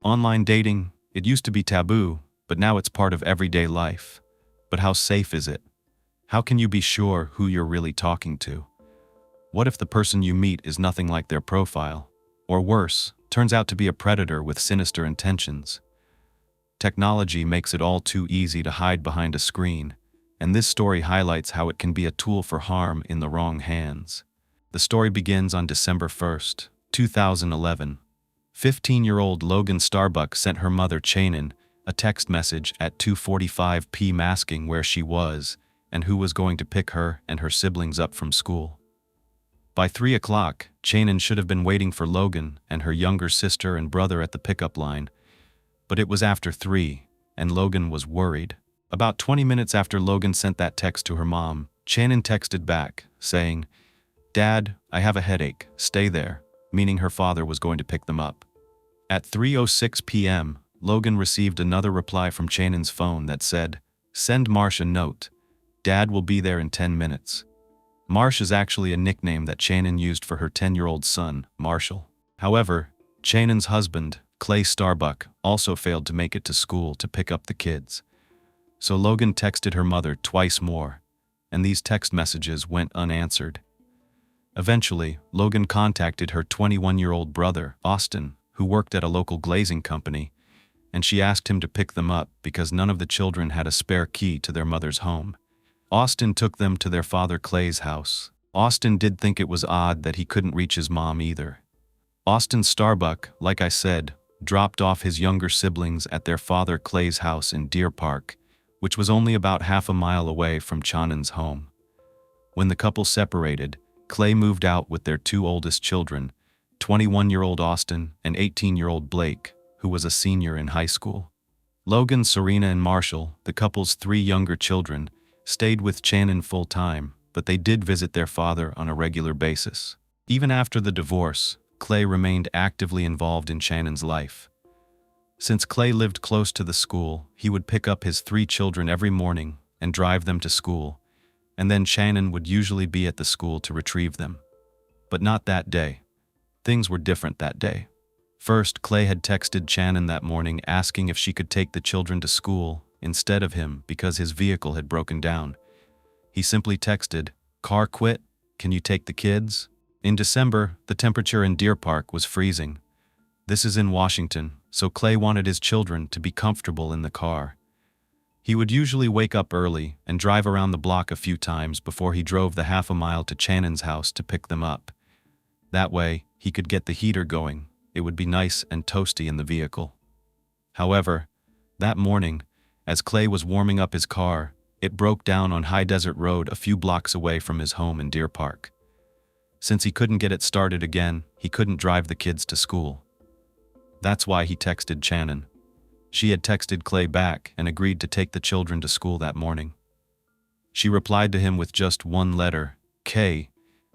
Online dating, it used to be taboo, but now it's part of everyday life. But how safe is it? How can you be sure who you're really talking to? What if the person you meet is nothing like their profile? Or worse, turns out to be a predator with sinister intentions? Technology makes it all too easy to hide behind a screen, and this story highlights how it can be a tool for harm in the wrong hands. The story begins on December 1st, 2011. 15-year-old Logan Starbuck sent her mother Channon a text message at 2:45 p.m. asking where she was and who was going to pick her and her siblings up from school. By 3 o'clock, Channon should have been waiting for Logan and her younger sister and brother at the pickup line, but it was after 3, and Logan was worried. About 20 minutes after Logan sent that text to her mom, Channon texted back, saying, "Dad, I have a headache, stay there," meaning her father was going to pick them up. At 3:06 p.m., Logan received another reply from Channon's phone that said, "Send Marsh a note. Dad will be there in 10 minutes. Marsh is actually a nickname that Channon used for her 10-year-old son, Marshall. However, Channon's husband, Clay Starbuck, also failed to make it to school to pick up the kids. So Logan texted her mother twice more, and these text messages went unanswered. Eventually, Logan contacted her 21-year-old brother, Austin, who worked at a local glazing company, and she asked him to pick them up because none of the children had a spare key to their mother's home. Austin took them to their father Clay's house. Austin did think it was odd that he couldn't reach his mom either. Austin Starbuck, like I said, dropped off his younger siblings at their father Clay's house in Deer Park, which was only about half a mile away from Channon's home. When the couple separated, Clay moved out with their two oldest children, 21-year-old Austin and 18-year-old Blake, who was a senior in high school. Logan, Serena, and Marshall, the couple's 3 younger children, stayed with Channon full-time, but they did visit their father on a regular basis. Even after the divorce, Clay remained actively involved in Channon's life. Since Clay lived close to the school, he would pick up his 3 children every morning and drive them to school, and then Channon would usually be at the school to retrieve them. But not that day. Things were different that day. First, Clay had texted Channon that morning asking if she could take the children to school instead of him because his vehicle had broken down. He simply texted, "Car quit, can you take the kids?" In December, the temperature in Deer Park was freezing. This is in Washington, so Clay wanted his children to be comfortable in the car. He would usually wake up early and drive around the block a few times before he drove the half a mile to Channon's house to pick them up. That way, he could get the heater going. It would be nice and toasty in the vehicle. However, that morning, as Clay was warming up his car, it broke down on High Desert Road a few blocks away from his home in Deer Park. Since he couldn't get it started again, he couldn't drive the kids to school. That's why he texted Channon. She had texted Clay back and agreed to take the children to school that morning. She replied to him with just one letter, K,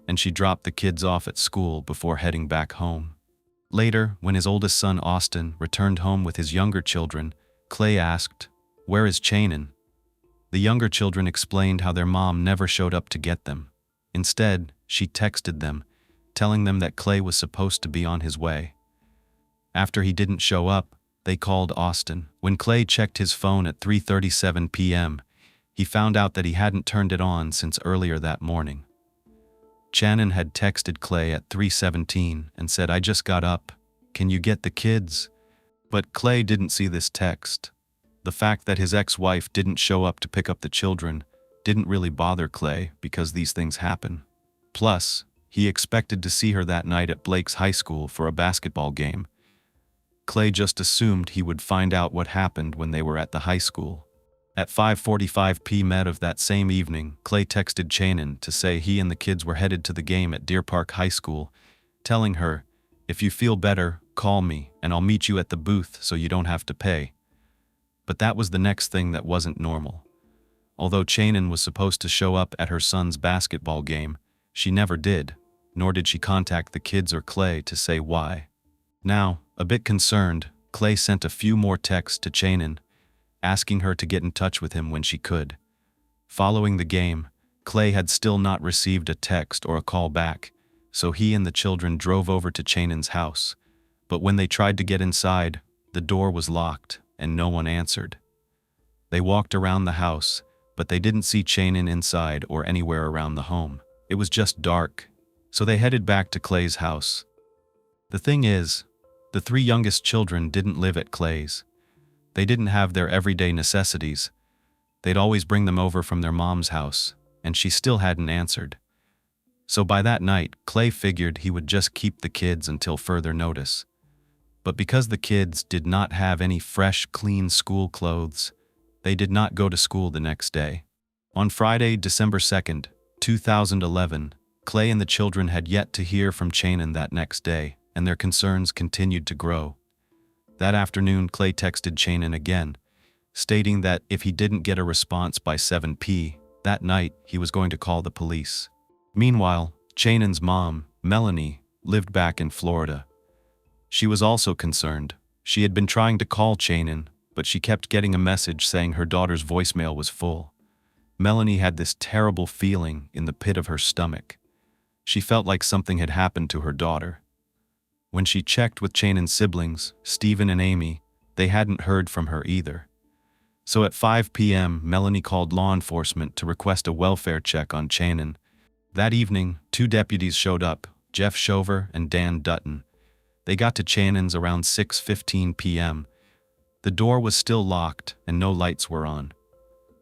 and she dropped the kids off at school before heading back home. Later, when his oldest son Austin returned home with his younger children, Clay asked, "Where is Channon?" The younger children explained how their mom never showed up to get them. Instead, she texted them, telling them that Clay was supposed to be on his way. After he didn't show up, they called Austin. When Clay checked his phone at 3:37 p.m., he found out that he hadn't turned it on since earlier that morning. Channon had texted Clay at 3:17 and said, "I just got up. Can you get the kids?" But Clay didn't see this text. The fact that his ex-wife didn't show up to pick up the children didn't really bother Clay because these things happen. Plus, he expected to see her that night at Blake's high school for a basketball game. Clay just assumed he would find out what happened when they were at the high school. At 5:45 p.m. of that same evening, Clay texted Channon to say he and the kids were headed to the game at Deer Park High School, telling her, "If you feel better, call me, and I'll meet you at the booth so you don't have to pay." But that was the next thing that wasn't normal. Although Channon was supposed to show up at her son's basketball game, she never did, nor did she contact the kids or Clay to say why. Now, a bit concerned, Clay sent a few more texts to Channon, asking her to get in touch with him when she could. Following the game, Clay had still not received a text or a call back, so he and the children drove over to Channon's house. But when they tried to get inside, The door was locked, and no one answered. They walked around the house, but they didn't see Channon inside or anywhere around the home. It was just dark, so they headed back to Clay's house. The thing is, the three youngest children didn't live at Clay's. They didn't have their everyday necessities. They'd always bring them over from their mom's house, and she still hadn't answered. So by that night, Clay figured he would just keep the kids until further notice. But because the kids did not have any fresh, clean school clothes, they did not go to school the next day. On Friday, December 2nd, 2011, Clay and the children had yet to hear from Channon that next day, and their concerns continued to grow. That afternoon, Clay texted Channon again, stating that if he didn't get a response by 7 p.m. that night, he was going to call the police. Meanwhile, Channon's mom, Melanie, lived back in Florida. She was also concerned. She had been trying to call Channon, but she kept getting a message saying her daughter's voicemail was full. Melanie had this terrible feeling in the pit of her stomach. She felt like something had happened to her daughter. When she checked with Channon's siblings, Stephen and Amy, they hadn't heard from her either. So at 5 p.m., Melanie called law enforcement to request a welfare check on Channon. That evening, 2 deputies showed up, Jeff Shover and Dan Dutton. They got to Channon's around 6:15 p.m. The door was still locked and no lights were on.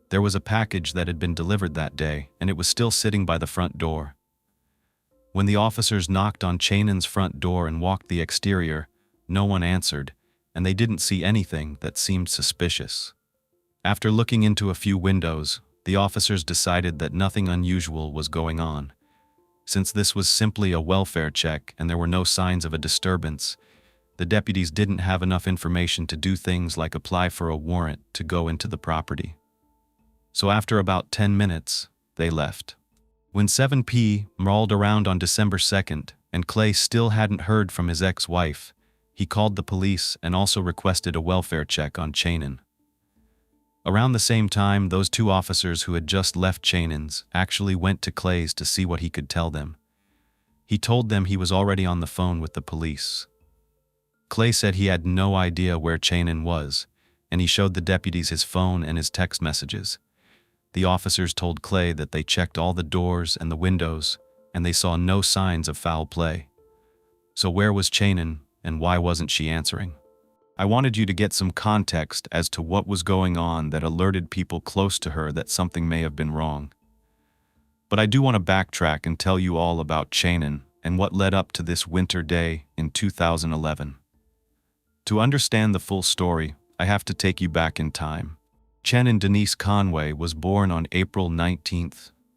There was a package that had been delivered that day, and it was still sitting by the front door. When the officers knocked on Channon's front door and walked the exterior, no one answered, and they didn't see anything that seemed suspicious. After looking into a few windows, the officers decided that nothing unusual was going on. Since this was simply a welfare check and there were no signs of a disturbance, the deputies didn't have enough information to do things like apply for a warrant to go into the property. So after about 10 minutes, they left. When 7 p.m. rolled around on December 2nd and Clay still hadn't heard from his ex-wife, he called the police and also requested a welfare check on Channon. Around the same time, those 2 officers who had just left Channon's actually went to Clay's to see what he could tell them. He told them he was already on the phone with the police. Clay said he had no idea where Channon was, and he showed the deputies his phone and his text messages. The officers told Clay that they checked all the doors and the windows, and they saw no signs of foul play. So where was Channon, and why wasn't she answering? I wanted you to get some context as to what was going on that alerted people close to her that something may have been wrong. But I do want to backtrack and tell you all about Channon and what led up to this winter day in 2011. To understand the full story, I have to take you back in time. Channon Denise Conway was born on April 19,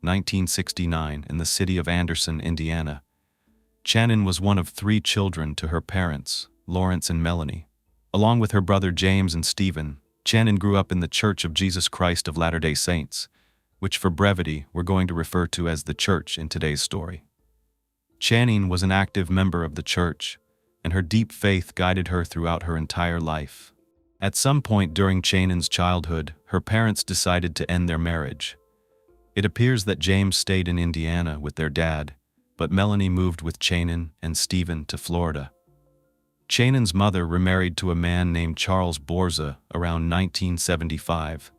1969 in the city of Anderson, Indiana. Channon was one of 3 children to her parents, Lawrence and Melanie. Along with her brother James and Stephen, Channon grew up in the Church of Jesus Christ of Latter-day Saints, which for brevity we're going to refer to as the church in today's story. Channon was an active member of the church, and her deep faith guided her throughout her entire life. At some point during Channon's childhood, her parents decided to end their marriage. It appears that James stayed in Indiana with their dad, but Melanie moved with Channon and Stephen to Florida. Channon's mother remarried to a man named Charles Borza around 1975.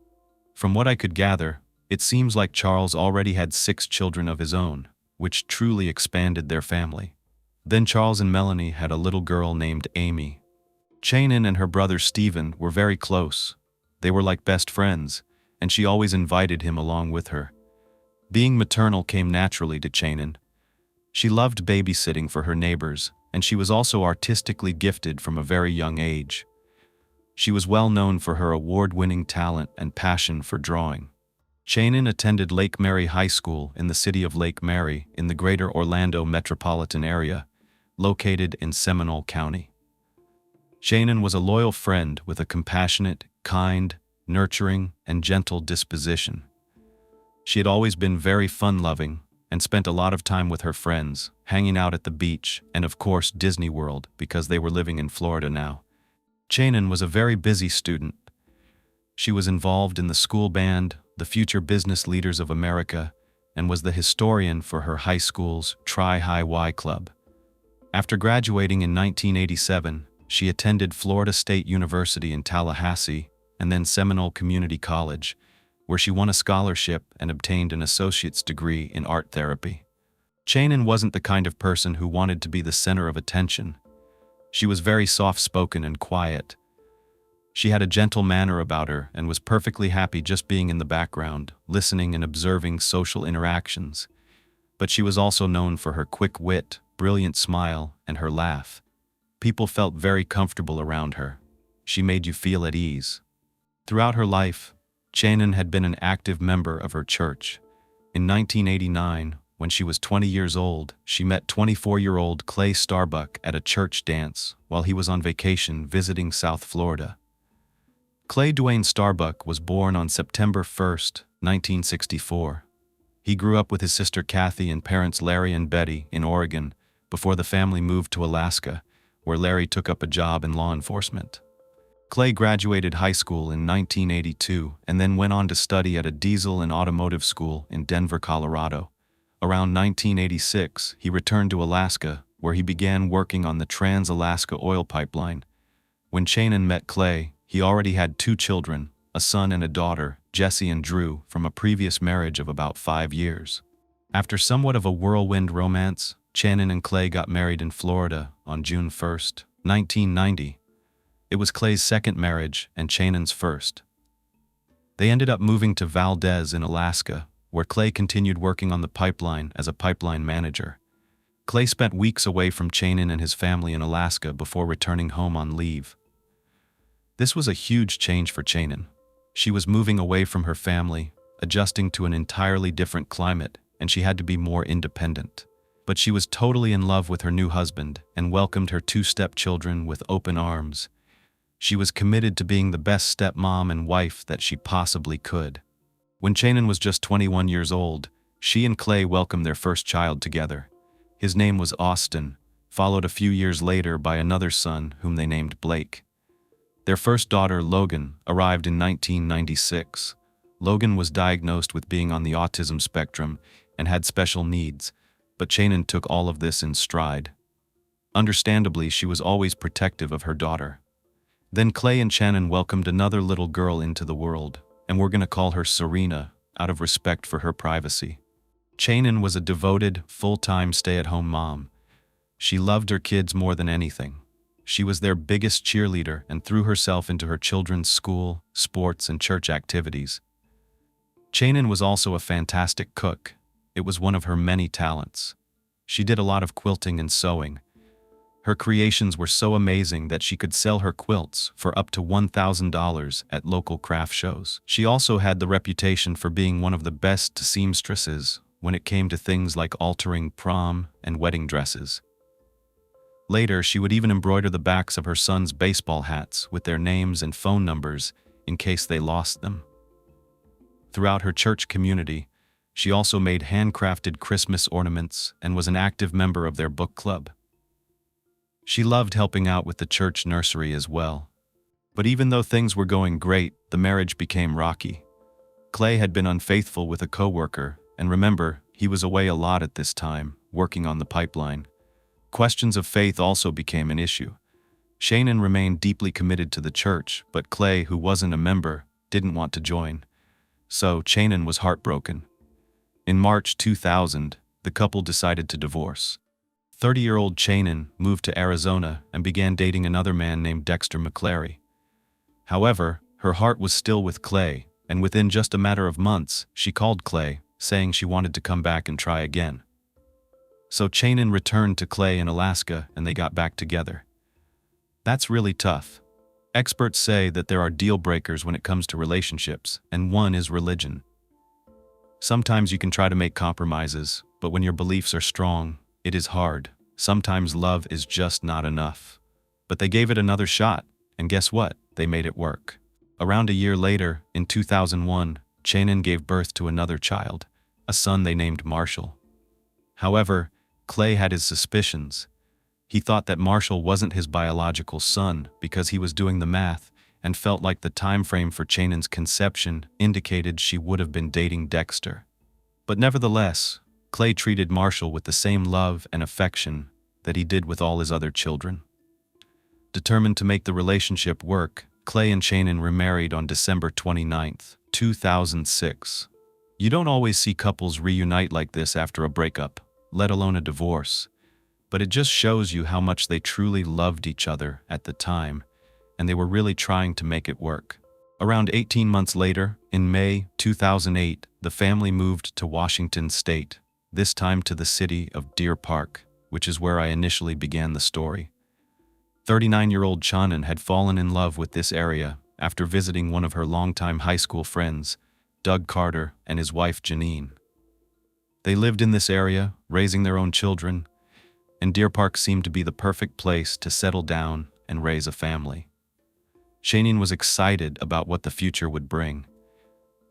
From what I could gather, it seems like Charles already had 6 children of his own, which truly expanded their family. Then Charles and Melanie had a little girl named Amy. Channon and her brother Stephen were very close. They were like best friends, and she always invited him along with her. Being maternal came naturally to Channon. She loved babysitting for her neighbors, and she was also artistically gifted from a very young age. She was well known for her award-winning talent and passion for drawing. Channon attended Lake Mary High School in the city of Lake Mary in the greater Orlando metropolitan area, located in Seminole County. Channon was a loyal friend with a compassionate, kind, nurturing, and gentle disposition. She had always been very fun-loving and spent a lot of time with her friends, hanging out at the beach and of course Disney World because they were living in Florida now. Channon was a very busy student. She was involved in the school band, the Future Business Leaders of America, and was the historian for her high school's Tri-High Y Club. After graduating in 1987, She attended Florida State University in Tallahassee and then Seminole Community College, where she won a scholarship and obtained an associate's degree in art therapy. Channon wasn't the kind of person who wanted to be the center of attention. She was very soft-spoken and quiet. She had a gentle manner about her and was perfectly happy just being in the background, listening and observing social interactions. But she was also known for her quick wit, brilliant smile, and her laugh. People felt very comfortable around her. She made you feel at ease. Throughout her life, Channon had been an active member of her church. In 1989, when she was 20 years old, she met 24-year-old Clay Starbuck at a church dance while he was on vacation visiting South Florida. Clay Dwayne Starbuck was born on September 1, 1964. He grew up with his sister Kathy and parents Larry and Betty in Oregon before the family moved to Alaska, where Larry took up a job in law enforcement. Clay graduated high school in 1982 and then went on to study at a diesel and automotive school in Denver, Colorado. Around 1986, he returned to Alaska, where he began working on the Trans-Alaska oil pipeline. When Channon met Clay, he already had 2 children, a son and a daughter, Jesse and Drew, from a previous marriage of about 5 years. After somewhat of a whirlwind romance, Channon and Clay got married in Florida on June 1, 1990. It was Clay's second marriage and Channon's first. They ended up moving to Valdez in Alaska, where Clay continued working on the pipeline as a pipeline manager. Clay spent weeks away from Channon and his family in Alaska before returning home on leave. This was a huge change for Channon. She was moving away from her family, adjusting to an entirely different climate, and she had to be more independent. But she was totally in love with her new husband and welcomed her 2 stepchildren with open arms. She was committed to being the best stepmom and wife that she possibly could. When Channon was just 21 years old, she and Clay welcomed their first child together. His name was Austin, followed a few years later by another son whom they named Blake. Their first daughter, Logan, arrived in 1996. Logan was diagnosed with being on the autism spectrum and had special needs, but Channon took all of this in stride. Understandably, she was always protective of her daughter. Then Clay and Channon welcomed another little girl into the world, and we're going to call her Serena, out of respect for her privacy. Channon was a devoted, full-time stay-at-home mom. She loved her kids more than anything. She was their biggest cheerleader and threw herself into her children's school, sports, and church activities. Channon was also a fantastic cook. It was one of her many talents. She did a lot of quilting and sewing. Her creations were so amazing that she could sell her quilts for up to $1,000 at local craft shows. She also had the reputation for being one of the best seamstresses when it came to things like altering prom and wedding dresses. Later, she would even embroider the backs of her sons' baseball hats with their names and phone numbers in case they lost them. Throughout her church community, she also made handcrafted Christmas ornaments and was an active member of their book club. She loved helping out with the church nursery as well. But even though things were going great, the marriage became rocky. Clay had been unfaithful with a coworker, and remember, he was away a lot at this time, working on the pipeline. Questions of faith also became an issue. Channon remained deeply committed to the church, but Clay, who wasn't a member, didn't want to join. So Channon was heartbroken. In March 2000, the couple decided to divorce. 30-year-old Channon moved to Arizona and began dating another man named Dexter McClary. However, her heart was still with Clay, and within just a matter of months, she called Clay, saying she wanted to come back and try again. So Channon returned to Clay in Alaska and they got back together. That's really tough. Experts say that there are deal breakers when it comes to relationships, and one is religion. Sometimes you can try to make compromises, but when your beliefs are strong, it is hard. Sometimes love is just not enough. But they gave it another shot, and guess what? They made it work. Around a year later, in 2001, Channon gave birth to another child, a son they named Marshall. However, Clay had his suspicions. He thought that Marshall wasn't his biological son because he was doing the math and felt like the time frame for Channon's conception indicated she would have been dating Dexter. But nevertheless, Clay treated Marshall with the same love and affection that he did with all his other children. Determined to make the relationship work, Clay and Channon remarried on December 29, 2006. You don't always see couples reunite like this after a breakup, let alone a divorce. But it just shows you how much they truly loved each other at the time, and they were really trying to make it work. Around 18 months later, in May 2008, the family moved to Washington State, this time to the city of Deer Park, which is where I initially began the story. 39-year-old Channon had fallen in love with this area after visiting one of her longtime high school friends, Doug Carter, and his wife Janine. They lived in this area, raising their own children, and Deer Park seemed to be the perfect place to settle down and raise a family. Channon was excited about what the future would bring.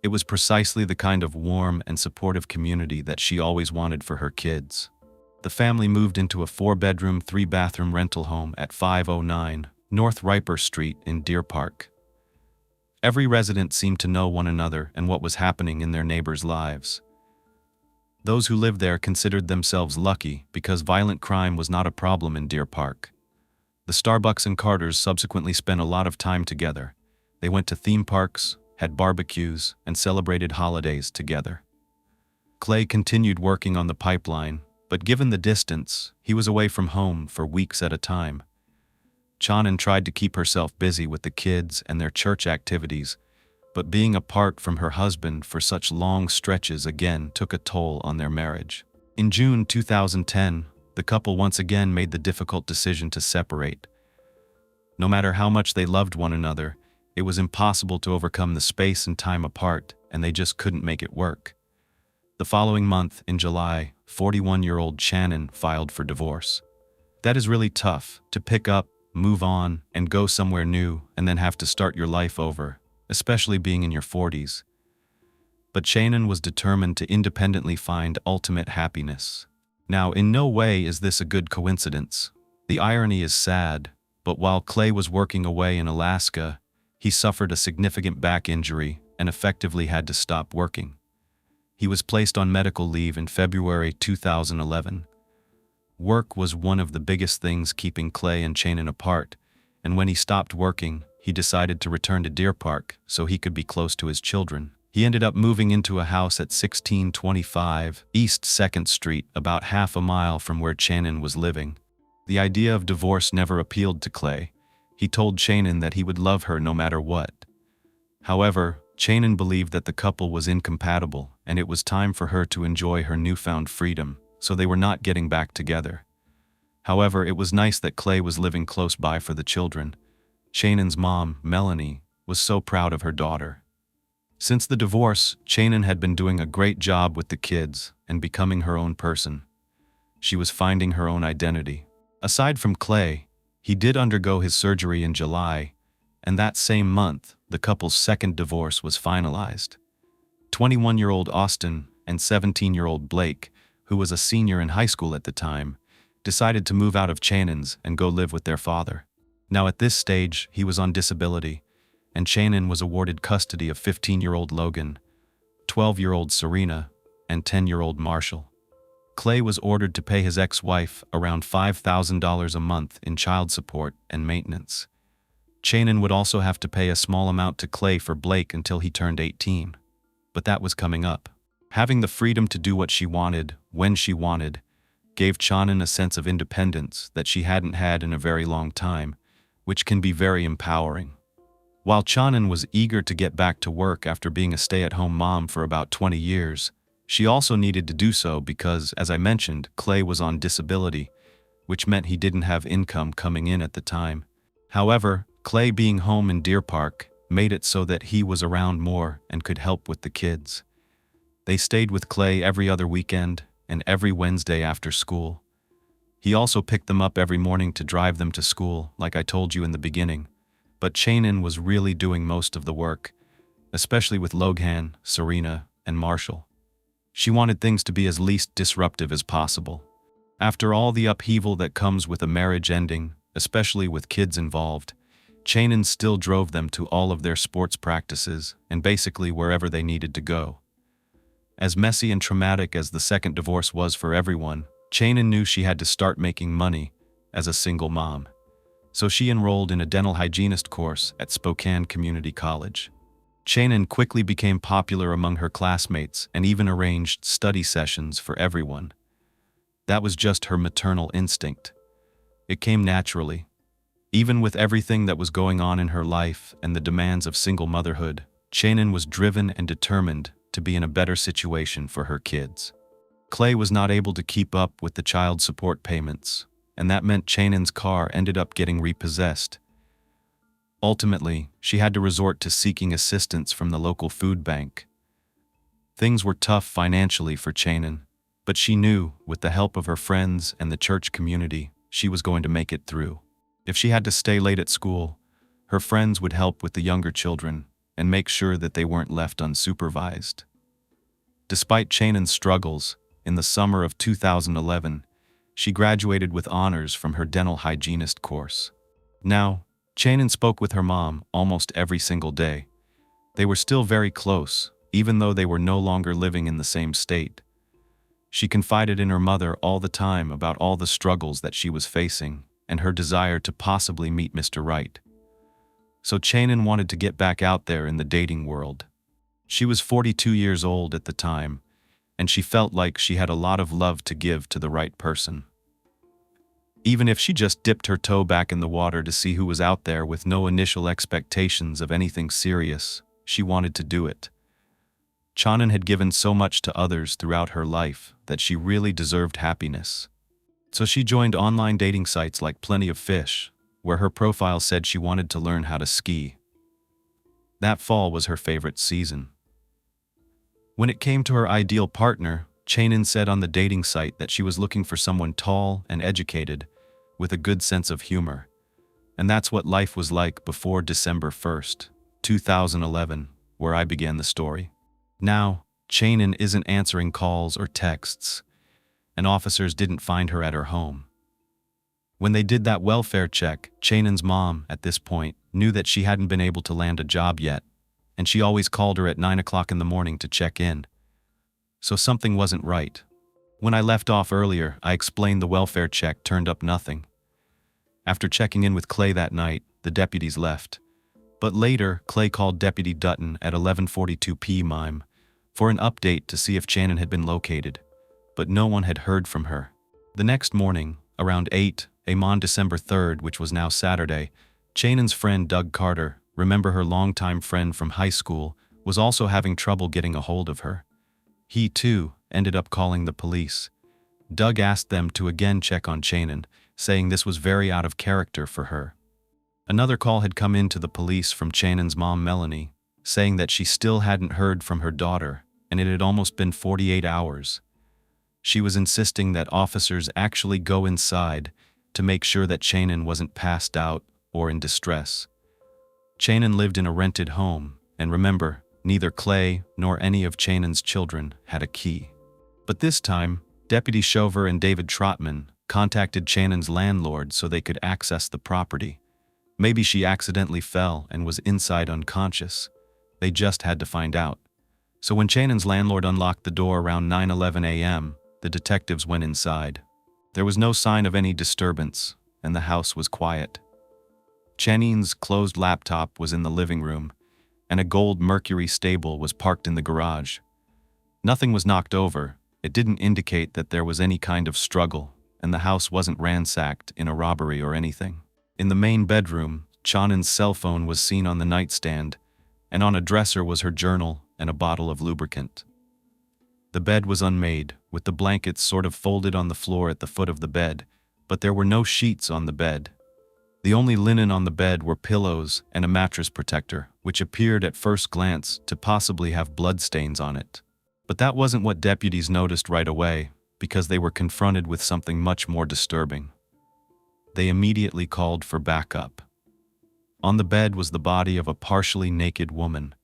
It was precisely the kind of warm and supportive community that she always wanted for her kids. The family moved into a 4-bedroom, 3-bathroom rental home at 509 North Riper Street in Deer Park. Every resident seemed to know one another and what was happening in their neighbors' lives. Those who lived there considered themselves lucky because violent crime was not a problem in Deer Park. The Starbucks and Carters subsequently spent a lot of time together. They went to theme parks, had barbecues, and celebrated holidays together. Clay continued working on the pipeline, but given the distance, he was away from home for weeks at a time. Channon tried to keep herself busy with the kids and their church activities, but being apart from her husband for such long stretches again took a toll on their marriage. In June 2010, the couple once again made the difficult decision to separate. No matter how much they loved one another, it was impossible to overcome the space and time apart, and they just couldn't make it work. The following month, in July, 41-year-old Channon filed for divorce. That is really tough, to pick up, move on, and go somewhere new, and then have to start your life over, especially being in your 40s. But Channon was determined to independently find ultimate happiness. Now, in no way is this a good coincidence. The irony is sad, but while Clay was working away in Alaska, he suffered a significant back injury and effectively had to stop working. He was placed on medical leave in February 2011. Work was one of the biggest things keeping Clay and Channon apart, and when he stopped working, he decided to return to Deer Park so he could be close to his children. He ended up moving into a house at 1625 East 2nd Street, about half a mile from where Channon was living. The idea of divorce never appealed to Clay. He told Channon that he would love her no matter what. However, Channon believed that the couple was incompatible and it was time for her to enjoy her newfound freedom, so they were not getting back together. However, it was nice that Clay was living close by for the children. Channon's mom, Melanie, was so proud of her daughter. Since the divorce, Channon had been doing a great job with the kids and becoming her own person. She was finding her own identity. Aside from Clay, he did undergo his surgery in July, and that same month, the couple's second divorce was finalized. 21-year-old Austin and 17-year-old Blake, who was a senior in high school at the time, decided to move out of Channon's and go live with their father. Now at this stage, he was on disability, and Channon was awarded custody of 15-year-old Logan, 12-year-old Serena, and 10-year-old Marshall. Clay was ordered to pay his ex-wife around $5,000 a month in child support and maintenance. Channon would also have to pay a small amount to Clay for Blake until he turned 18. But that was coming up. Having the freedom to do what she wanted, when she wanted, gave Channon a sense of independence that she hadn't had in a very long time, which can be very empowering. While Channon was eager to get back to work after being a stay-at-home mom for about 20 years, she also needed to do so because, as I mentioned, Clay was on disability, which meant he didn't have income coming in at the time. However, Clay being home in Deer Park made it so that he was around more and could help with the kids. They stayed with Clay every other weekend and every Wednesday after school. He also picked them up every morning to drive them to school, like I told you in the beginning. But Channon was really doing most of the work, especially with Logan, Serena, and Marshall. She wanted things to be as least disruptive as possible. After all the upheaval that comes with a marriage ending, especially with kids involved, Channon still drove them to all of their sports practices and basically wherever they needed to go. As messy and traumatic as the second divorce was for everyone, Channon knew she had to start making money as a single mom. so she enrolled in a dental hygienist course at Spokane Community College. Channon quickly became popular among her classmates and even arranged study sessions for everyone. That was just her maternal instinct. It came naturally. Even with everything that was going on in her life and the demands of single motherhood, Channon was driven and determined to be in a better situation for her kids. Clay was not able to keep up with the child support payments, and that meant Channon's car ended up getting repossessed. Ultimately, she had to resort to seeking assistance from the local food bank. Things were tough financially for Channon, but she knew, with the help of her friends and the church community, she was going to make it through. If she had to stay late at school, her friends would help with the younger children and make sure that they weren't left unsupervised. Despite Channon's struggles, in the summer of 2011, she graduated with honors from her dental hygienist course. Now, Channon spoke with her mom almost every single day. They were still very close, even though they were no longer living in the same state. She confided in her mother all the time about all the struggles that she was facing and her desire to possibly meet Mr. Right. So Channon wanted to get back out there in the dating world. She was 42 years old at the time, and she felt like she had a lot of love to give to the right person. Even if she just dipped her toe back in the water to see who was out there with no initial expectations of anything serious, she wanted to do it. Channon had given so much to others throughout her life that she really deserved happiness. So she joined online dating sites like Plenty of Fish, where her profile said she wanted to learn how to ski. That fall was her favorite season. When it came to her ideal partner, Channon said on the dating site that she was looking for someone tall and educated, with a good sense of humor. And that's what life was like before December 1st, 2011, where I began the story. Now, Channon isn't answering calls or texts, and officers didn't find her at her home. When they did that welfare check, Channon's mom, at this point, knew that she hadn't been able to land a job yet, and she always called her at 9 o'clock in the morning to check in. So something wasn't right. When I left off earlier, I explained the welfare check turned up nothing. After checking in with Clay that night, the deputies left. But later, Clay called Deputy Dutton at 11:42 p.m. for an update to see if Channon had been located, but no one had heard from her. The next morning, around 8 a.m. on December 3rd, which was now Saturday, Channon's friend Doug Carter, remember her longtime friend from high school, was also having trouble getting a hold of her. He, too, ended up calling the police. Doug asked them to again check on Channon, saying this was very out of character for her. Another call had come in to the police from Channon's mom, Melanie, saying that she still hadn't heard from her daughter, and it had almost been 48 hours. She was insisting that officers actually go inside to make sure that Channon wasn't passed out or in distress. Channon lived in a rented home, and remember, neither Clay nor any of Channon's children had a key. But this time, Deputy Shover and David Trotman contacted Channon's landlord so they could access the property. Maybe she accidentally fell and was inside unconscious. They just had to find out. So when Channon's landlord unlocked the door around 9:11 a.m., the detectives went inside. There was no sign of any disturbance, and the house was quiet. Channon's closed laptop was in the living room, and a gold Mercury stable was parked in the garage. Nothing was knocked over. It didn't indicate that there was any kind of struggle, and the house wasn't ransacked in a robbery or anything. In the main bedroom, Channon's cell phone was seen on the nightstand, and on a dresser was her journal and a bottle of lubricant. The bed was unmade, with the blankets sort of folded on the floor at the foot of the bed, but there were no sheets on the bed. The only linen on the bed were pillows and a mattress protector, which appeared at first glance to possibly have bloodstains on it. But that wasn't what deputies noticed right away, because they were confronted with something much more disturbing. They immediately called for backup. On the bed was the body of a partially naked woman.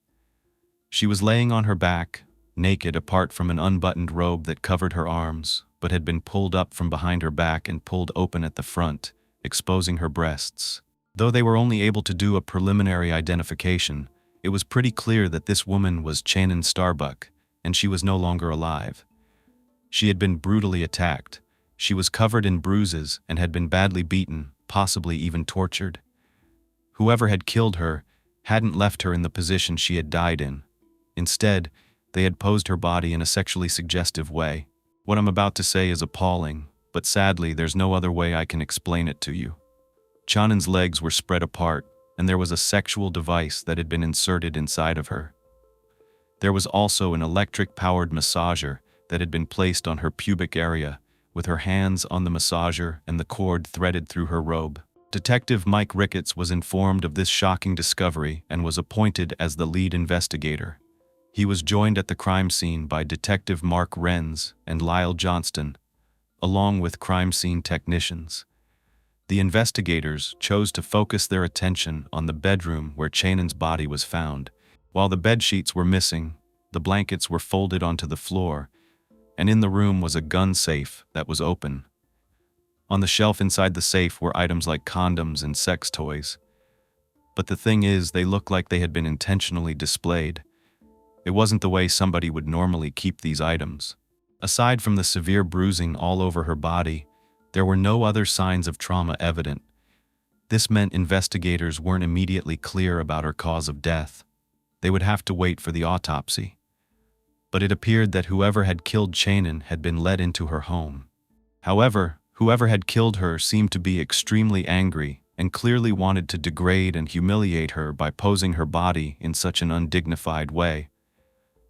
She was laying on her back, naked apart from an unbuttoned robe that covered her arms, but had been pulled up from behind her back and pulled open at the front, exposing her breasts. Though they were only able to do a preliminary identification, it was pretty clear that this woman was Channon Starbuck, and she was no longer alive. She had been brutally attacked. She was covered in bruises and had been badly beaten, possibly even tortured. Whoever had killed her hadn't left her in the position she had died in. Instead, they had posed her body in a sexually suggestive way. What I'm about to say is appalling, but sadly there's no other way I can explain it to you. Channon's legs were spread apart, and there was a sexual device that had been inserted inside of her. There was also an electric-powered massager that had been placed on her pubic area, with her hands on the massager and the cord threaded through her robe. Detective Mike Ricketts was informed of this shocking discovery and was appointed as the lead investigator. He was joined at the crime scene by Detective Mark Renz and Lyle Johnston, along with crime scene technicians. The investigators chose to focus their attention on the bedroom where Channon's body was found. While the bedsheets were missing, the blankets were folded onto the floor, and in the room was a gun safe that was open. On the shelf inside the safe were items like condoms and sex toys. But the thing is, they looked like they had been intentionally displayed. It wasn't the way somebody would normally keep these items. Aside from the severe bruising all over her body, there were no other signs of trauma evident. This meant investigators weren't immediately clear about her cause of death. They would have to wait for the autopsy. But it appeared that whoever had killed Channon had been led into her home. However, whoever had killed her seemed to be extremely angry and clearly wanted to degrade and humiliate her by posing her body in such an undignified way.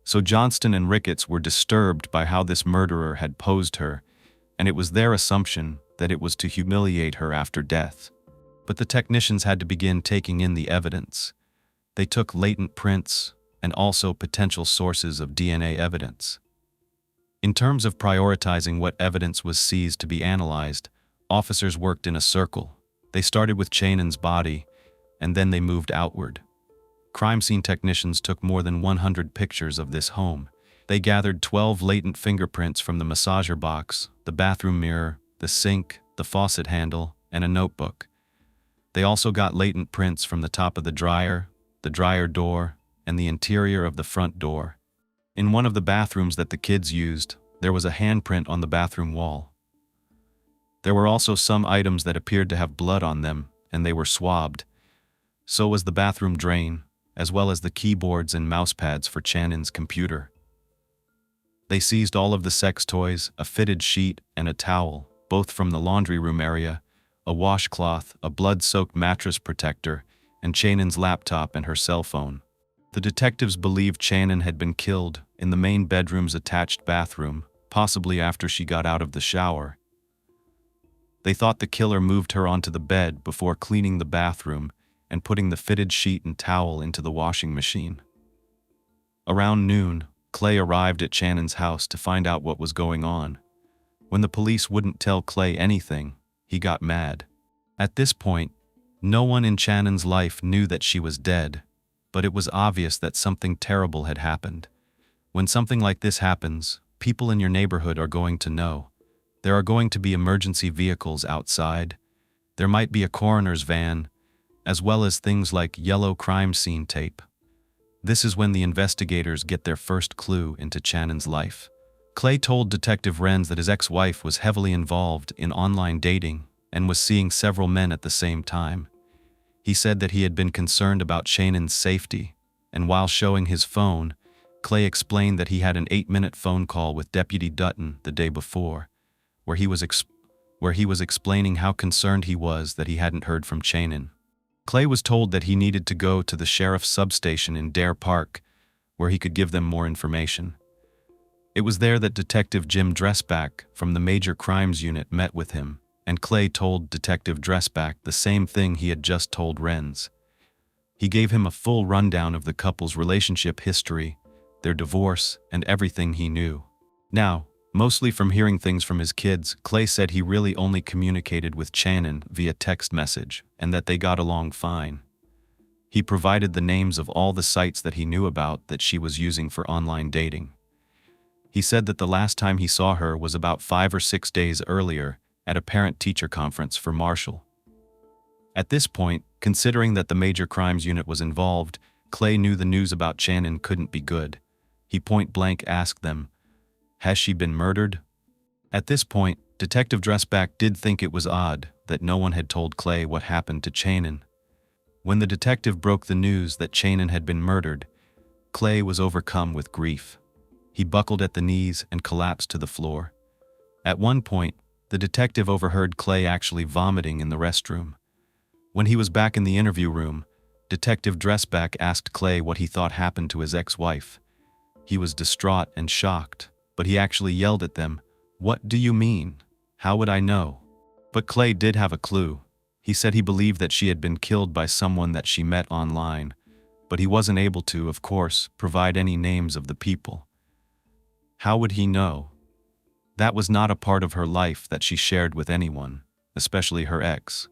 So Johnston and Ricketts were disturbed by how this murderer had posed her, and it was their assumption that it was to humiliate her after death. But the technicians had to begin taking in the evidence. They took latent prints and also potential sources of DNA evidence. In terms of prioritizing what evidence was seized to be analyzed, officers worked in a circle. They started with Channon's body, and then they moved outward. Crime scene technicians took more than 100 pictures of this home. They gathered 12 latent fingerprints from the massager box, the bathroom mirror, the sink, the faucet handle, and a notebook. They also got latent prints from the top of the dryer door, and the interior of the front door. In one of the bathrooms that the kids used, there was a handprint on the bathroom wall. There were also some items that appeared to have blood on them, and they were swabbed. So was the bathroom drain, as well as the keyboards and mousepads for Channon's computer. They seized all of the sex toys, a fitted sheet, and a towel, both from the laundry room area, a washcloth, a blood-soaked mattress protector, and Channon's laptop and her cell phone. The detectives believed Channon had been killed in the main bedroom's attached bathroom, possibly after she got out of the shower. They thought the killer moved her onto the bed before cleaning the bathroom and putting the fitted sheet and towel into the washing machine. Around noon, Clay arrived at Channon's house to find out what was going on. When the police wouldn't tell Clay anything, he got mad. At this point, no one in Channon's life knew that she was dead, but it was obvious that something terrible had happened. When something like this happens, people in your neighborhood are going to know. There are going to be emergency vehicles outside. There might be a coroner's van, as well as things like yellow crime scene tape. This is when the investigators get their first clue into Channon's life. Clay told Detective Renz that his ex-wife was heavily involved in online dating and was seeing several men at the same time. He said that he had been concerned about Channon's safety, and while showing his phone, Clay explained that he had an 8-minute phone call with Deputy Dutton the day before, where he was explaining how concerned he was that he hadn't heard from Channon. Clay was told that he needed to go to the sheriff's substation in Dare Park, where he could give them more information. It was there that Detective Jim Dressback from the Major Crimes Unit met with him, and Clay told Detective Dressback the same thing he had just told Renz. He gave him a full rundown of the couple's relationship history, their divorce, and everything he knew. Now, mostly from hearing things from his kids, Clay said he really only communicated with Channon via text message, and that they got along fine. He provided the names of all the sites that he knew about that she was using for online dating. He said that the last time he saw her was about 5 or 6 days earlier at a parent-teacher conference for Marshall. At this point, considering that the Major Crimes Unit was involved, Clay knew the news about Channon couldn't be good. He point-blank asked them, "Has she been murdered?" At this point, Detective Dressback did think it was odd that no one had told Clay what happened to Channon. When the detective broke the news that Channon had been murdered, Clay was overcome with grief. He buckled at the knees and collapsed to the floor. At one point, the detective overheard Clay actually vomiting in the restroom. When he was back in the interview room, Detective Dressback asked Clay what he thought happened to his ex-wife. He was distraught and shocked, but he actually yelled at them, "What do you mean? How would I know?" But Clay did have a clue. He said he believed that she had been killed by someone that she met online, but he wasn't able to, of course, provide any names of the people. How would he know? That was not a part of her life that she shared with anyone, especially her ex.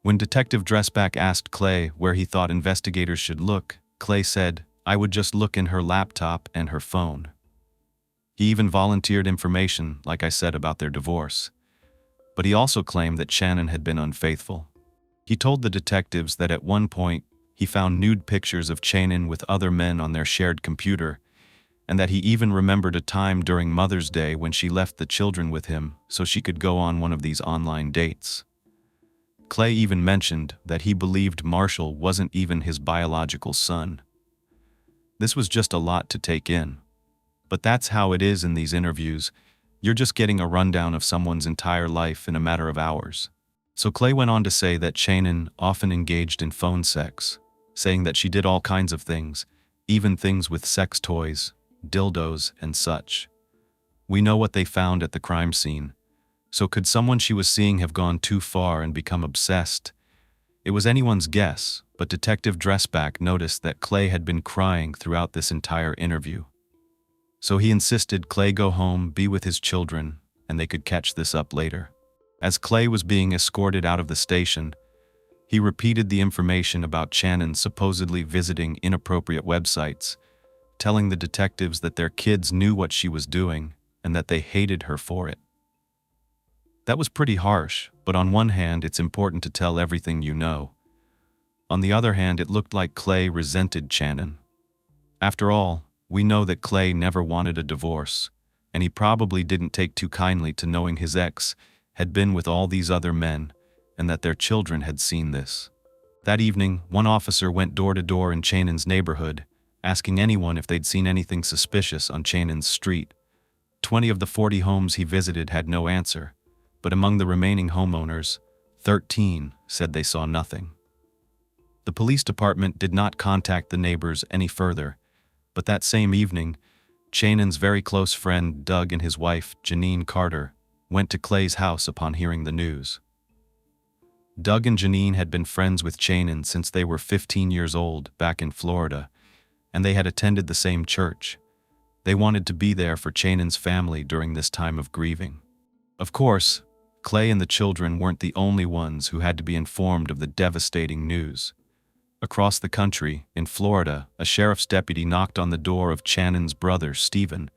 When Detective Dressback asked Clay where he thought investigators should look, Clay said, "I would just look in her laptop and her phone." He even volunteered information, like I said, about their divorce. But he also claimed that Channon had been unfaithful. He told the detectives that at one point, he found nude pictures of Channon with other men on their shared computer, and that he even remembered a time during Mother's Day when she left the children with him so she could go on one of these online dates. Clay even mentioned that he believed Marshall wasn't even his biological son. This was just a lot to take in. But that's how it is in these interviews. You're just getting a rundown of someone's entire life in a matter of hours. So Clay went on to say that Channon often engaged in phone sex, saying that she did all kinds of things, even things with sex toys, dildos, and such. We know what they found at the crime scene. So could someone she was seeing have gone too far and become obsessed? It was anyone's guess, but Detective Dressback noticed that Clay had been crying throughout this entire interview. So he insisted Clay go home, be with his children, and they could catch this up later. As Clay was being escorted out of the station, he repeated the information about Channon supposedly visiting inappropriate websites, telling the detectives that their kids knew what she was doing and that they hated her for it. That was pretty harsh, but on one hand, it's important to tell everything you know. On the other hand, it looked like Clay resented Channon. After all, we know that Clay never wanted a divorce, and he probably didn't take too kindly to knowing his ex had been with all these other men, and that their children had seen this. That evening, one officer went door to door in Channon's neighborhood, asking anyone if they'd seen anything suspicious on Channon's street. 20 of the 40 homes he visited had no answer, but among the remaining homeowners, 13 said they saw nothing. The police department did not contact the neighbors any further, but that same evening, Channon's very close friend Doug and his wife, Janine Carter, went to Clay's house upon hearing the news. Doug and Janine had been friends with Channon since they were 15 years old back in Florida, and they had attended the same church. They wanted to be there for Channon's family during this time of grieving. Of course, Clay and the children weren't the only ones who had to be informed of the devastating news. Across the country, in Florida, a sheriff's deputy knocked on the door of Channon's brother, Stephen.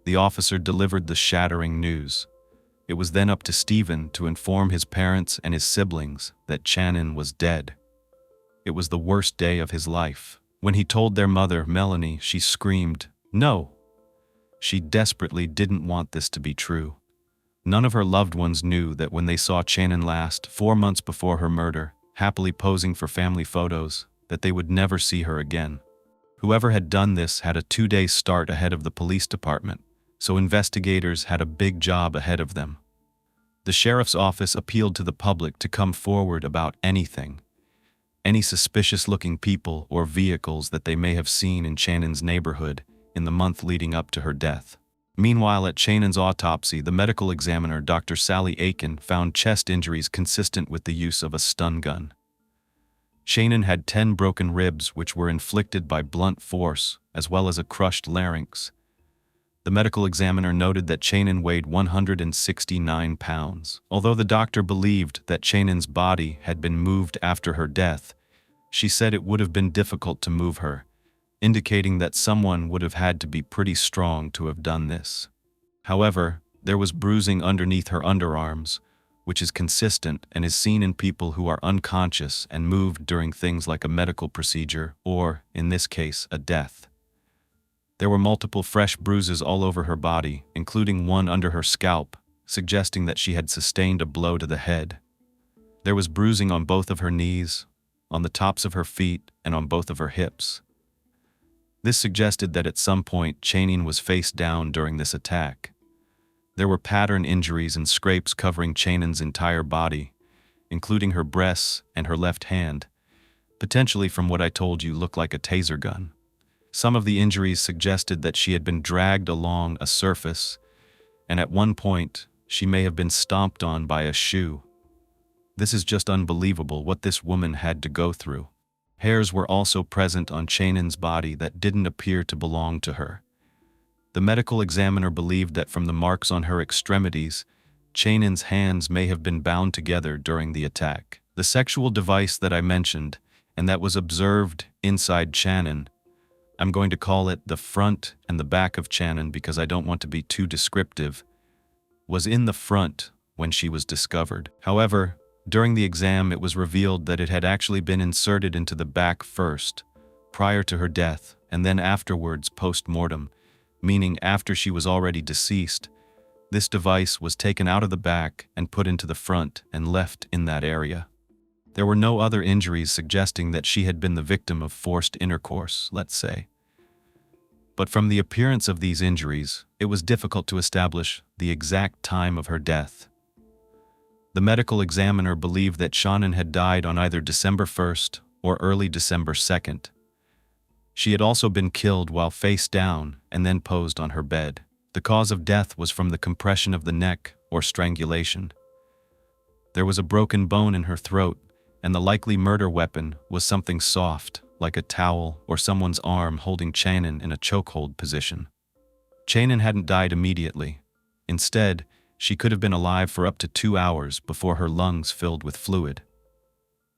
The officer delivered the shattering news. It was then up to Stephen to inform his parents and his siblings that Channon was dead. It was the worst day of his life. When he told their mother, Melanie, she screamed, "No!" She desperately didn't want this to be true. None of her loved ones knew that when they saw Channon last, 4 months before her murder, happily posing for family photos, that they would never see her again. Whoever had done this had a 2-day start ahead of the police department, so investigators had a big job ahead of them. The sheriff's office appealed to the public to come forward about anything, any suspicious-looking people or vehicles that they may have seen in Channon's neighborhood in the month leading up to her death. Meanwhile, at Channon's autopsy, the medical examiner, Dr. Sally Aiken, found chest injuries consistent with the use of a stun gun. Channon had 10 broken ribs which were inflicted by blunt force, as well as a crushed larynx. The medical examiner noted that Channon weighed 169 pounds. Although the doctor believed that Channon's body had been moved after her death, she said it would have been difficult to move her, indicating that someone would have had to be pretty strong to have done this. However, there was bruising underneath her underarms, which is consistent and is seen in people who are unconscious and moved during things like a medical procedure or, in this case, a death. There were multiple fresh bruises all over her body, including one under her scalp, suggesting that she had sustained a blow to the head. There was bruising on both of her knees, on the tops of her feet, and on both of her hips. This suggested that at some point Channon was face down during this attack. There were pattern injuries and scrapes covering Channon's entire body, including her breasts and her left hand, potentially from what I told you looked like a taser gun. Some of the injuries suggested that she had been dragged along a surface, and at one point, she may have been stomped on by a shoe. This is just unbelievable what this woman had to go through. Hairs were also present on Channon's body that didn't appear to belong to her. The medical examiner believed that from the marks on her extremities, Channon's hands may have been bound together during the attack. The sexual device that I mentioned, and that was observed inside Channon, I'm going to call it the front and the back of Channon because I don't want to be too descriptive, was in the front when she was discovered. However, during the exam it was revealed that it had actually been inserted into the back first, prior to her death, and then afterwards post-mortem, meaning after she was already deceased. This device was taken out of the back and put into the front and left in that area. There were no other injuries suggesting that she had been the victim of forced intercourse, let's say. But from the appearance of these injuries, it was difficult to establish the exact time of her death. The medical examiner believed that Channon had died on either December 1st or early December 2nd. She had also been killed while face down and then posed on her bed. The cause of death was from the compression of the neck or strangulation. There was a broken bone in her throat, and the likely murder weapon was something soft, like a towel or someone's arm holding Channon in a chokehold position. Channon hadn't died immediately. Instead, she could have been alive for up to 2 hours before her lungs filled with fluid.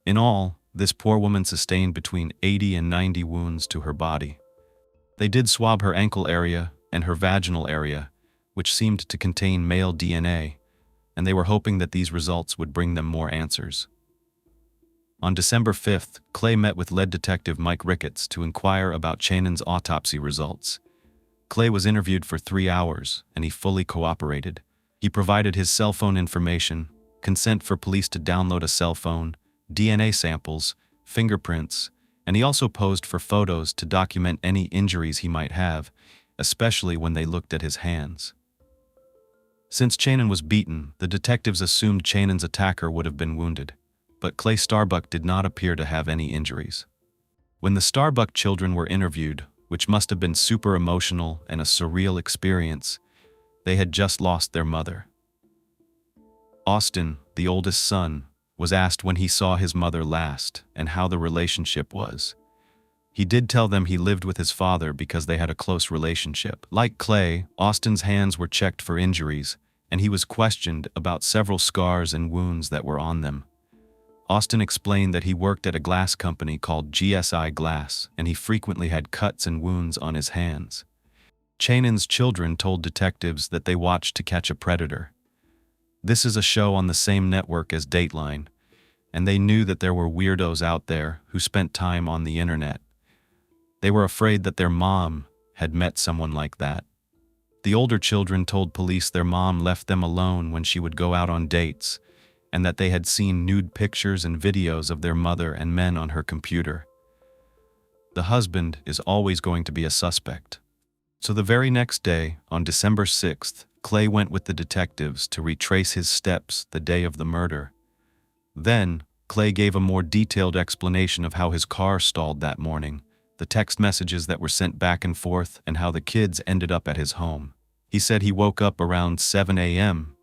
In all, this poor woman sustained between 80 and 90 wounds to her body. They did swab her ankle area and her vaginal area, which seemed to contain male DNA, and they were hoping that these results would bring them more answers. On December 5th, Clay met with lead detective Mike Ricketts to inquire about Channon's autopsy results. Clay was interviewed for 3 hours, and he fully cooperated. He provided his cell phone information, consent for police to download a cell phone, DNA samples, fingerprints, and he also posed for photos to document any injuries he might have, especially when they looked at his hands. Since Channon was beaten, the detectives assumed Channon's attacker would have been wounded, but Clay Starbuck did not appear to have any injuries. When the Starbuck children were interviewed, which must have been super emotional and a surreal experience, they had just lost their mother. Austin, the oldest son, was asked when he saw his mother last and how the relationship was. He did tell them he lived with his father because they had a close relationship. Like Clay, Austin's hands were checked for injuries, and he was questioned about several scars and wounds that were on them. Austin explained that he worked at a glass company called GSI Glass, and he frequently had cuts and wounds on his hands. Channon's children told detectives that they watched To Catch a Predator. This is a show on the same network as Dateline, and they knew that there were weirdos out there who spent time on the internet. They were afraid that their mom had met someone like that. The older children told police their mom left them alone when she would go out on dates, and that they had seen nude pictures and videos of their mother and men on her computer. The husband is always going to be a suspect. So the very next day, on December 6th, Clay went with the detectives to retrace his steps the day of the murder. Then, Clay gave a more detailed explanation of how his car stalled that morning, the text messages that were sent back and forth, and how the kids ended up at his home. He said he woke up around 7 a.m.,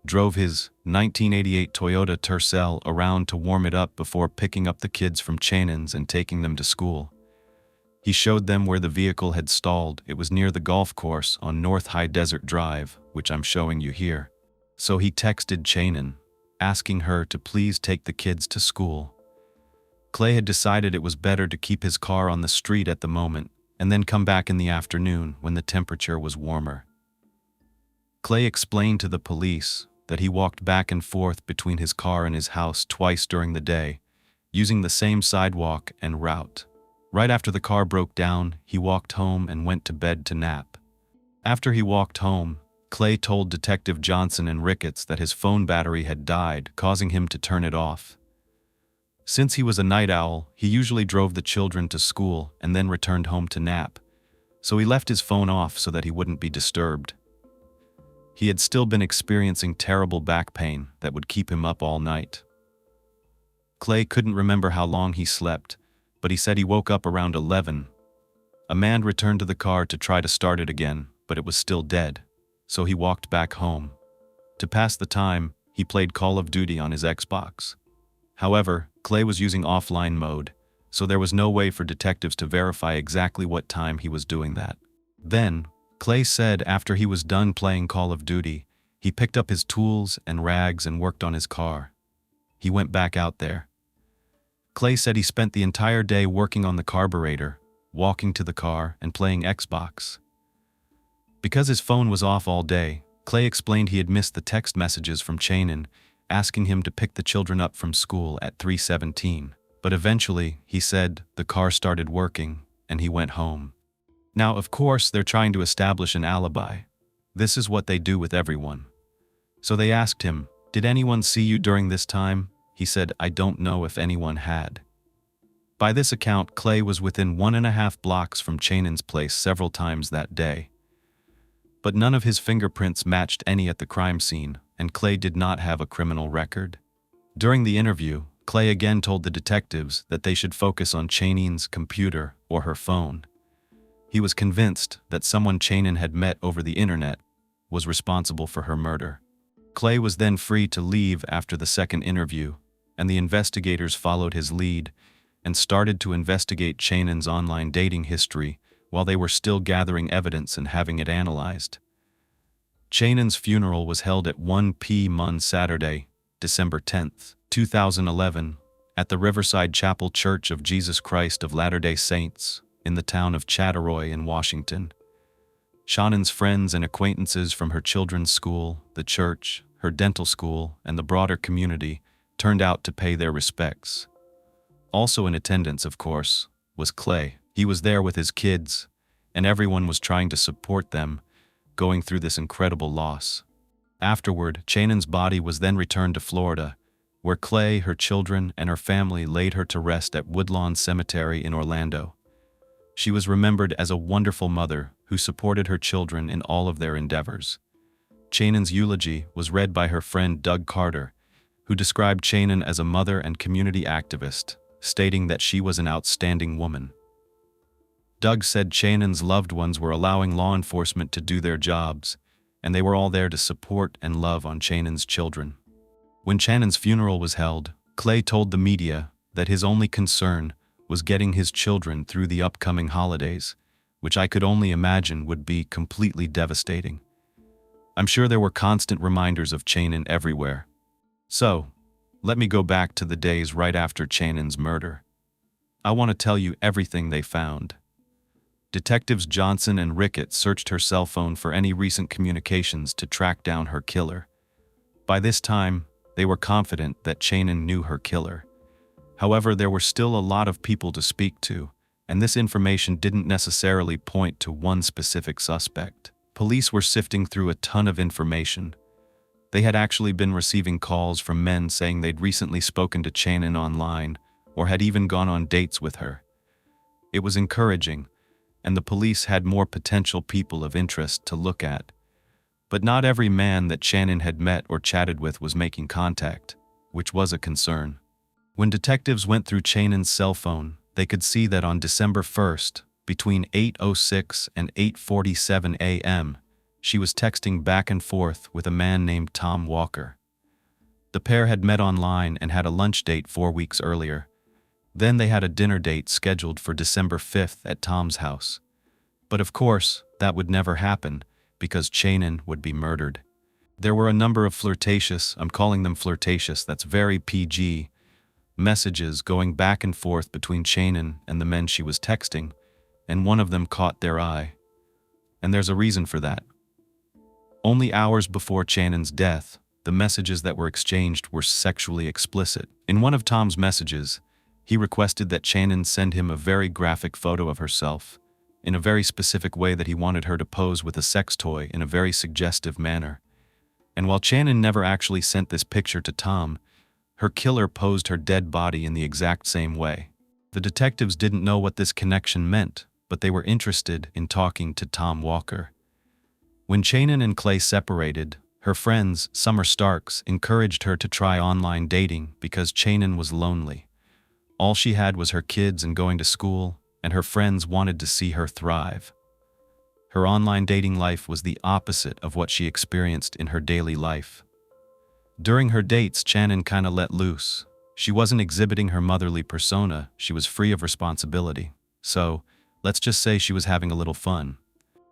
drove his 1988 Toyota Tercel around to warm it up before picking up the kids from Channon's and taking them to school. He showed them where the vehicle had stalled. It was near the golf course on North High Desert Drive, which I'm showing you here. So he texted Channon, asking her to please take the kids to school. Clay had decided it was better to keep his car on the street at the moment and then come back in the afternoon when the temperature was warmer. Clay explained to the police that he walked back and forth between his car and his house twice during the day, using the same sidewalk and route. Right after the car broke down, he walked home and went to bed to nap. After he walked home, Clay told Detective Johnson and Ricketts that his phone battery had died, causing him to turn it off. Since he was a night owl, he usually drove the children to school and then returned home to nap, so he left his phone off so that he wouldn't be disturbed. He had still been experiencing terrible back pain that would keep him up all night. Clay couldn't remember how long he slept, but he said he woke up around 11. A man returned to the car to try to start it again, but it was still dead, so he walked back home. To pass the time, he played Call of Duty on his Xbox. However, Clay was using offline mode, so there was no way for detectives to verify exactly what time he was doing that. Then, Clay said after he was done playing Call of Duty, he picked up his tools and rags and worked on his car. He went back out there. Clay said he spent the entire day working on the carburetor, walking to the car, and playing Xbox. Because his phone was off all day, Clay explained he had missed the text messages from Channon asking him to pick the children up from school at 3:17. But eventually, he said, the car started working, and he went home. Now, of course, they're trying to establish an alibi. This is what they do with everyone. So they asked him, "Did anyone see you during this time?" He said, "I don't know if anyone had." By this account, Clay was within 1.5 blocks from Channon's place several times that day. But none of his fingerprints matched any at the crime scene, and Clay did not have a criminal record. During the interview, Clay again told the detectives that they should focus on Channon's computer or her phone. He was convinced that someone Channon had met over the internet was responsible for her murder. Clay was then free to leave after the second interview, and the investigators followed his lead and started to investigate Channon's online dating history while they were still gathering evidence and having it analyzed. Channon's funeral was held at 1 p.m. on Saturday, December 10, 2011, at the Riverside Chapel Church of Jesus Christ of Latter-day Saints in the town of Chattaroy in Washington. Channon's friends and acquaintances from her children's school, the church, her dental school, and the broader community turned out to pay their respects. Also in attendance, of course, was Clay. He was there with his kids, and everyone was trying to support them, going through this incredible loss. Afterward, Channon's body was then returned to Florida, where Clay, her children, and her family laid her to rest at Woodlawn Cemetery in Orlando. She was remembered as a wonderful mother who supported her children in all of their endeavors. Channon's eulogy was read by her friend Doug Carter, who described Channon as a mother and community activist, stating that she was an outstanding woman. Doug said Channon's loved ones were allowing law enforcement to do their jobs, and they were all there to support and love on Channon's children. When Channon's funeral was held, Clay told the media that his only concern was getting his children through the upcoming holidays, which I could only imagine would be completely devastating. I'm sure there were constant reminders of Channon everywhere. So, let me go back to the days right after Channon's murder. I want to tell you everything they found. Detectives Johnson and Ricketts searched her cell phone for any recent communications to track down her killer. By this time, they were confident that Channon knew her killer. However, there were still a lot of people to speak to, and this information didn't necessarily point to one specific suspect. Police were sifting through a ton of information. They had actually been receiving calls from men saying they'd recently spoken to Channon online or had even gone on dates with her. It was encouraging, and the police had more potential people of interest to look at. But not every man that Channon had met or chatted with was making contact, which was a concern. When detectives went through Channon's cell phone, they could see that on December 1st, between 8:06 and 8:47 a.m., she was texting back and forth with a man named Tom Walker. The pair had met online and had a lunch date 4 weeks earlier. Then they had a dinner date scheduled for December 5th at Tom's house. But of course, that would never happen because Channon would be murdered. There were a number of flirtatious, I'm calling them flirtatious, that's very PG, messages going back and forth between Channon and the men she was texting, and one of them caught their eye. And there's a reason for that. Only hours before Channon's death, the messages that were exchanged were sexually explicit. In one of Tom's messages, he requested that Channon send him a very graphic photo of herself, in a very specific way that he wanted her to pose with a sex toy in a very suggestive manner. And while Channon never actually sent this picture to Tom, her killer posed her dead body in the exact same way. The detectives didn't know what this connection meant, but they were interested in talking to Tom Walker. When Channon and Clay separated, her friends, Summer Starks, encouraged her to try online dating because Channon was lonely. All she had was her kids and going to school, and her friends wanted to see her thrive. Her online dating life was the opposite of what she experienced in her daily life. During her dates, Channon kinda let loose. She wasn't exhibiting her motherly persona, she was free of responsibility. So, let's just say she was having a little fun.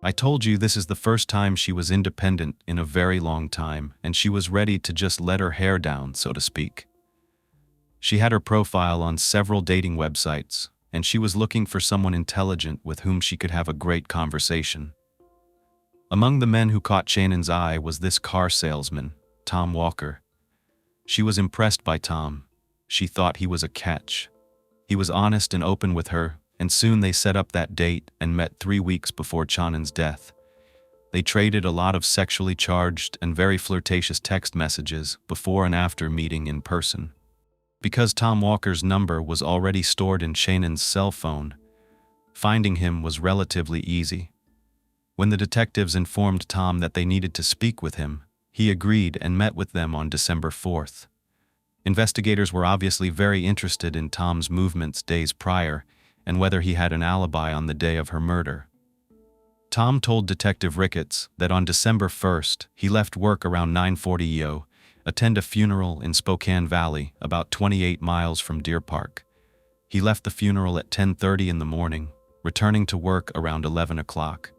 I told you this is the first time she was independent in a very long time, and she was ready to just let her hair down, so to speak. She had her profile on several dating websites, and she was looking for someone intelligent with whom she could have a great conversation. Among the men who caught Channon's eye was this car salesman, Tom Walker. She was impressed by Tom. She thought he was a catch. He was honest and open with her, and soon they set up that date and met 3 weeks before Channon's death. They traded a lot of sexually charged and very flirtatious text messages before and after meeting in person. Because Tom Walker's number was already stored in Channon's cell phone, finding him was relatively easy. When the detectives informed Tom that they needed to speak with him, he agreed and met with them on December 4th. Investigators were obviously very interested in Tom's movements days prior and whether he had an alibi on the day of her murder. Tom told Detective Ricketts that on December 1st, he left work around 9:40 EO, attend a funeral in Spokane Valley, about 28 miles from Deer Park. He left the funeral at 10:30 in the morning, returning to work around 11 o'clock.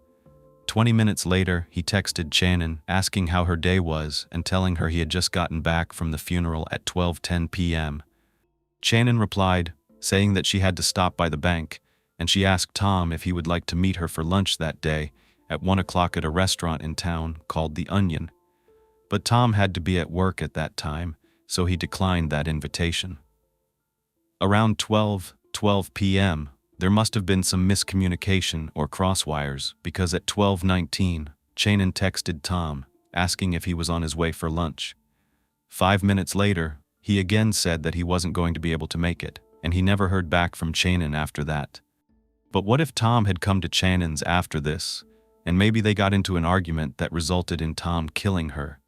20 minutes later, he texted Channon asking how her day was and telling her he had just gotten back from the funeral at 12:10 p.m. Channon replied, saying that she had to stop by the bank, and she asked Tom if he would like to meet her for lunch that day at 1 o'clock at a restaurant in town called The Onion. But Tom had to be at work at that time, so he declined that invitation. Around 12:12 p.m., there must have been some miscommunication or crosswires because at 12:19, Channon texted Tom, asking if he was on his way for lunch. 5 minutes later, he again said that he wasn't going to be able to make it, and he never heard back from Channon after that. But what if Tom had come to Channon's after this, and maybe they got into an argument that resulted in Tom killing her?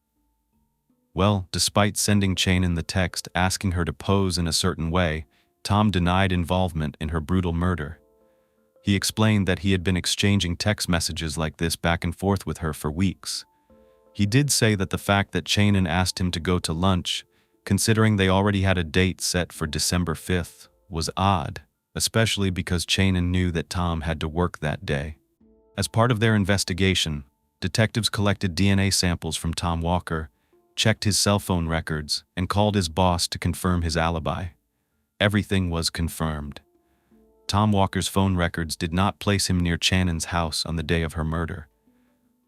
Well, despite sending Channon the text asking her to pose in a certain way, Tom denied involvement in her brutal murder. He explained that he had been exchanging text messages like this back and forth with her for weeks. He did say that the fact that Channon asked him to go to lunch, considering they already had a date set for December 5th, was odd, especially because Channon knew that Tom had to work that day. As part of their investigation, detectives collected DNA samples from Tom Walker, checked his cell phone records, and called his boss to confirm his alibi. Everything was confirmed. Tom Walker's phone records did not place him near Channon's house on the day of her murder.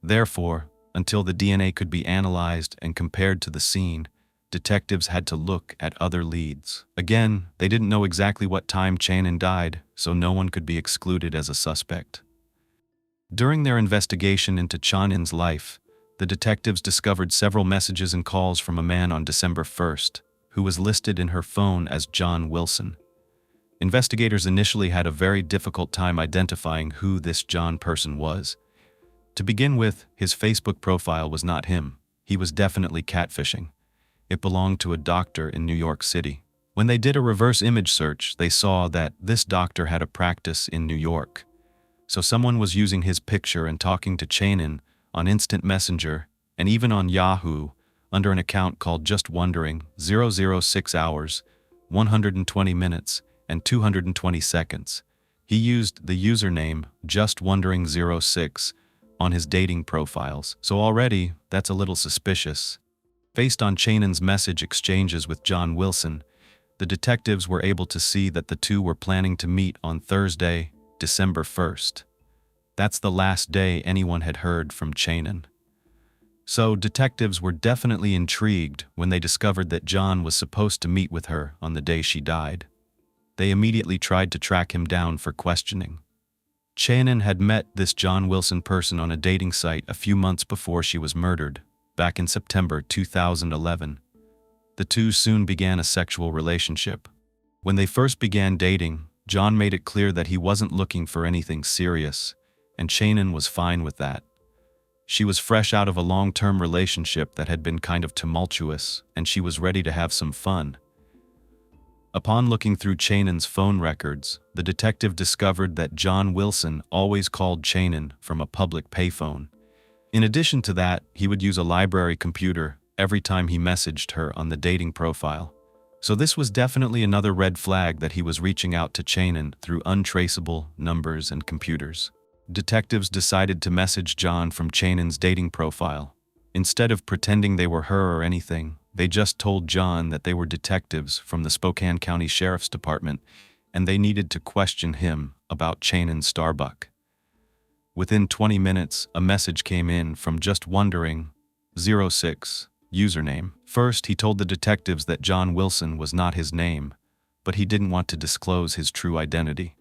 Therefore, until the DNA could be analyzed and compared to the scene, detectives had to look at other leads. Again, they didn't know exactly what time Channon died, so no one could be excluded as a suspect. During their investigation into Channon's life, the detectives discovered several messages and calls from a man on December 1st, who was listed in her phone as John Wilson. Investigators initially had a very difficult time identifying who this John person was. To begin with, his Facebook profile was not him. He was definitely catfishing. It belonged to a doctor in New York City. When they did a reverse image search, they saw that this doctor had a practice in New York. So someone was using his picture and talking to Channon on Instant Messenger and even on Yahoo under an account called Just Wondering 006 hours, 120 minutes, and 220 seconds. He used the username Just Wondering 06 on his dating profiles, so already that's a little suspicious. Based on Channon's message exchanges with John Wilson, the detectives were able to see that the two were planning to meet on Thursday, December 1st. That's the last day anyone had heard from Channon. So detectives were definitely intrigued when they discovered that John was supposed to meet with her on the day she died. They immediately tried to track him down for questioning. Channon had met this John Wilson person on a dating site a few months before she was murdered, back in September 2011. The two soon began a sexual relationship. When they first began dating, John made it clear that he wasn't looking for anything serious, and Channon was fine with that. She was fresh out of a long-term relationship that had been kind of tumultuous, and she was ready to have some fun. Upon looking through Channon's phone records, the detective discovered that John Wilson always called Channon from a public payphone. In addition to that, he would use a library computer every time he messaged her on the dating profile. So this was definitely another red flag that he was reaching out to Channon through untraceable numbers and computers. Detectives decided to message John from Channon's dating profile. Instead of pretending they were her or anything, they just told John that they were detectives from the Spokane County Sheriff's Department and they needed to question him about Channon Starbuck. Within 20 minutes, a message came in from Just Wondering 06 username. First, he told the detectives that John Wilson was not his name, but he didn't want to disclose his true identity.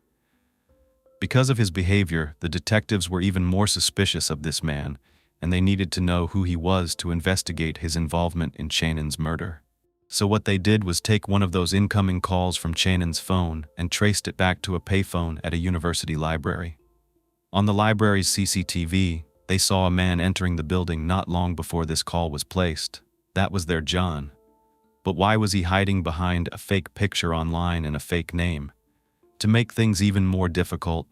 Because of his behavior, the detectives were even more suspicious of this man, and they needed to know who he was to investigate his involvement in Channon's murder. So what they did was take one of those incoming calls from Channon's phone and traced it back to a payphone at a university library. On the library's CCTV, they saw a man entering the building not long before this call was placed. That was their John. But why was he hiding behind a fake picture online and a fake name? To make things even more difficult,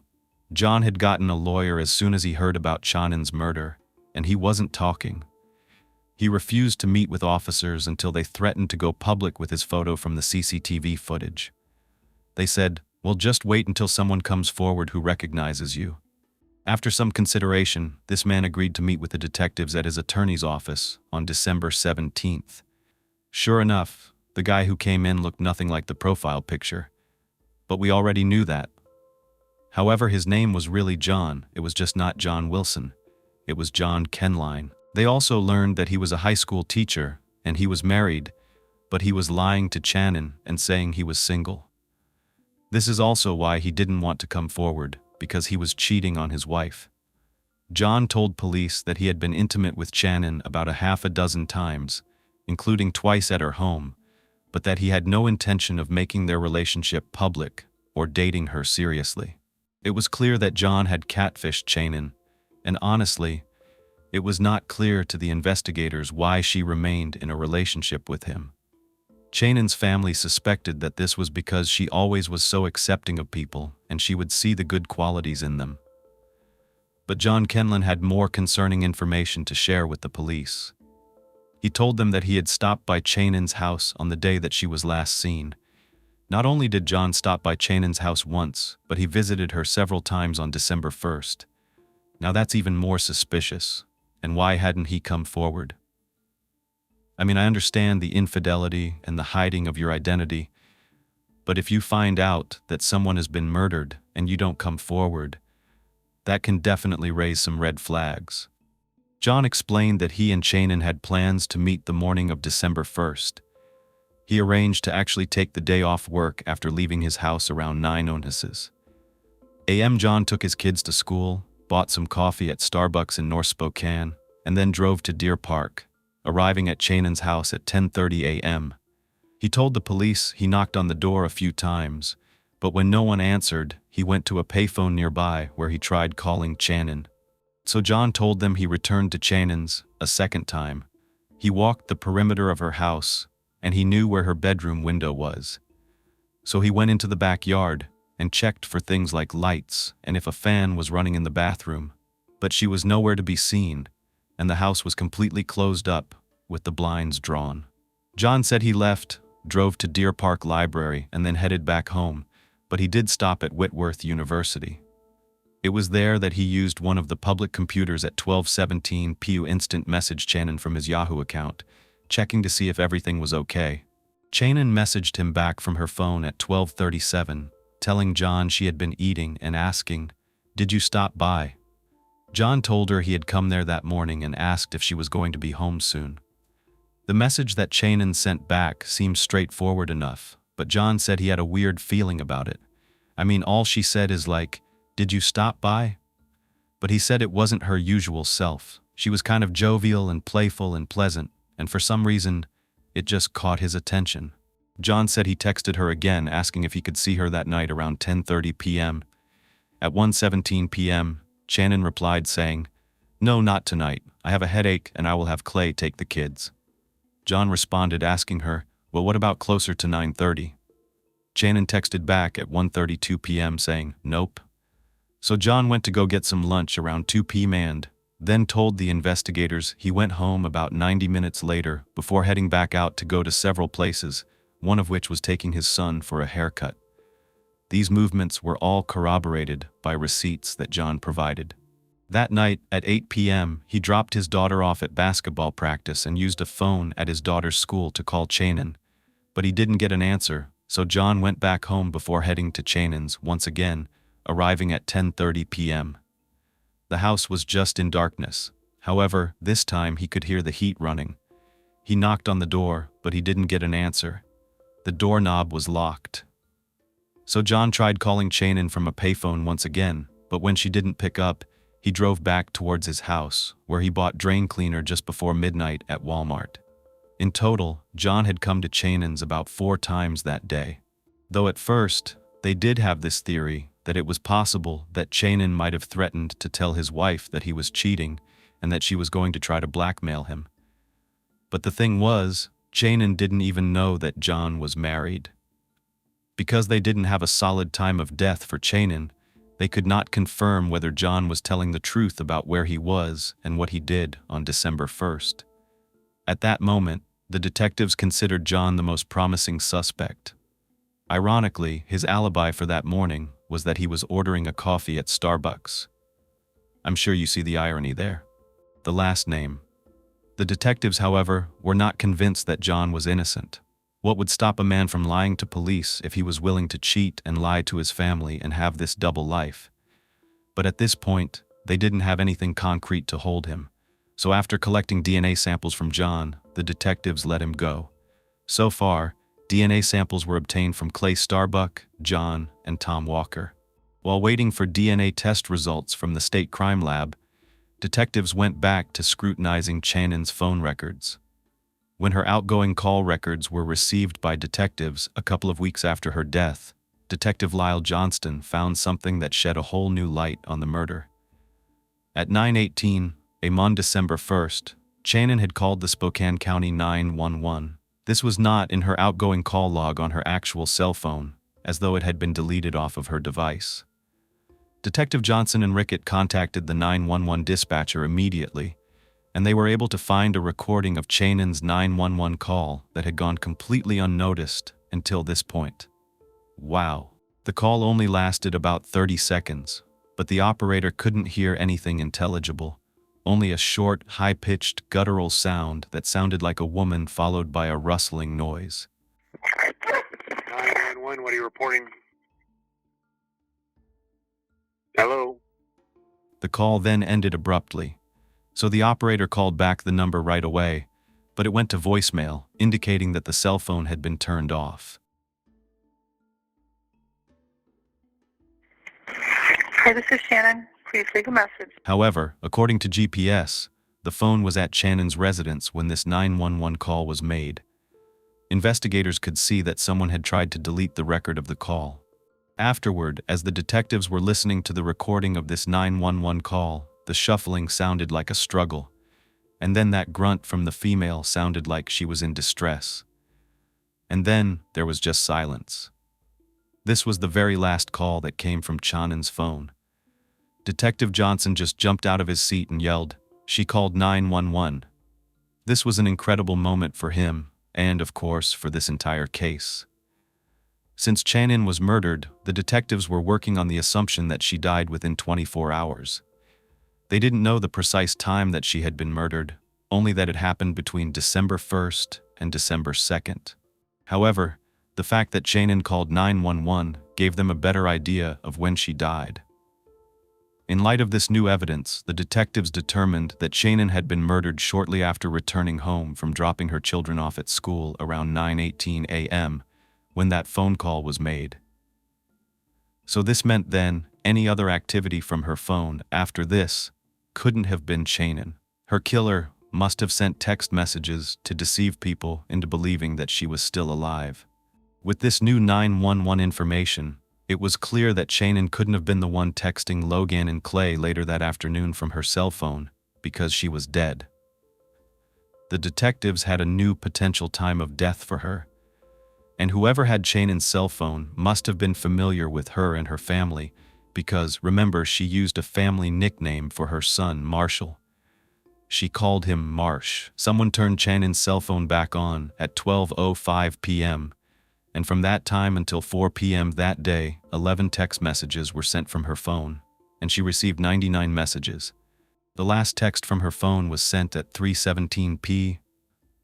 John had gotten a lawyer as soon as he heard about Channon's murder, and he wasn't talking. He refused to meet with officers until they threatened to go public with his photo from the CCTV footage. They said, "Well, just wait until someone comes forward who recognizes you." After some consideration, this man agreed to meet with the detectives at his attorney's office on December 17th. Sure enough, the guy who came in looked nothing like the profile picture. But we already knew that. However, his name was really John. It was just not John Wilson. It was John Kenline. They also learned that he was a high school teacher, and he was married, but he was lying to Channon and saying he was single. This is also why he didn't want to come forward, because he was cheating on his wife. John told police that he had been intimate with Channon about a half a dozen times, including twice at her home, but that he had no intention of making their relationship public or dating her seriously. It was clear that John had catfished Channon, and honestly, it was not clear to the investigators why she remained in a relationship with him. Channon's family suspected that this was because she always was so accepting of people and she would see the good qualities in them. But John Kenline had more concerning information to share with the police. He told them that he had stopped by Channon's house on the day that she was last seen. Not only did John stop by Channon's house once, but he visited her several times on December 1st. Now that's even more suspicious. And why hadn't he come forward? I mean, I understand the infidelity and the hiding of your identity, but if you find out that someone has been murdered and you don't come forward, that can definitely raise some red flags. John explained that he and Channon had plans to meet the morning of December 1st. He arranged to actually take the day off work after leaving his house around 9 a.m. John took his kids to school, bought some coffee at Starbucks in North Spokane, and then drove to Deer Park, arriving at Channon's house at 10:30 a.m. He told the police he knocked on the door a few times, but when no one answered, he went to a payphone nearby where he tried calling Channon. So John told them he returned to Channon's a second time. He walked the perimeter of her house, and he knew where her bedroom window was. So he went into the backyard and checked for things like lights and if a fan was running in the bathroom, but she was nowhere to be seen, and the house was completely closed up with the blinds drawn. John said he left, drove to Deer Park Library, and then headed back home, but he did stop at Whitworth University. It was there that he used one of the public computers at 12:17 p.m. instant message Channon from his Yahoo account, checking to see if everything was okay. Channon messaged him back from her phone at 12:37, telling John she had been eating and asking, "Did you stop by?" John told her he had come there that morning and asked if she was going to be home soon. The message that Channon sent back seemed straightforward enough, but John said he had a weird feeling about it. I mean, all she said is like, "Did you stop by?" But he said it wasn't her usual self. She was kind of jovial and playful and pleasant, and for some reason, it just caught his attention. John said he texted her again asking if he could see her that night around 10:30 p.m. At 1:17 p.m., Channon replied saying, "No, not tonight. I have a headache and I will have Clay take the kids." John responded asking her, "Well, what about closer to 9:30? Channon texted back at 1:32 p.m. saying, "Nope." So John went to go get some lunch around 2 p.m. and then told the investigators he went home about 90 minutes later before heading back out to go to several places, one of which was taking his son for a haircut. These movements were all corroborated by receipts that John provided. That night, at 8 p.m., he dropped his daughter off at basketball practice and used a phone at his daughter's school to call Channon, but he didn't get an answer, so John went back home before heading to Channon's once again, arriving at 10:30 p.m. The house was just in darkness. However, this time he could hear the heat running. He knocked on the door, but he didn't get an answer. The doorknob was locked. So John tried calling Channon from a payphone once again, but when she didn't pick up, he drove back towards his house, where he bought drain cleaner just before midnight at Walmart. In total, John had come to Channon's about 4 times that day. Though at first, they did have this theory that it was possible that Channon might have threatened to tell his wife that he was cheating and that she was going to try to blackmail him. But the thing was, Channon didn't even know that John was married. Because they didn't have a solid time of death for Channon, they could not confirm whether John was telling the truth about where he was and what he did on December 1st. At that moment, the detectives considered John the most promising suspect. Ironically, his alibi for that morning was that he was ordering a coffee at Starbucks. I'm sure you see the irony there. The last name. The detectives, however, were not convinced that John was innocent. What would stop a man from lying to police if he was willing to cheat and lie to his family and have this double life? But at this point, they didn't have anything concrete to hold him. So after collecting DNA samples from John, the detectives let him go. So far, DNA samples were obtained from Clay Starbuck, John, and Tom Walker. While waiting for DNA test results from the state crime lab, detectives went back to scrutinizing Channon's phone records. When her outgoing call records were received by detectives a couple of weeks after her death, Detective Lyle Johnston found something that shed a whole new light on the murder. At 9:18 a.m. on December 1st, Channon had called the Spokane County 911. This was not in her outgoing call log on her actual cell phone, as though it had been deleted off of her device. Detective Johnson and Rickett contacted the 911 dispatcher immediately, and they were able to find a recording of Channon's 911 call that had gone completely unnoticed until this point. Wow. The call only lasted about 30 seconds, but the operator couldn't hear anything intelligible. Only a short, high-pitched, guttural sound that sounded like a woman followed by a rustling noise. 911, what are you reporting? Hello? The call then ended abruptly, so the operator called back the number right away, but it went to voicemail, indicating that the cell phone had been turned off. Hi, this is Shannon. Please leave a message. However, according to GPS, the phone was at Channon's residence when this 911 call was made. Investigators could see that someone had tried to delete the record of the call. Afterward, as the detectives were listening to the recording of this 911 call, the shuffling sounded like a struggle, and then that grunt from the female sounded like she was in distress. And then there was just silence. This was the very last call that came from Channon's phone. Detective Johnson just jumped out of his seat and yelled, "She called 911." This was an incredible moment for him, and of course for this entire case. Since Channon was murdered, the detectives were working on the assumption that she died within 24 hours. They didn't know the precise time that she had been murdered, only that it happened between December 1st and December 2nd. However, the fact that Channon called 911 gave them a better idea of when she died. In light of this new evidence, the detectives determined that Channon had been murdered shortly after returning home from dropping her children off at school around 9:18 a.m. when that phone call was made. So this meant then, any other activity from her phone after this couldn't have been Channon. Her killer must have sent text messages to deceive people into believing that she was still alive. With this new 911 information, it was clear that Channon couldn't have been the one texting Logan and Clay later that afternoon from her cell phone, because she was dead. The detectives had a new potential time of death for her, and whoever had Channon's cell phone must have been familiar with her and her family, because, remember, she used a family nickname for her son, Marshall. She called him Marsh. Someone turned Channon's cell phone back on at 12:05 p.m., and from that time until 4 p.m. that day, 11 text messages were sent from her phone, and she received 99 messages. The last text from her phone was sent at 3:17 p.m.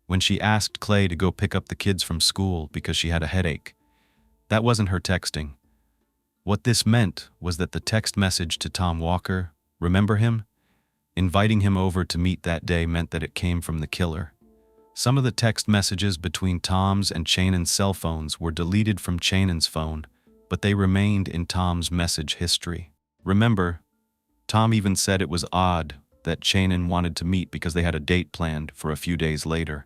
when she asked Clay to go pick up the kids from school because she had a headache. That wasn't her texting. What this meant was that the text message to Tom Walker, remember him? Inviting him over to meet that day meant that it came from the killer. Some of the text messages between Tom's and Channon's cell phones were deleted from Channon's phone, but they remained in Tom's message history. Remember, Tom even said it was odd that Channon wanted to meet because they had a date planned for a few days later.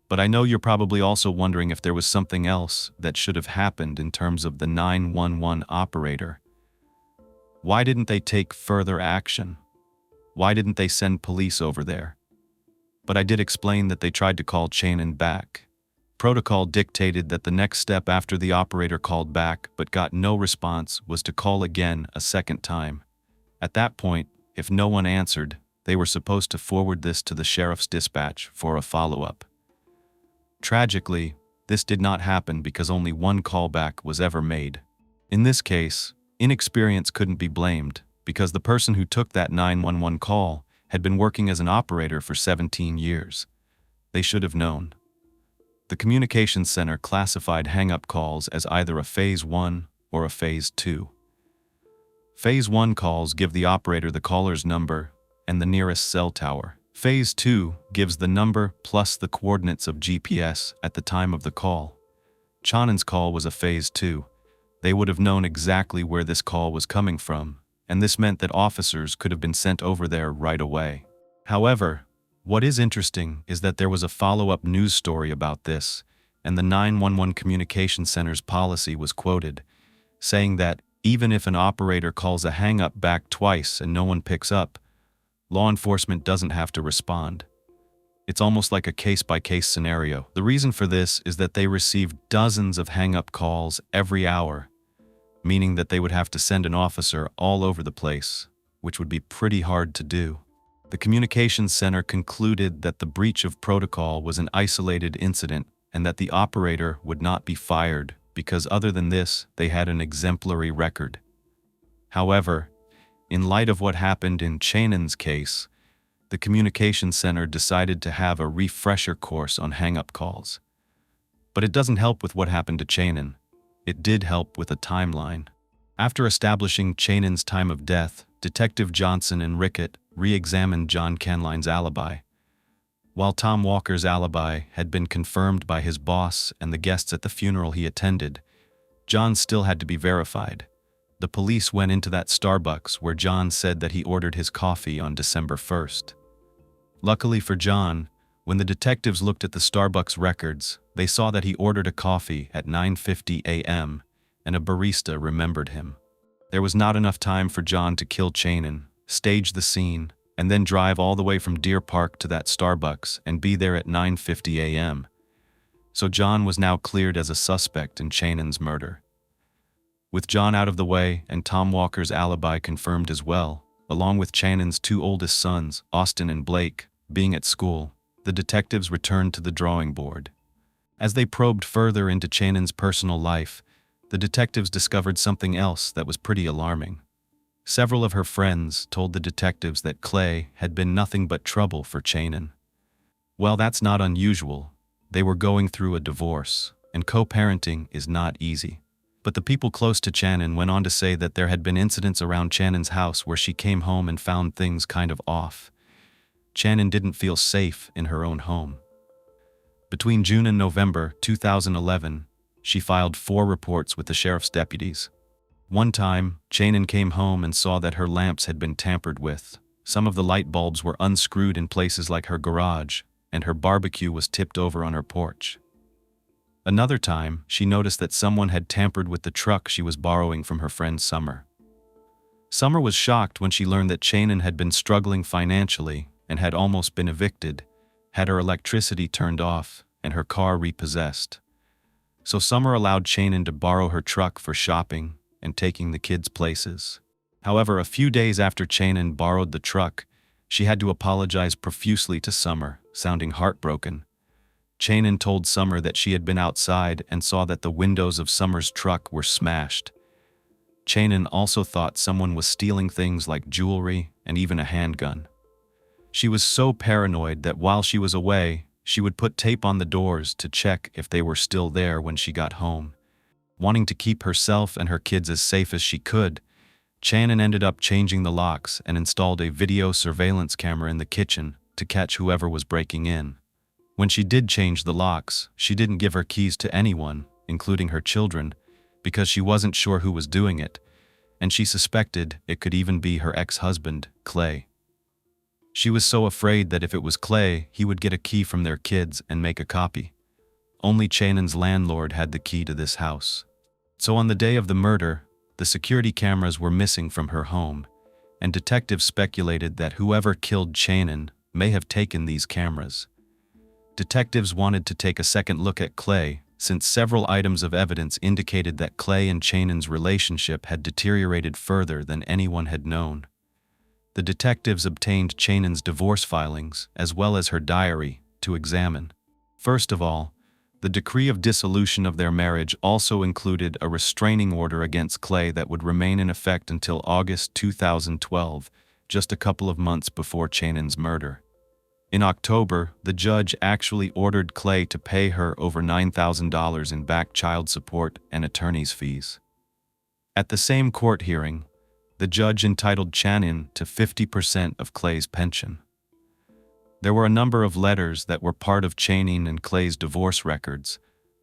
But I know you're probably also wondering if there was something else that should have happened in terms of the 911 operator. Why didn't they take further action? Why didn't they send police over there? But I did explain that they tried to call Channon back. Protocol dictated that the next step after the operator called back but got no response was to call again a second time. At that point, if no one answered, they were supposed to forward this to the sheriff's dispatch for a follow-up. Tragically, this did not happen because only one callback was ever made. In this case, inexperience couldn't be blamed because the person who took that 911 call had been working as an operator for 17 years. They should have known. The communications center classified hang-up calls as either a Phase 1 or a Phase 2. Phase 1 calls give the operator the caller's number and the nearest cell tower. Phase 2 gives the number plus the coordinates of GPS at the time of the call. Channon's call was a Phase 2. They would have known exactly where this call was coming from, and this meant that officers could have been sent over there right away. However, what is interesting is that there was a follow-up news story about this, and the 911 Communication Center's policy was quoted, saying that even if an operator calls a hang-up back twice and no one picks up, law enforcement doesn't have to respond. It's almost like a case-by-case scenario. The reason for this is that they received dozens of hang-up calls every hour, meaning that they would have to send an officer all over the place, which would be pretty hard to do. The communications center concluded that the breach of protocol was an isolated incident and that the operator would not be fired because other than this, they had an exemplary record. However, in light of what happened in Channon's case, the communications center decided to have a refresher course on hang-up calls. But it doesn't help with what happened to Channon. It did help with a timeline. After establishing Channon's time of death, Detective Johnson and Rickett re-examined John Canline's alibi. While Tom Walker's alibi had been confirmed by his boss and the guests at the funeral he attended, John still had to be verified. The police went into that Starbucks where John said that he ordered his coffee on December 1st. Luckily for John, when the detectives looked at the Starbucks records, they saw that he ordered a coffee at 9:50 a.m., and a barista remembered him. There was not enough time for John to kill Channon, stage the scene, and then drive all the way from Deer Park to that Starbucks and be there at 9:50 a.m. So John was now cleared as a suspect in Channon's murder. With John out of the way and Tom Walker's alibi confirmed as well, along with Channon's two oldest sons, Austin and Blake, being at school, the detectives returned to the drawing board. As they probed further into Channon's personal life, the detectives discovered something else that was pretty alarming. Several of her friends told the detectives that Clay had been nothing but trouble for Channon. While that's not unusual, they were going through a divorce, and co-parenting is not easy. But the people close to Channon went on to say that there had been incidents around Channon's house where she came home and found things kind of off. Channon didn't feel safe in her own home. Between June and November 2011, she filed 4 reports with the sheriff's deputies. One time, Channon came home and saw that her lamps had been tampered with. Some of the light bulbs were unscrewed in places like her garage, and her barbecue was tipped over on her porch. Another time, she noticed that someone had tampered with the truck she was borrowing from her friend Summer. Summer was shocked when she learned that Channon had been struggling financially and had almost been evicted, had her electricity turned off, and her car repossessed. So Summer allowed Channon to borrow her truck for shopping and taking the kids places. However, a few days after Channon borrowed the truck, she had to apologize profusely to Summer, sounding heartbroken. Channon told Summer that she had been outside and saw that the windows of Summer's truck were smashed. Channon also thought someone was stealing things like jewelry and even a handgun. She was so paranoid that while she was away, she would put tape on the doors to check if they were still there when she got home. Wanting to keep herself and her kids as safe as she could, Channon ended up changing the locks and installed a video surveillance camera in the kitchen to catch whoever was breaking in. When she did change the locks, she didn't give her keys to anyone, including her children, because she wasn't sure who was doing it, and she suspected it could even be her ex-husband, Clay. She was so afraid that if it was Clay, he would get a key from their kids and make a copy. Only Channon's landlord had the key to this house. So on the day of the murder, the security cameras were missing from her home, and detectives speculated that whoever killed Channon may have taken these cameras. Detectives wanted to take a second look at Clay, since several items of evidence indicated that Clay and Channon's relationship had deteriorated further than anyone had known. The detectives obtained Channon's divorce filings, as well as her diary, to examine. First of all, the decree of dissolution of their marriage also included a restraining order against Clay that would remain in effect until August 2012, just a couple of months before Channon's murder. In October, the judge actually ordered Clay to pay her over $9,000 in back child support and attorney's fees. At the same court hearing, the judge entitled Channon to 50% of Clay's pension. There were a number of letters that were part of Channon and Clay's divorce records,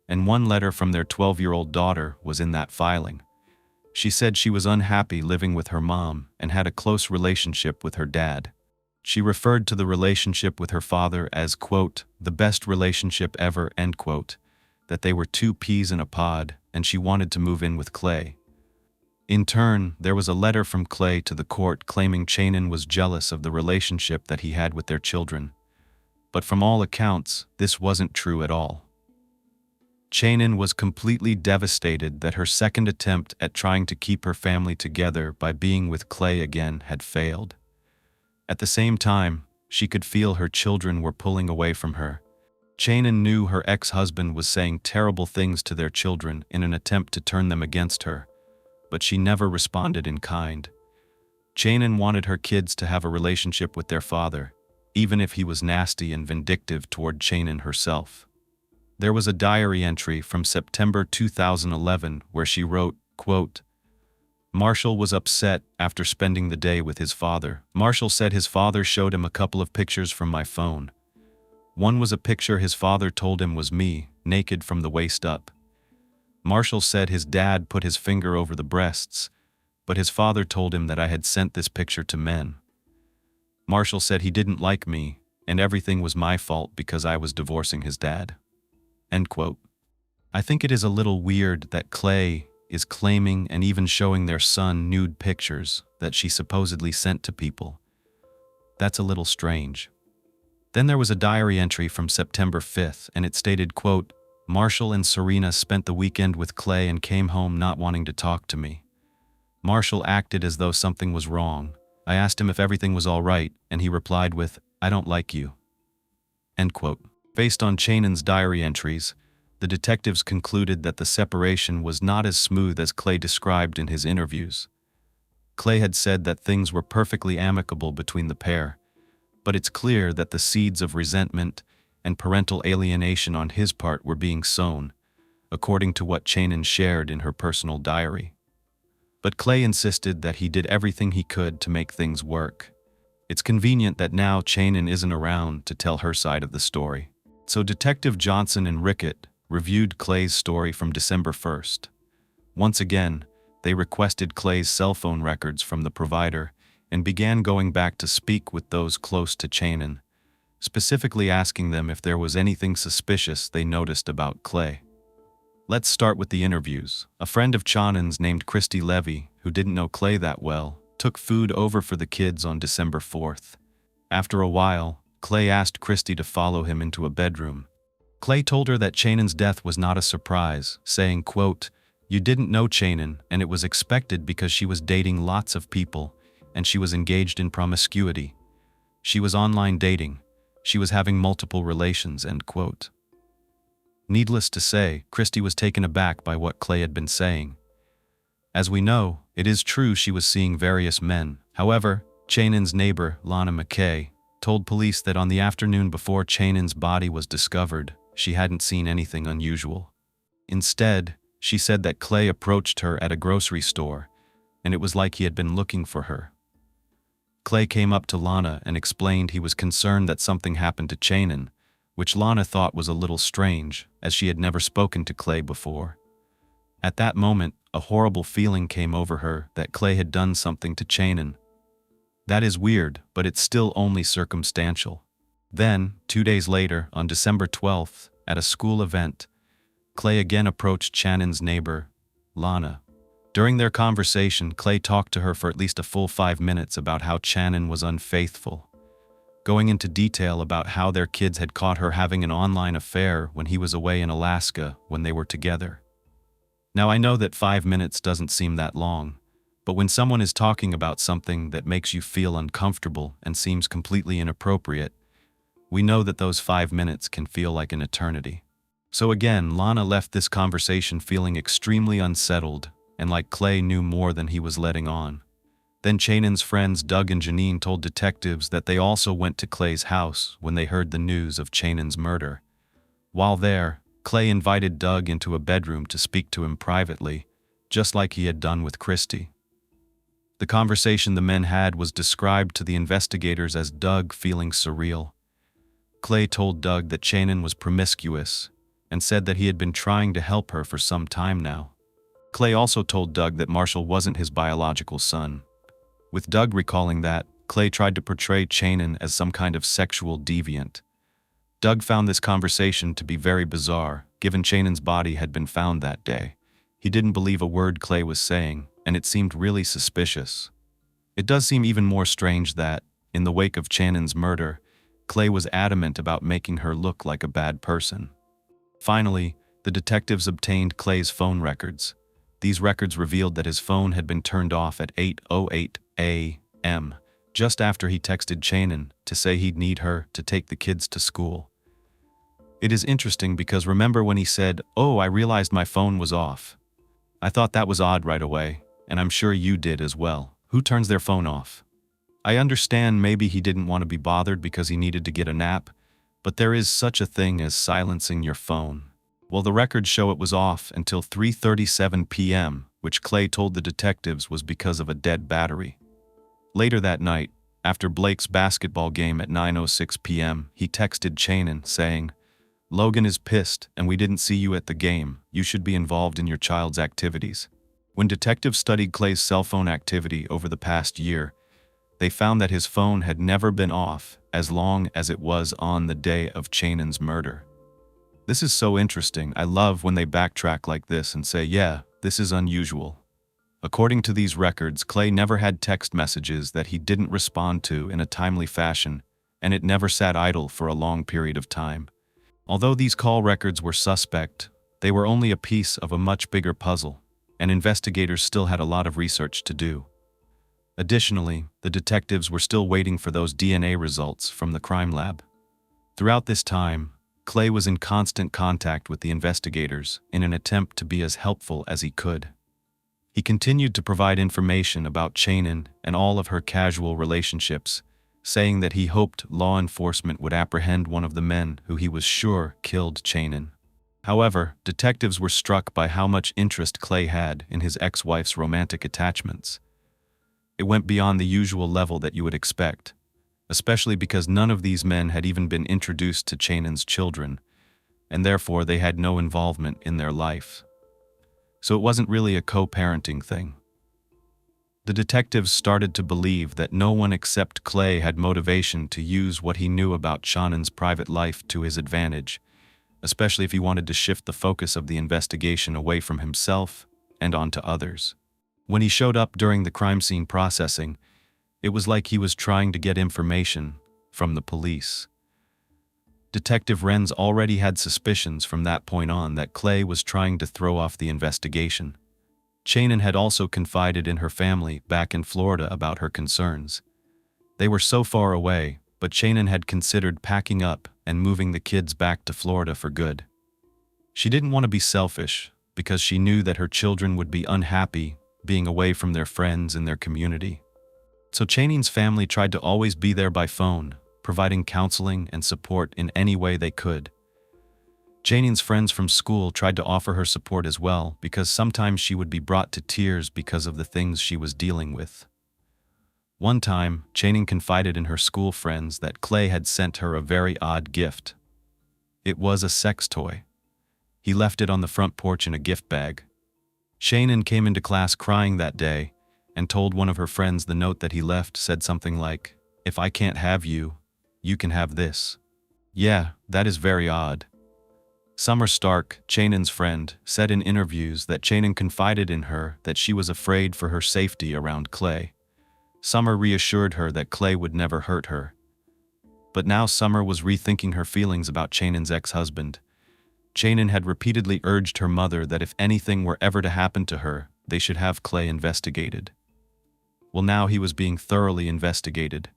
and one letter from their 12-year-old daughter was in that filing. She said she was unhappy living with her mom and had a close relationship with her dad. She referred to the relationship with her father as, quote, the best relationship ever, end quote, that they were two peas in a pod, and she wanted to move in with Clay. In turn, there was a letter from Clay to the court claiming Channon was jealous of the relationship that he had with their children. But from all accounts, this wasn't true at all. Channon was completely devastated that her second attempt at trying to keep her family together by being with Clay again had failed. At the same time, she could feel her children were pulling away from her. Channon knew her ex-husband was saying terrible things to their children in an attempt to turn them against her, but she never responded in kind. Channon wanted her kids to have a relationship with their father, even if he was nasty and vindictive toward Channon herself. There was a diary entry from September 2011 where she wrote, quote, Marshall was upset after spending the day with his father. Marshall said his father showed him a couple of pictures from my phone. One was a picture his father told him was me, naked from the waist up. Marshall said his dad put his finger over the breasts, but his father told him that I had sent this picture to men. Marshall said he didn't like me, and everything was my fault because I was divorcing his dad. End quote. I think it is a little weird that Clay is claiming and even showing their son nude pictures that she supposedly sent to people. That's a little strange. Then there was a diary entry from September 5th, and it stated, quote, Marshall and Serena spent the weekend with Clay and came home not wanting to talk to me. Marshall acted as though something was wrong. I asked him if everything was all right, and he replied with, I don't like you. End quote. Based on Channon's diary entries, the detectives concluded that the separation was not as smooth as Clay described in his interviews. Clay had said that things were perfectly amicable between the pair, but it's clear that the seeds of resentment and parental alienation on his part were being sown, according to what Channon shared in her personal diary. But Clay insisted that he did everything he could to make things work. It's convenient that now Channon isn't around to tell her side of the story. So Detective Johnson and Rickett reviewed Clay's story from December 1st. Once again, They requested Clay's cell phone records from the provider and began going back to speak with those close to Channon, specifically asking them if there was anything suspicious they noticed about Clay. Let's start with the interviews. A friend of Channon's named Christy Levy, who didn't know Clay that well, took food over for the kids on December 4th. After a while, Clay asked Christy to follow him into a bedroom. Clay told her that Channon's death was not a surprise, saying, quote, "You didn't know Channon, and it was expected because she was dating lots of people, and she was engaged in promiscuity. She was online dating. She was having multiple relations," end quote. Needless to say, Christy was taken aback by what Clay had been saying. As we know, it is true she was seeing various men. However, Channon's neighbor, Lana McKay, told police that on the afternoon before Channon's body was discovered, she hadn't seen anything unusual. Instead, she said that Clay approached her at a grocery store, and it was like he had been looking for her. Clay came up to Lana and explained he was concerned that something happened to Channon, which Lana thought was a little strange, as she had never spoken to Clay before. At that moment, a horrible feeling came over her that Clay had done something to Channon. That is weird, but it's still only circumstantial. Then, 2 days later, on December 12th, at a school event, Clay again approached Channon's neighbor, Lana. During their conversation, Clay talked to her for at least a full 5 minutes about how Channon was unfaithful, going into detail about how their kids had caught her having an online affair when he was away in Alaska when they were together. Now I know that 5 minutes doesn't seem that long, but when someone is talking about something that makes you feel uncomfortable and seems completely inappropriate, we know that those 5 minutes can feel like an eternity. So again, Lana left this conversation feeling extremely unsettled and like Clay knew more than he was letting on. Then Channon's friends Doug and Janine told detectives that they also went to Clay's house when they heard the news of Channon's murder. While there, Clay invited Doug into a bedroom to speak to him privately, just like he had done with Christy. The conversation the men had was described to the investigators as Doug feeling surreal. Clay told Doug that Channon was promiscuous and said that he had been trying to help her for some time now. Clay also told Doug that Marshall wasn't his biological son, with Doug recalling that Clay tried to portray Channon as some kind of sexual deviant. Doug found this conversation to be very bizarre, given Channon's body had been found that day. He didn't believe a word Clay was saying, and it seemed really suspicious. It does seem even more strange that, in the wake of Channon's murder, Clay was adamant about making her look like a bad person. Finally, the detectives obtained Clay's phone records. These records revealed that his phone had been turned off at 8:08 a.m., just after he texted Channon to say he'd need her to take the kids to school. It is interesting because remember when he said, "Oh, I realized my phone was off." I thought that was odd right away, and I'm sure you did as well. Who turns their phone off? I understand maybe he didn't want to be bothered because he needed to get a nap, but there is such a thing as silencing your phone. Well, the records show it was off until 3:37 p.m., which Clay told the detectives was because of a dead battery. Later that night, after Blake's basketball game at 9:06 p.m., he texted Channon saying, "Logan is pissed and we didn't see you at the game. You should be involved in your child's activities." When detectives studied Clay's cell phone activity over the past year, they found that his phone had never been off as long as it was on the day of Channon's murder. This is so interesting. I love when they backtrack like this and say, yeah, this is unusual. According to these records, Clay never had text messages that he didn't respond to in a timely fashion, and it never sat idle for a long period of time. Although these call records were suspect, they were only a piece of a much bigger puzzle, and investigators still had a lot of research to do. Additionally, the detectives were still waiting for those DNA results from the crime lab. Throughout this time, Clay was in constant contact with the investigators in an attempt to be as helpful as he could. He continued to provide information about Channon and all of her casual relationships, saying that he hoped law enforcement would apprehend one of the men who he was sure killed Channon. However, detectives were struck by how much interest Clay had in his ex-wife's romantic attachments. It went beyond the usual level that you would expect, especially because none of these men had even been introduced to Channon's children, and therefore they had no involvement in their life. so it wasn't really a co-parenting thing. The detectives started to believe that no one except Clay had motivation to use what he knew about Channon's private life to his advantage, especially if he wanted to shift the focus of the investigation away from himself and onto others. When he showed up during the crime scene processing, it was like he was trying to get information from the police. Detective Renz already had suspicions from that point on that Clay was trying to throw off the investigation. Channon had also confided in her family back in Florida about her concerns. They were so far away, but Channon had considered packing up and moving the kids back to Florida for good. She didn't want to be selfish because she knew that her children would be unhappy being away from their friends and their community. So Channon's family tried to always be there by phone, providing counseling and support in any way they could. Channon's friends from school tried to offer her support as well because sometimes she would be brought to tears because of the things she was dealing with. One time, Channon confided in her school friends that Clay had sent her a very odd gift. It was a sex toy. He left it on the front porch in a gift bag. Channon came into class crying that day and told one of her friends the note that he left said something like, "If I can't have you, you can have this." Yeah, that is very odd. Summer Stark, Channon's friend, said in interviews that Channon confided in her that she was afraid for her safety around Clay. Summer reassured her that Clay would never hurt her. But now Summer was rethinking her feelings about Channon's ex-husband. Channon had repeatedly urged her mother that if anything were ever to happen to her, they should have Clay investigated. Well, now he was being thoroughly investigated.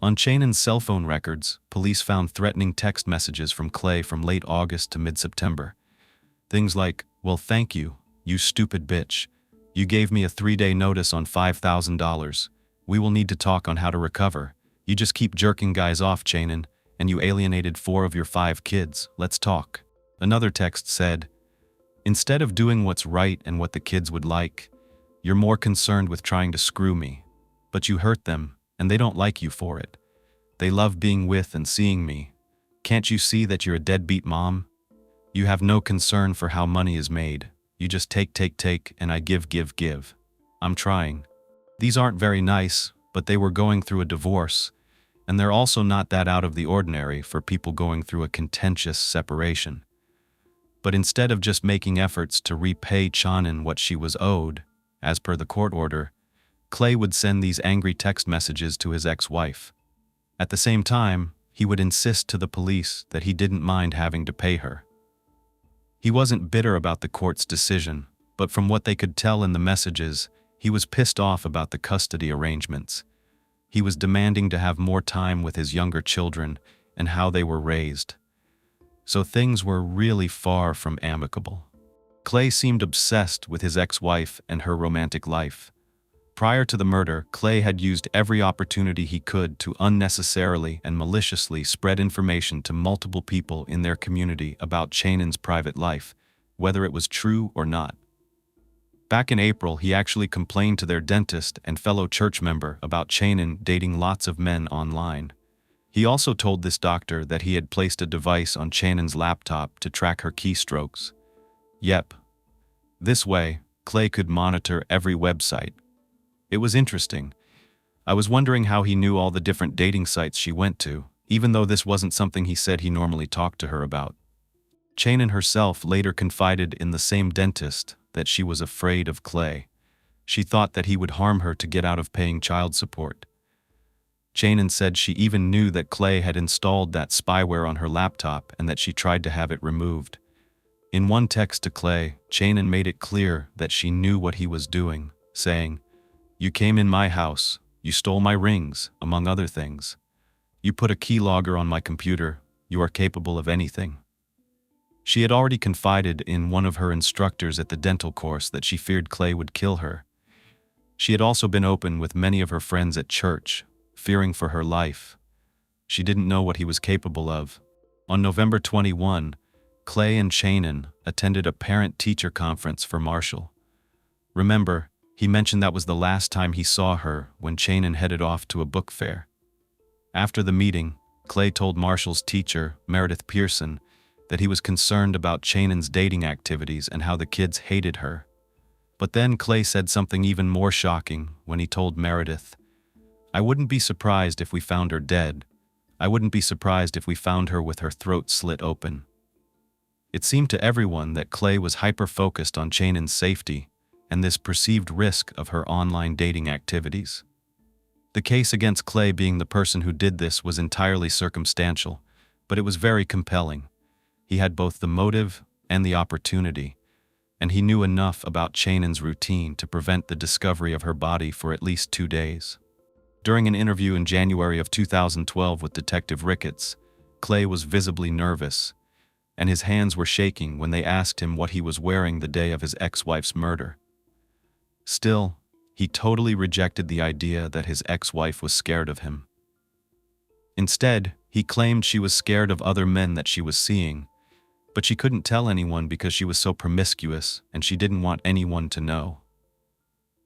On Channon's cell phone records, police found threatening text messages from Clay from late August to mid-September. Things like, "Well, thank you, you stupid bitch. You gave me a 3-day notice on $5,000. We will need to talk on how to recover. You just keep jerking guys off, Channon, and you alienated 4 of your 5 kids. Let's talk." Another text said, "Instead of doing what's right and what the kids would like, you're more concerned with trying to screw me. But you hurt them, and they don't like you for it. They love being with and seeing me. Can't you see that you're a deadbeat mom? You have no concern for how money is made. You just take, and I give. I'm trying." These aren't very nice, but they were going through a divorce, and they're also not that out of the ordinary for people going through a contentious separation. But instead of just making efforts to repay Channon what she was owed, as per the court order, Clay would send these angry text messages to his ex-wife. At the same time, he would insist to the police that he didn't mind having to pay her. He wasn't bitter about the court's decision, but from what they could tell in the messages, he was pissed off about the custody arrangements. He was demanding to have more time with his younger children and how they were raised. So things were really far from amicable. Clay seemed obsessed with his ex-wife and her romantic life. Prior to the murder, Clay had used every opportunity he could to unnecessarily and maliciously spread information to multiple people in their community about Channon's private life, whether it was true or not. Back in April, he actually complained to their dentist and fellow church member about Channon dating lots of men online. He also told this doctor that he had placed a device on Channon's laptop to track her keystrokes. Yep. This way, Clay could monitor every website. It was interesting. I was wondering how he knew all the different dating sites she went to, even though this wasn't something he said he normally talked to her about. Channon herself later confided in the same dentist that she was afraid of Clay. She thought that he would harm her to get out of paying child support. Channon said she even knew that Clay had installed that spyware on her laptop and that she tried to have it removed. In one text to Clay, Channon made it clear that she knew what he was doing, saying, "You came in my house, you stole my rings, among other things. You put a keylogger on my computer, you are capable of anything." She had already confided in one of her instructors at the dental course that she feared Clay would kill her. She had also been open with many of her friends at church, fearing for her life. She didn't know what he was capable of. On November 21, Clay and Channon attended a parent-teacher conference for Marshall. Remember, he mentioned that was the last time he saw her when Channon headed off to a book fair. After the meeting, Clay told Marshall's teacher, Meredith Pearson, that he was concerned about Channon's dating activities and how the kids hated her. But then Clay said something even more shocking when he told Meredith, "I wouldn't be surprised if we found her dead. I wouldn't be surprised if we found her with her throat slit open." It seemed to everyone that Clay was hyper-focused on Channon's safety and this perceived risk of her online dating activities. The case against Clay being the person who did this was entirely circumstantial, but it was very compelling. He had both the motive and the opportunity, and he knew enough about Channon's routine to prevent the discovery of her body for at least 2 days. During an interview in January of 2012 with Detective Ricketts, Clay was visibly nervous, and his hands were shaking when they asked him what he was wearing the day of his ex-wife's murder. Still, he totally rejected the idea that his ex-wife was scared of him. Instead, he claimed she was scared of other men that she was seeing, but she couldn't tell anyone because she was so promiscuous and she didn't want anyone to know.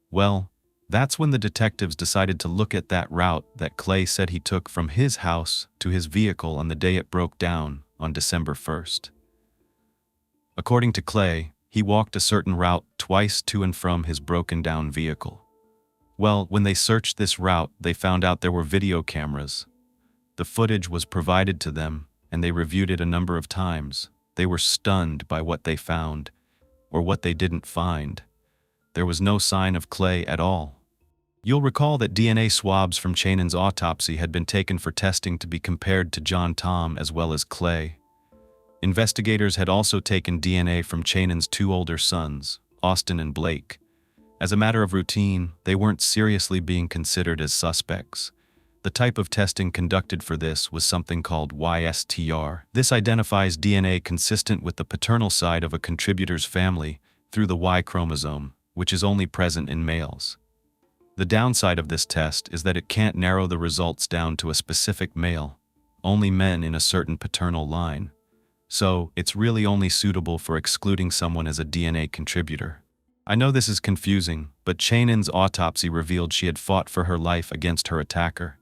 Well, that's when the detectives decided to look at that route that Clay said he took from his house to his vehicle on the day it broke down on December 1st. According to Clay, he walked a certain route twice to and from his broken-down vehicle. Well, when they searched this route, they found out there were video cameras. The footage was provided to them, and they reviewed it a number of times. They were stunned by what they found, or what they didn't find. There was no sign of Clay at all. You'll recall that DNA swabs from Channon's autopsy had been taken for testing to be compared to John Tom as well as Clay. Investigators had also taken DNA from Channon's 2 older sons, Austin and Blake. As a matter of routine, they weren't seriously being considered as suspects. The type of testing conducted for this was something called YSTR. This identifies DNA consistent with the paternal side of a contributor's family through the Y chromosome, which is only present in males. The downside of this test is that it can't narrow the results down to a specific male, only men in a certain paternal line. So, it's really only suitable for excluding someone as a DNA contributor. I know this is confusing, but Channon's autopsy revealed she had fought for her life against her attacker.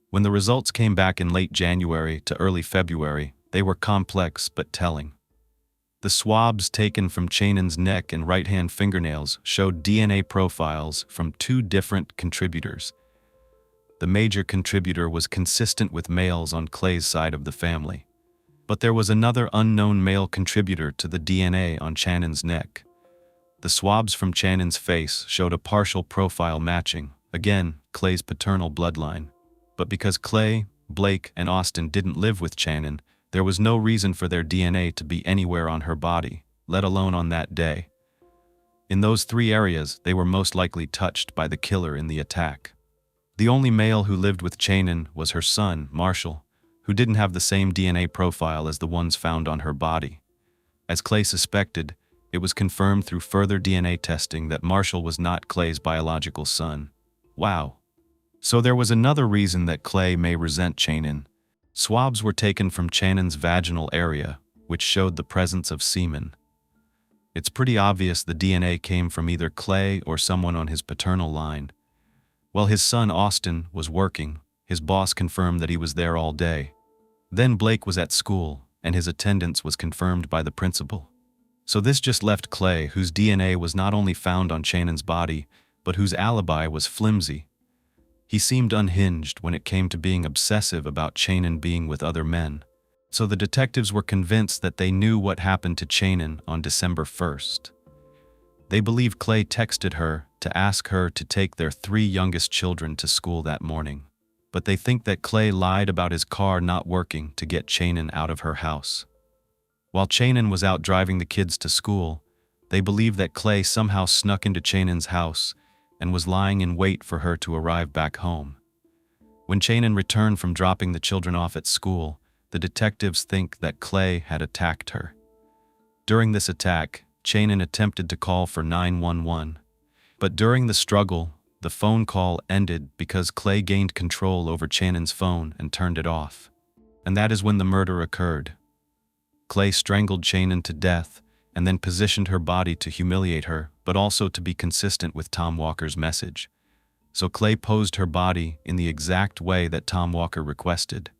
When the results came back in late January to early February, they were complex but telling. The swabs taken from Channon's neck and right-hand fingernails showed DNA profiles from 2 different contributors. The major contributor was consistent with males on Clay's side of the family. But there was another unknown male contributor to the DNA on Channon's neck. The swabs from Channon's face showed a partial profile matching, again, Clay's paternal bloodline. But because Clay, Blake, and Austin didn't live with Channon, there was no reason for their DNA to be anywhere on her body, let alone on that day. In those 3 areas, they were most likely touched by the killer in the attack. The only male who lived with Channon was her son, Marshall, who didn't have the same DNA profile as the ones found on her body. As Clay suspected, it was confirmed through further DNA testing that Marshall was not Clay's biological son. Wow. So there was another reason that Clay may resent Channon. Swabs were taken from Channon's vaginal area, which showed the presence of semen. It's pretty obvious the DNA came from either Clay or someone on his paternal line. While his son Austin was working, his boss confirmed that he was there all day. Then Blake was at school, and his attendance was confirmed by the principal. So this just left Clay, whose DNA was not only found on Channon's body, but whose alibi was flimsy. He seemed unhinged when it came to being obsessive about Channon being with other men. So the detectives were convinced that they knew what happened to Channon on December 1st. They believe Clay texted her to ask her to take their 3 youngest children to school that morning. But they think that Clay lied about his car not working to get Channon out of her house. While Channon was out driving the kids to school, they believe that Clay somehow snuck into Channon's house and was lying in wait for her to arrive back home. When Channon returned from dropping the children off at school, the detectives think that Clay had attacked her. During this attack, Channon attempted to call for 911. But during the struggle, the phone call ended because Clay gained control over Channon's phone and turned it off. And that is when the murder occurred. Clay strangled Channon to death and then positioned her body to humiliate her, but also to be consistent with Tom Walker's message. So Clay posed her body in the exact way that Tom Walker requested.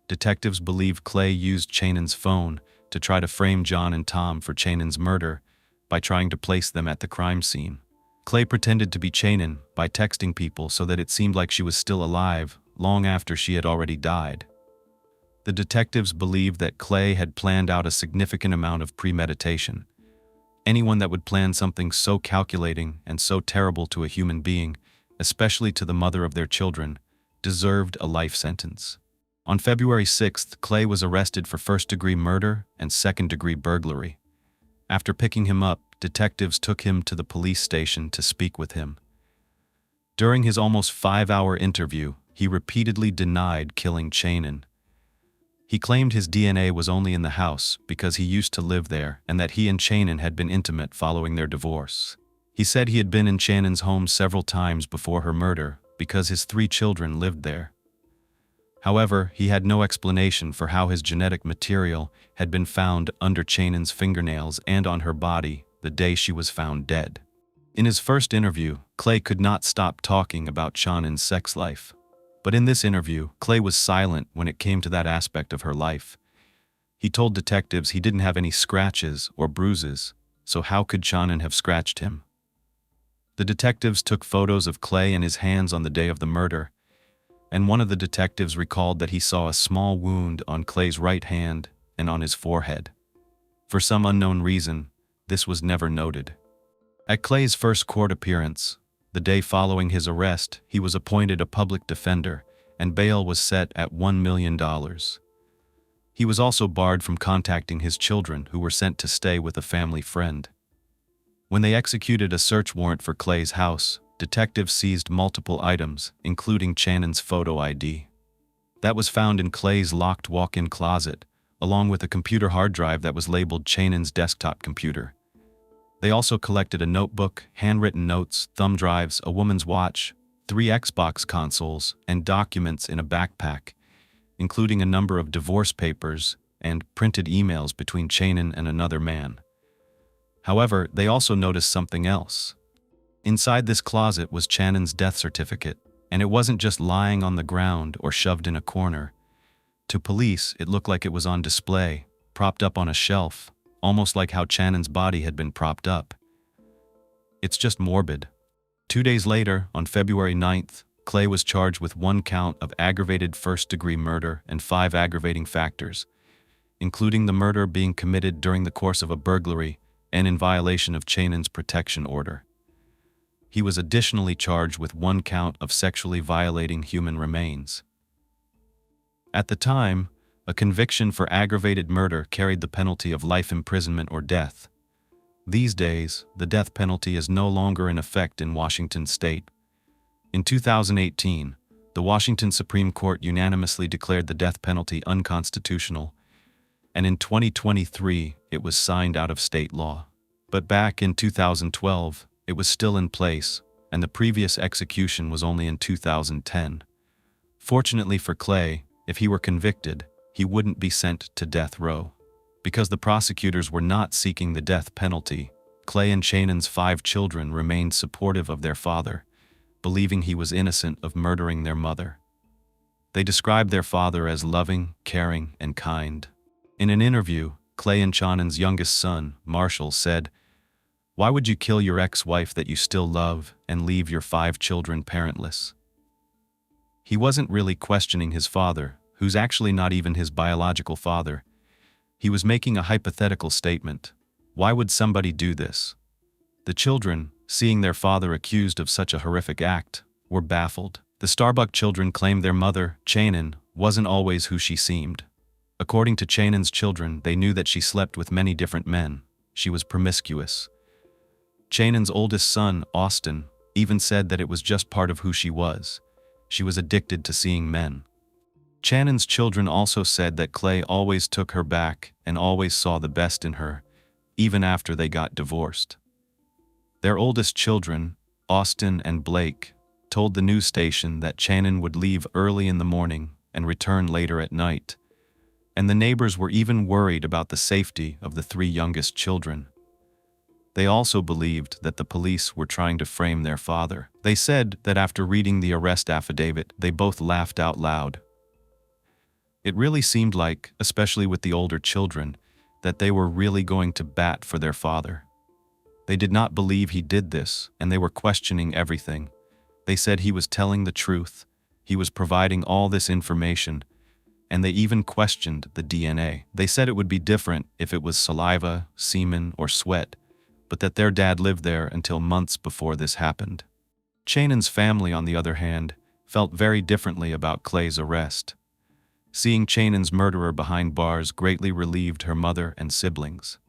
Detectives believe Clay used Channon's phone to try to frame John and Tom for Channon's murder, by trying to place them at the crime scene. Clay pretended to be Channon by texting people so that it seemed like she was still alive long after she had already died. The detectives believed that Clay had planned out a significant amount of premeditation. Anyone that would plan something so calculating and so terrible to a human being, especially to the mother of their children, deserved a life sentence. On February 6th, Clay was arrested for first-degree murder and second-degree burglary. After picking him up, detectives took him to the police station to speak with him. During his almost 5-hour interview, he repeatedly denied killing Channon. He claimed his DNA was only in the house because he used to live there and that he and Channon had been intimate following their divorce. He said he had been in Channon's home several times before her murder because his 3 children lived there. However, he had no explanation for how his genetic material had been found under Channon's fingernails and on her body the day she was found dead. In his first interview, Clay could not stop talking about Channon's sex life. But in this interview, Clay was silent when it came to that aspect of her life. He told detectives he didn't have any scratches or bruises, so how could Channon have scratched him? The detectives took photos of Clay and his hands on the day of the murder, and one of the detectives recalled that he saw a small wound on Clay's right hand and on his forehead. For some unknown reason, this was never noted. At Clay's first court appearance, the day following his arrest, he was appointed a public defender, and bail was set at $1 million. He was also barred from contacting his children, who were sent to stay with a family friend. When they executed a search warrant for Clay's house, detectives seized multiple items, including Channon's photo ID. That was found in Clay's locked walk-in closet, along with a computer hard drive that was labeled Channon's desktop computer. They also collected a notebook, handwritten notes, thumb drives, a woman's watch, 3 Xbox consoles, and documents in a backpack, including a number of divorce papers and printed emails between Channon and another man. However, they also noticed something else. Inside this closet was Channon's death certificate, and it wasn't just lying on the ground or shoved in a corner. To police, it looked like it was on display, propped up on a shelf, almost like how Channon's body had been propped up. It's just morbid. 2 days later, on February 9th, Clay was charged with 1 count of aggravated first-degree murder and 5 aggravating factors, including the murder being committed during the course of a burglary and in violation of Channon's protection order. He was additionally charged with 1 count of sexually violating human remains. At the time, a conviction for aggravated murder carried the penalty of life imprisonment or death. These days, the death penalty is no longer in effect in Washington state. In 2018, the Washington Supreme Court unanimously declared the death penalty unconstitutional, and in 2023, it was signed out of state law. But back in 2012, it was still in place, and the previous execution was only in 2010. Fortunately for Clay, if he were convicted, he wouldn't be sent to death row. Because the prosecutors were not seeking the death penalty, Clay and Channon's 5 children remained supportive of their father, believing he was innocent of murdering their mother. They described their father as loving, caring, and kind. In an interview, Clay and Channon's youngest son, Marshall, said, "Why would you kill your ex-wife that you still love and leave your 5 children parentless?" He wasn't really questioning his father, who's actually not even his biological father. He was making a hypothetical statement. Why would somebody do this? The children, seeing their father accused of such a horrific act, were baffled. The Starbuck children claimed their mother, Channon, wasn't always who she seemed. According to Channon's children, they knew that she slept with many different men. She was promiscuous. Channon's oldest son, Austin, even said that it was just part of who she was. She was addicted to seeing men. Channon's children also said that Clay always took her back and always saw the best in her, even after they got divorced. Their oldest children, Austin and Blake, told the news station that Channon would leave early in the morning and return later at night, and the neighbors were even worried about the safety of the 3 youngest children. They also believed that the police were trying to frame their father. They said that after reading the arrest affidavit, they both laughed out loud. It really seemed like, especially with the older children, that they were really going to bat for their father. They did not believe he did this, and they were questioning everything. They said he was telling the truth, he was providing all this information, and they even questioned the DNA. They said it would be different if it was saliva, semen, or sweat, but that their dad lived there until months before this happened. Channon's family, on the other hand, felt very differently about Clay's arrest. Seeing Channon's murderer behind bars greatly relieved her mother and siblings.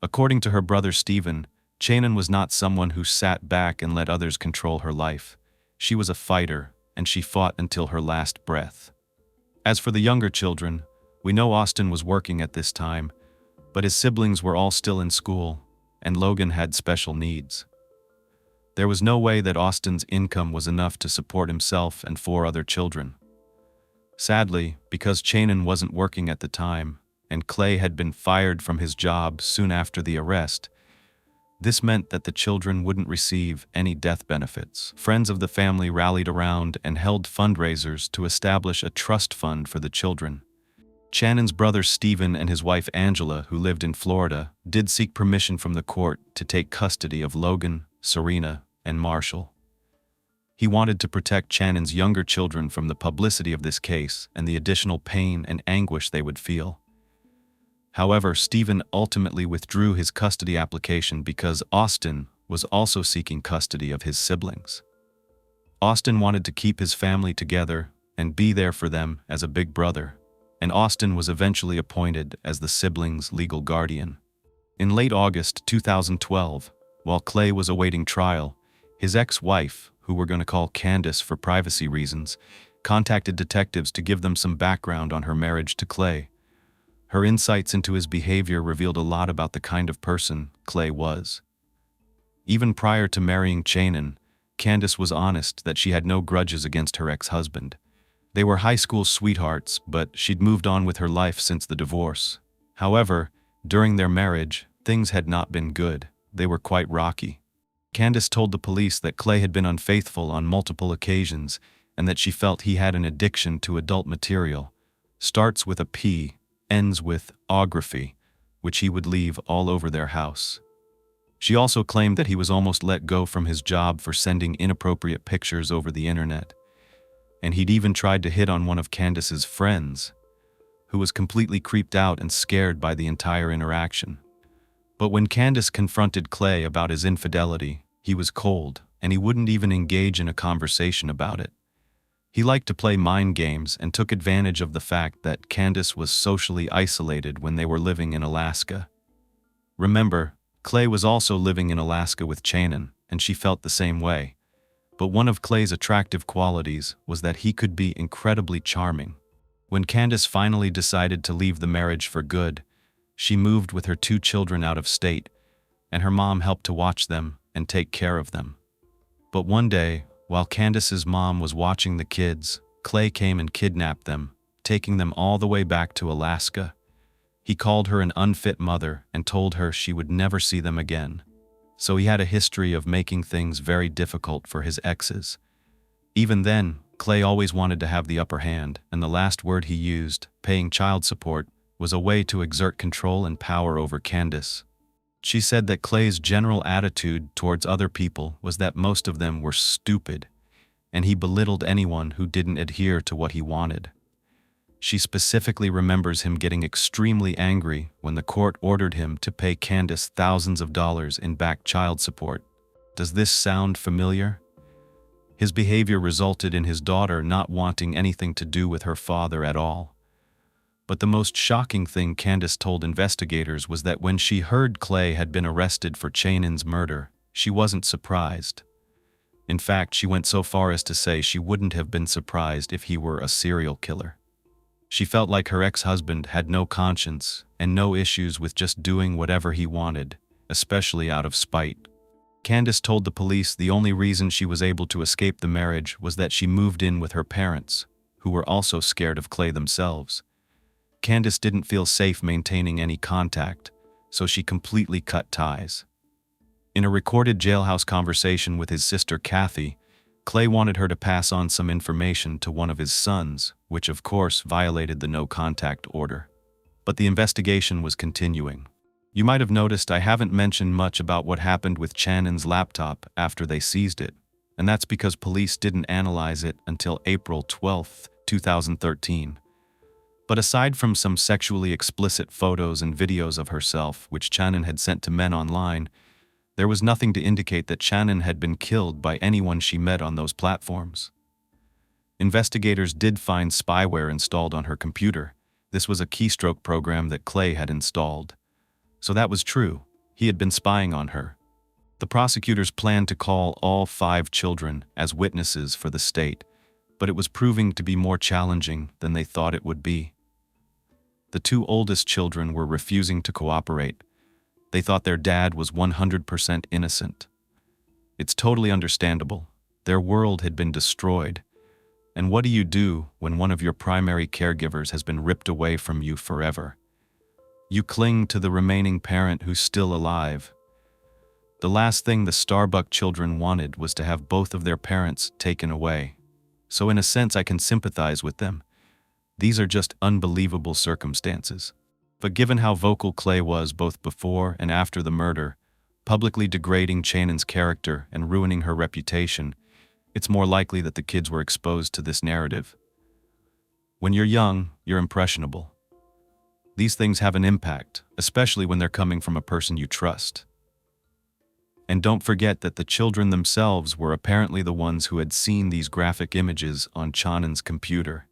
According to her brother Stephen, Channon was not someone who sat back and let others control her life. She was a fighter, and she fought until her last breath. As for the younger children, we know Austin was working at this time, but his siblings were all still in school, and Logan had special needs. There was no way that Austin's income was enough to support himself and 4 other children. Sadly, because Channon wasn't working at the time, and Clay had been fired from his job soon after the arrest, this meant that the children wouldn't receive any death benefits. Friends of the family rallied around and held fundraisers to establish a trust fund for the children. Channon's brother Stephen and his wife Angela, who lived in Florida, did seek permission from the court to take custody of Logan, Serena, and Marshall. He wanted to protect Channon's younger children from the publicity of this case and the additional pain and anguish they would feel. However, Stephen ultimately withdrew his custody application because Austin was also seeking custody of his siblings. Austin wanted to keep his family together and be there for them as a big brother, and Austin was eventually appointed as the siblings' legal guardian. In late August 2012, while Clay was awaiting trial, his ex-wife, who we're going to call Candace for privacy reasons, contacted detectives to give them some background on her marriage to Clay. Her insights into his behavior revealed a lot about the kind of person Clay was. Even prior to marrying Channon, Candace was honest that she had no grudges against her ex-husband. They were high school sweethearts, but she'd moved on with her life since the divorce. However, during their marriage, things had not been good. They were quite rocky. Candace told the police that Clay had been unfaithful on multiple occasions and that she felt he had an addiction to adult material. Starts with a P, ends with ography, which he would leave all over their house. She also claimed that he was almost let go from his job for sending inappropriate pictures over the internet. And he'd even tried to hit on one of Candace's friends, who was completely creeped out and scared by the entire interaction. But when Candace confronted Clay about his infidelity, he was cold, and he wouldn't even engage in a conversation about it. He liked to play mind games and took advantage of the fact that Candace was socially isolated when they were living in Alaska. Remember, Clay was also living in Alaska with Channon, and she felt the same way. But one of Clay's attractive qualities was that he could be incredibly charming. When Candace finally decided to leave the marriage for good, she moved with her 2 children out of state, and her mom helped to watch them and take care of them. But one day, while Candace's mom was watching the kids, Clay came and kidnapped them, taking them all the way back to Alaska. He called her an unfit mother and told her she would never see them again. So he had a history of making things very difficult for his exes. Even then, Clay always wanted to have the upper hand, and the last word he used, paying child support, was a way to exert control and power over Candace. She said that Clay's general attitude towards other people was that most of them were stupid, and he belittled anyone who didn't adhere to what he wanted. She specifically remembers him getting extremely angry when the court ordered him to pay Candace thousands of dollars in back child support. Does this sound familiar? His behavior resulted in his daughter not wanting anything to do with her father at all. But the most shocking thing Candace told investigators was that when she heard Clay had been arrested for Channon's murder, she wasn't surprised. In fact, she went so far as to say she wouldn't have been surprised if he were a serial killer. She felt like her ex-husband had no conscience and no issues with just doing whatever he wanted, especially out of spite. Candace told the police the only reason she was able to escape the marriage was that she moved in with her parents, who were also scared of Clay themselves. Candace didn't feel safe maintaining any contact, so she completely cut ties. In a recorded jailhouse conversation with his sister Kathy, Clay wanted her to pass on some information to one of his sons, which of course violated the no-contact order. But the investigation was continuing. You might have noticed I haven't mentioned much about what happened with Channon's laptop after they seized it, and that's because police didn't analyze it until April 12, 2013. But aside from some sexually explicit photos and videos of herself which Channon had sent to men online, there was nothing to indicate that Channon had been killed by anyone she met on those platforms. Investigators did find spyware installed on her computer. This was a keystroke program that Clay had installed. So that was true. He had been spying on her. The prosecutors planned to call all 5 children as witnesses for the state, but it was proving to be more challenging than they thought it would be. The 2 oldest children were refusing to cooperate. They thought their dad was 100% innocent. It's totally understandable. Their world had been destroyed. And what do you do when one of your primary caregivers has been ripped away from you forever? You cling to the remaining parent who's still alive. The last thing the Starbuck children wanted was to have both of their parents taken away. So in a sense, I can sympathize with them. These are just unbelievable circumstances. But given how vocal Clay was both before and after the murder, publicly degrading Channon's character and ruining her reputation, it's more likely that the kids were exposed to this narrative. When you're young, you're impressionable. These things have an impact, especially when they're coming from a person you trust. And don't forget that the children themselves were apparently the ones who had seen these graphic images on Channon's computer.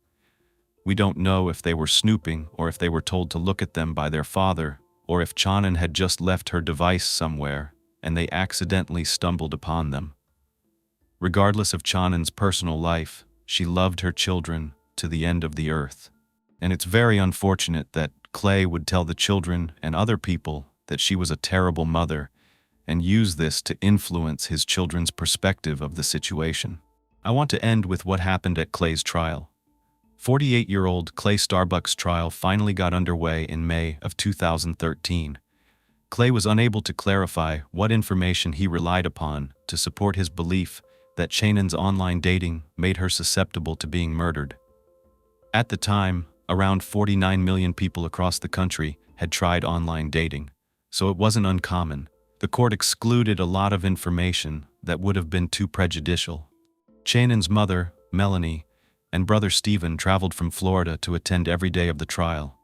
We don't know if they were snooping or if they were told to look at them by their father, or if Channon had just left her device somewhere and they accidentally stumbled upon them. Regardless of Channon's personal life, she loved her children to the end of the earth. And it's very unfortunate that Clay would tell the children and other people that she was a terrible mother and use this to influence his children's perspective of the situation. I want to end with what happened at Clay's trial. 48-year-old Clay Starbuck's trial finally got underway in May of 2013. Clay was unable to clarify what information he relied upon to support his belief that Channon's online dating made her susceptible to being murdered. At the time, around 49 million people across the country had tried online dating, so it wasn't uncommon. The court excluded a lot of information that would have been too prejudicial. Channon's mother, Melanie, and brother Stephen traveled from Florida to attend every day of the trial.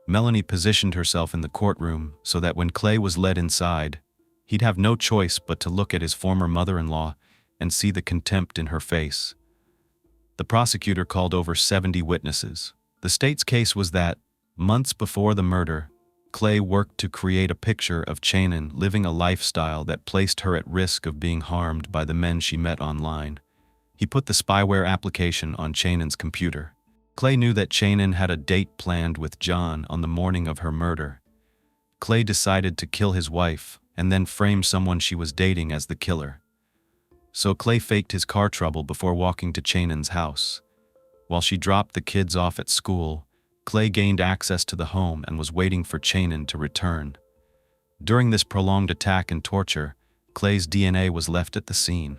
Melanie positioned herself in the courtroom so that when Clay was led inside, he'd have no choice but to look at his former mother-in-law and see the contempt in her face. The prosecutor called over 70 witnesses. The state's case was that, months before the murder, Clay worked to create a picture of Channon living a lifestyle that placed her at risk of being harmed by the men she met online. He put the spyware application on Channon's computer. Clay knew that Channon had a date planned with John on the morning of her murder. Clay decided to kill his wife and then frame someone she was dating as the killer. So Clay faked his car trouble before walking to Channon's house. While she dropped the kids off at school, Clay gained access to the home and was waiting for Channon to return. During this prolonged attack and torture, Clay's DNA was left at the scene.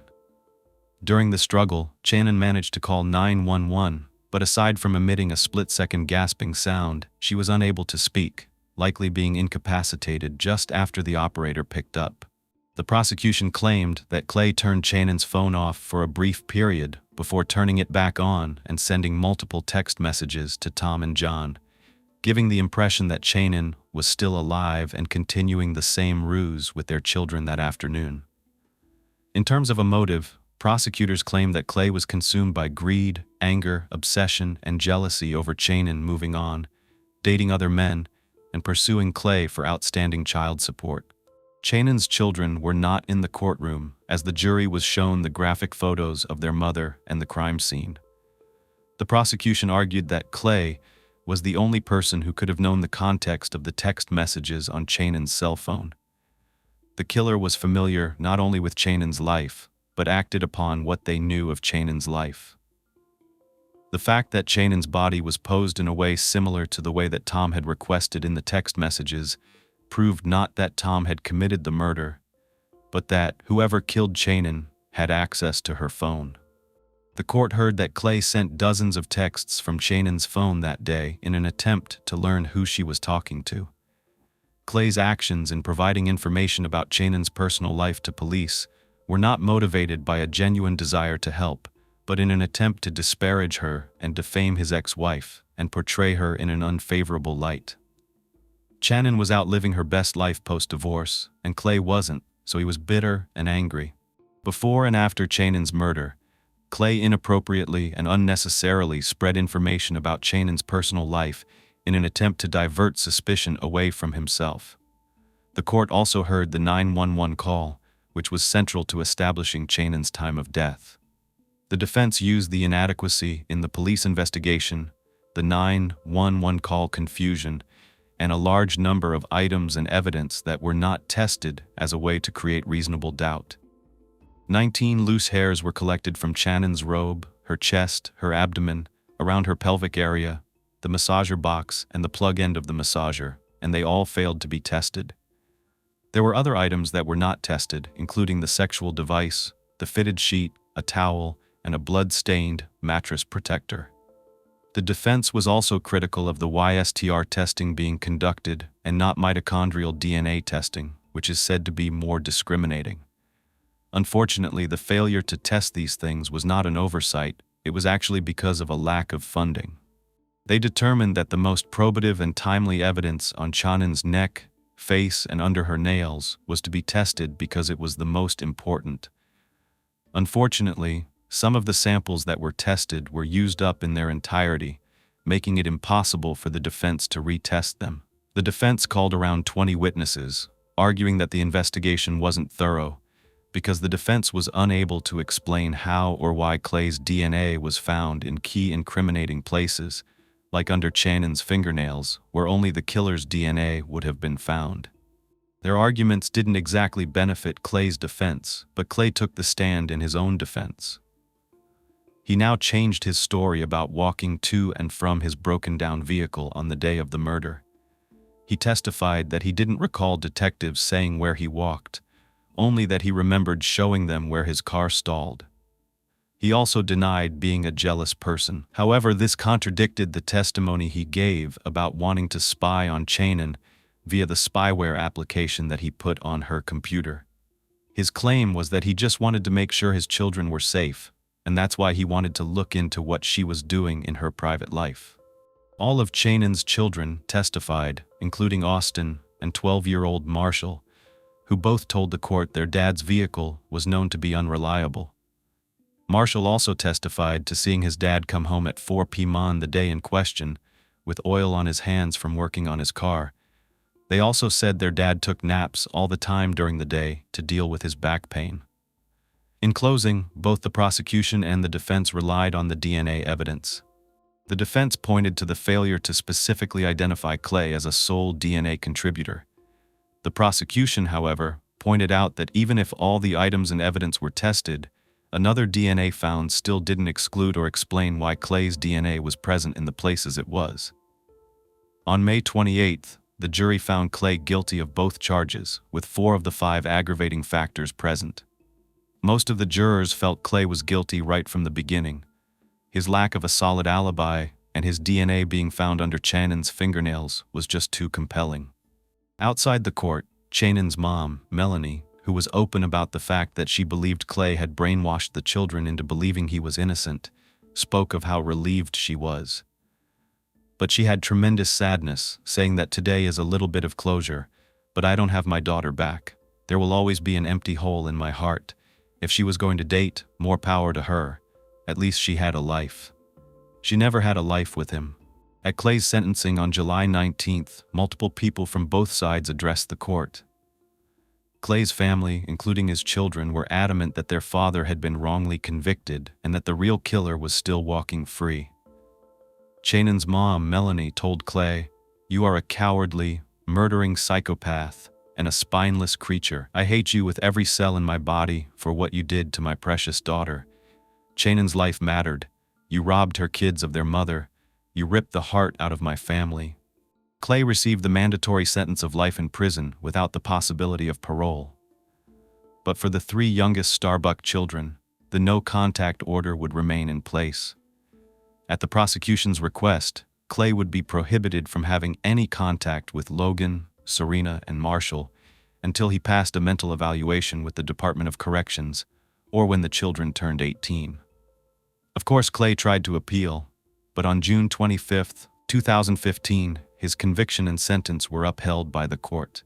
During the struggle, Channon managed to call 911, but aside from emitting a split-second gasping sound, she was unable to speak, likely being incapacitated just after the operator picked up. The prosecution claimed that Clay turned Channon's phone off for a brief period before turning it back on and sending multiple text messages to Tom and John, giving the impression that Channon was still alive and continuing the same ruse with their children that afternoon. In terms of a motive, prosecutors claimed that Clay was consumed by greed, anger, obsession, and jealousy over Channon moving on, dating other men, and pursuing Clay for outstanding child support. Channon's children were not in the courtroom as the jury was shown the graphic photos of their mother and the crime scene. The prosecution argued that Clay was the only person who could have known the context of the text messages on Channon's cell phone. The killer was familiar not only with Channon's life, but acted upon what they knew of Channon's life. The fact that Channon's body was posed in a way similar to the way that Tom had requested in the text messages proved not that Tom had committed the murder, but that whoever killed Channon had access to her phone. The court heard that Clay sent dozens of texts from Channon's phone that day in an attempt to learn who she was talking to. Clay's actions in providing information about Channon's personal life to police were not motivated by a genuine desire to help, but in an attempt to disparage her and defame his ex-wife and portray her in an unfavorable light. Channon was out living her best life post-divorce, and Clay wasn't, so he was bitter and angry. Before and after Channon's murder, Clay inappropriately and unnecessarily spread information about Channon's personal life in an attempt to divert suspicion away from himself. The court also heard the 911 call, which was central to establishing Channon's time of death. The defense used the inadequacy in the police investigation, the 911 call confusion, and a large number of items and evidence that were not tested as a way to create reasonable doubt. 19 loose hairs were collected from Channon's robe, her chest, her abdomen, around her pelvic area, the massager box, and the plug end of the massager, and they all failed to be tested. There were other items that were not tested, including the sexual device, the fitted sheet, a towel, and a blood-stained mattress protector. The defense was also critical of the YSTR testing being conducted and not mitochondrial DNA testing, which is said to be more discriminating. Unfortunately, the failure to test these things was not an oversight, it was actually because of a lack of funding. They determined that the most probative and timely evidence on Channon's neck, face, and under her nails was to be tested because it was the most important. Unfortunately, some of the samples that were tested were used up in their entirety, making it impossible for the defense to retest them. The defense called around 20 witnesses, arguing that the investigation wasn't thorough, because the defense was unable to explain how or why Clay's DNA was found in key incriminating places, like under Channon's fingernails, where only the killer's DNA would have been found. Their arguments didn't exactly benefit Clay's defense, but Clay took the stand in his own defense. He now changed his story about walking to and from his broken-down vehicle on the day of the murder. He testified that he didn't recall detectives saying where he walked, only that he remembered showing them where his car stalled. He also denied being a jealous person. However, this contradicted the testimony he gave about wanting to spy on Channon via the spyware application that he put on her computer. His claim was that he just wanted to make sure his children were safe, and that's why he wanted to look into what she was doing in her private life. All of Channon's children testified, including Austin and 12-year-old Marshall, who both told the court their dad's vehicle was known to be unreliable. Marshall also testified to seeing his dad come home at 4 p.m. the day in question, with oil on his hands from working on his car. They also said their dad took naps all the time during the day to deal with his back pain. In closing, both the prosecution and the defense relied on the DNA evidence. The defense pointed to the failure to specifically identify Clay as a sole DNA contributor. The prosecution, however, pointed out that even if all the items and evidence were tested, another DNA found still didn't exclude or explain why Clay's DNA was present in the places it was. On May 28th, the jury found Clay guilty of both charges, with 4 of the 5 aggravating factors present. Most of the jurors felt Clay was guilty right from the beginning. His lack of a solid alibi and his DNA being found under Channon's fingernails was just too compelling. Outside the court, Channon's mom, Melanie, who was open about the fact that she believed Clay had brainwashed the children into believing he was innocent, spoke of how relieved she was. But she had tremendous sadness, saying that today is a little bit of closure, but I don't have my daughter back. There will always be an empty hole in my heart. If she was going to date, more power to her. At least she had a life. She never had a life with him. At Clay's sentencing on July 19th, multiple people from both sides addressed the court. Clay's family, including his children, were adamant that their father had been wrongly convicted and that the real killer was still walking free. Channon's mom, Melanie, told Clay, "You are a cowardly, murdering psychopath and a spineless creature. I hate you with every cell in my body for what you did to my precious daughter. Channon's life mattered. You robbed her kids of their mother. You ripped the heart out of my family." Clay received the mandatory sentence of life in prison without the possibility of parole. But for the 3 youngest Starbuck children, the no-contact order would remain in place. At the prosecution's request, Clay would be prohibited from having any contact with Logan, Serena, and Marshall, until he passed a mental evaluation with the Department of Corrections, or when the children turned 18. Of course, Clay tried to appeal, but on June 25, 2015, his conviction and sentence were upheld by the court.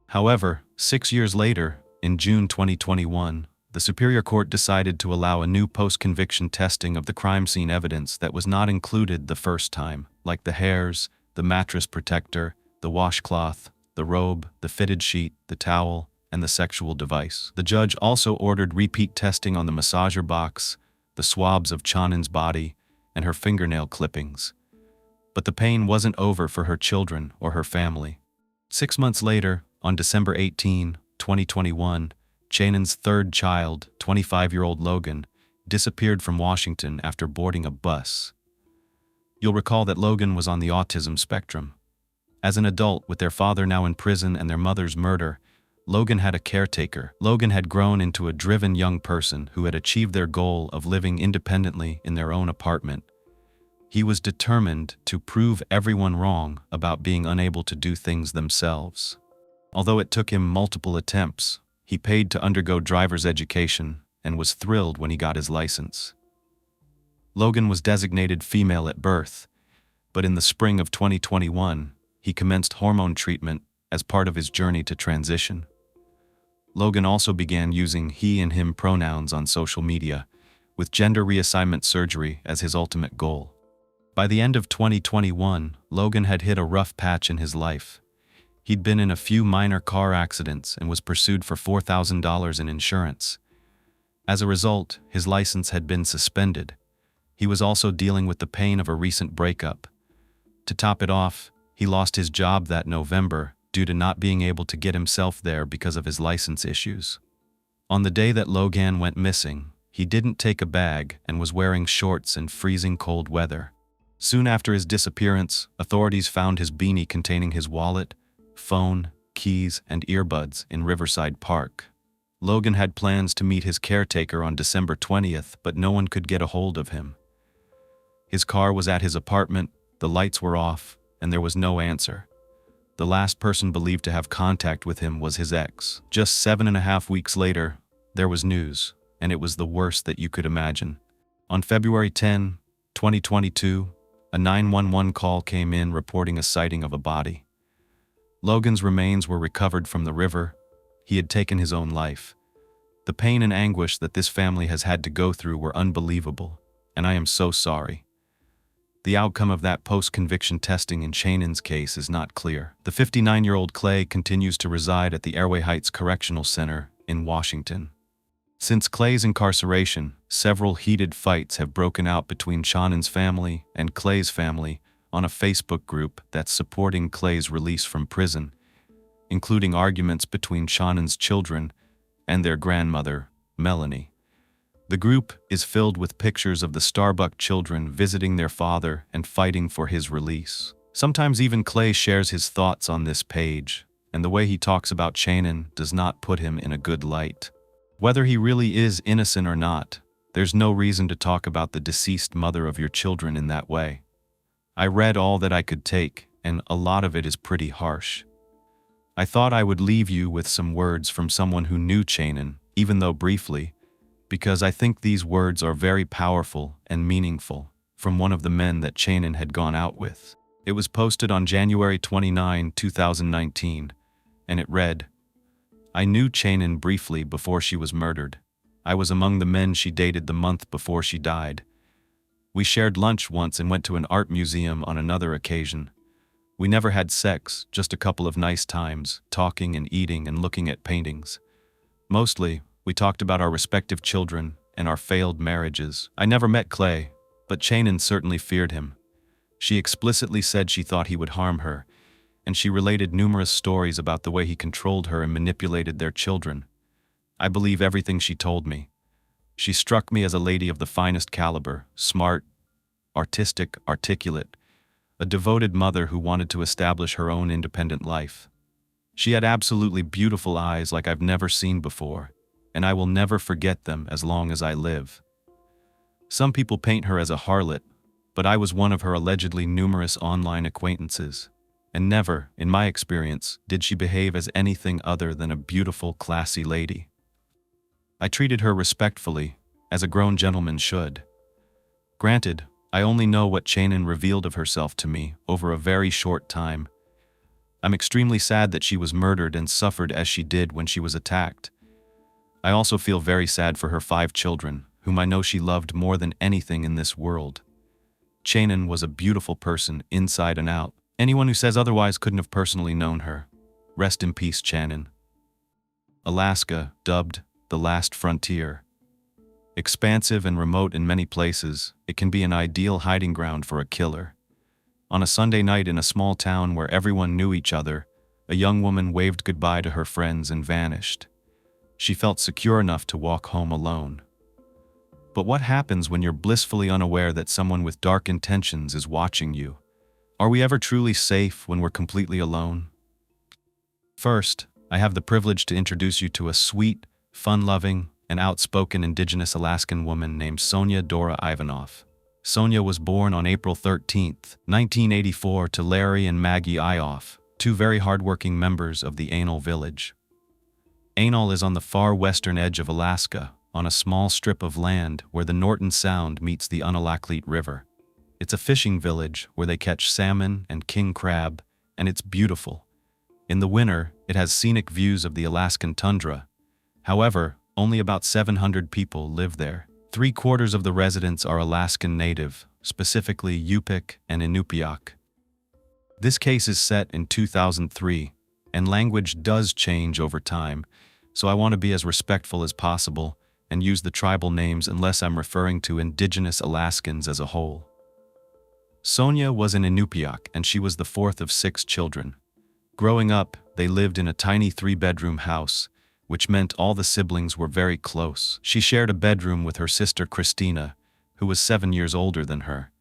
However, 6 years later, in June 2021, the Superior Court decided to allow a new post-conviction testing of the crime scene evidence that was not included the first time, like the hairs, the mattress protector, the washcloth, the robe, the fitted sheet, the towel, and the sexual device. The judge also ordered repeat testing on the massager box, the swabs of Channon's body, and her fingernail clippings. But the pain wasn't over for her children or her family. 6 months later, on December 18, 2021, Channon's third child, 25-year-old Logan, disappeared from Washington after boarding a bus. You'll recall that Logan was on the autism spectrum. As an adult, with their father now in prison and their mother's murder, Logan had a caretaker. Logan had grown into a driven young person who had achieved their goal of living independently in their own apartment. He was determined to prove everyone wrong about being unable to do things themselves. Although it took him multiple attempts, he paid to undergo driver's education and was thrilled when he got his license. Logan was designated female at birth, but in the spring of 2021, he commenced hormone treatment as part of his journey to transition. Logan also began using he and him pronouns on social media, with gender reassignment surgery as his ultimate goal. By the end of 2021, Logan had hit a rough patch in his life. He'd been in a few minor car accidents and was pursued for $4,000 in insurance. As a result, his license had been suspended. He was also dealing with the pain of a recent breakup. To top it off, he lost his job that November due to not being able to get himself there because of his license issues. On the day that Logan went missing, he didn't take a bag and was wearing shorts in freezing cold weather. Soon after his disappearance, authorities found his beanie containing his wallet, phone, keys, and earbuds in Riverside Park. Logan had plans to meet his caretaker on December 20th, but no one could get a hold of him. His car was at his apartment, the lights were off, and there was no answer. The last person believed to have contact with him was his ex. Just 7.5 weeks later, there was news, and it was the worst that you could imagine. On February 10, 2022, a 911 call came in reporting a sighting of a body. Logan's remains were recovered from the river. He had taken his own life. The pain and anguish that this family has had to go through were unbelievable, and I am so sorry. The outcome of that post-conviction testing in Channon's case is not clear. The 59-year-old Clay continues to reside at the Airway Heights Correctional Center in Washington. Since Clay's incarceration, several heated fights have broken out between Channon's family and Clay's family on a Facebook group that's supporting Clay's release from prison, including arguments between Channon's children and their grandmother, Melanie. The group is filled with pictures of the Starbuck children visiting their father and fighting for his release. Sometimes even Clay shares his thoughts on this page, and the way he talks about Channon does not put him in a good light. Whether he really is innocent or not, there's no reason to talk about the deceased mother of your children in that way. I read all that I could take, and a lot of it is pretty harsh. I thought I would leave you with some words from someone who knew Channon, even though briefly, because I think these words are very powerful and meaningful, from one of the men that Channon had gone out with. It was posted on January 29, 2019, and it read, "I knew Channon briefly before she was murdered. I was among the men she dated the month before she died. We shared lunch once and went to an art museum on another occasion. We never had sex, just a couple of nice times, talking and eating and looking at paintings. Mostly, we talked about our respective children and our failed marriages. I never met Clay, but Channon certainly feared him. She explicitly said she thought he would harm her, and she related numerous stories about the way he controlled her and manipulated their children. I believe everything she told me. She struck me as a lady of the finest caliber, smart, artistic, articulate, a devoted mother who wanted to establish her own independent life. She had absolutely beautiful eyes like I've never seen before, and I will never forget them as long as I live. Some people paint her as a harlot, but I was one of her allegedly numerous online acquaintances. and never, in my experience, did she behave as anything other than a beautiful, classy lady. I treated her respectfully, as a grown gentleman should. Granted, I only know what Channon revealed of herself to me over a very short time. I'm extremely sad that she was murdered and suffered as she did when she was attacked. I also feel very sad for her 5 children, whom I know she loved more than anything in this world. Channon was a beautiful person inside and out. Anyone who says otherwise couldn't have personally known her. Rest in peace, Channon. Alaska, dubbed the last frontier. Expansive and remote in many places, it can be an ideal hiding ground for a killer. On a Sunday night in a small town where everyone knew each other, a young woman waved goodbye to her friends and vanished. She felt secure enough to walk home alone. But what happens when you're blissfully unaware that someone with dark intentions is watching you? Are we ever truly safe when we're completely alone? First, I have the privilege to introduce you to a sweet, fun-loving, and outspoken indigenous Alaskan woman named Sonia Dora Ivanov. Sonia was born on April 13, 1984 to Larry and Maggie Ioff, 2 very hardworking members of the Anal village. Anal is on the far western edge of Alaska, on a small strip of land where the Norton Sound meets the Unalakleet River. It's a fishing village where they catch salmon and king crab, and it's beautiful. In the winter, it has scenic views of the Alaskan tundra. However, only about 700 people live there. 3/4 of the residents are Alaskan Native, specifically Yupik and Inupiaq. This case is set in 2003, and language does change over time, so I want to be as respectful as possible and use the tribal names unless I'm referring to indigenous Alaskans as a whole. Sonia was an Inupiaq, and she was the 4th of 6 children. Growing up, they lived in a tiny 3-bedroom house, which meant all the siblings were very close. She shared a bedroom with her sister Christina, who was 7 years older than her.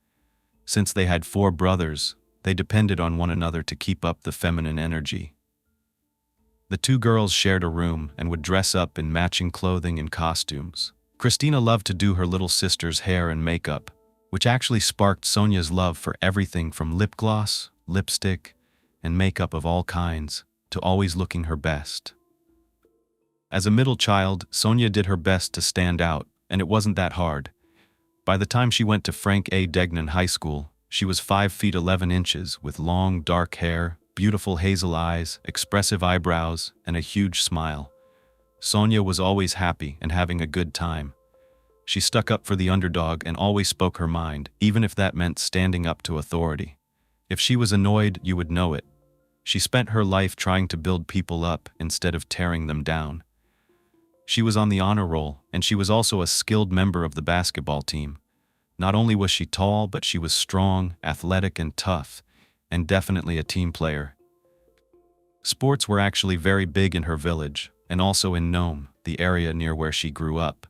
Since they had 4 brothers, they depended on one another to keep up the feminine energy. The 2 girls shared a room and would dress up in matching clothing and costumes. Christina loved to do her little sister's hair and makeup, which actually sparked Sonia's love for everything from lip gloss, lipstick, and makeup of all kinds, to always looking her best. As a middle child, Sonia did her best to stand out, and it wasn't that hard. By the time she went to Frank A. Degnan High School, she was 5 feet 11 inches with long, dark hair, beautiful hazel eyes, expressive eyebrows, and a huge smile. Sonia was always happy and having a good time. She stuck up for the underdog and always spoke her mind, even if that meant standing up to authority. If she was annoyed, you would know it. She spent her life trying to build people up instead of tearing them down. She was on the honor roll, and she was also a skilled member of the basketball team. Not only was she tall, but she was strong, athletic, and tough, and definitely a team player. Sports were actually very big in her village, and also in Nome, the area near where she grew up.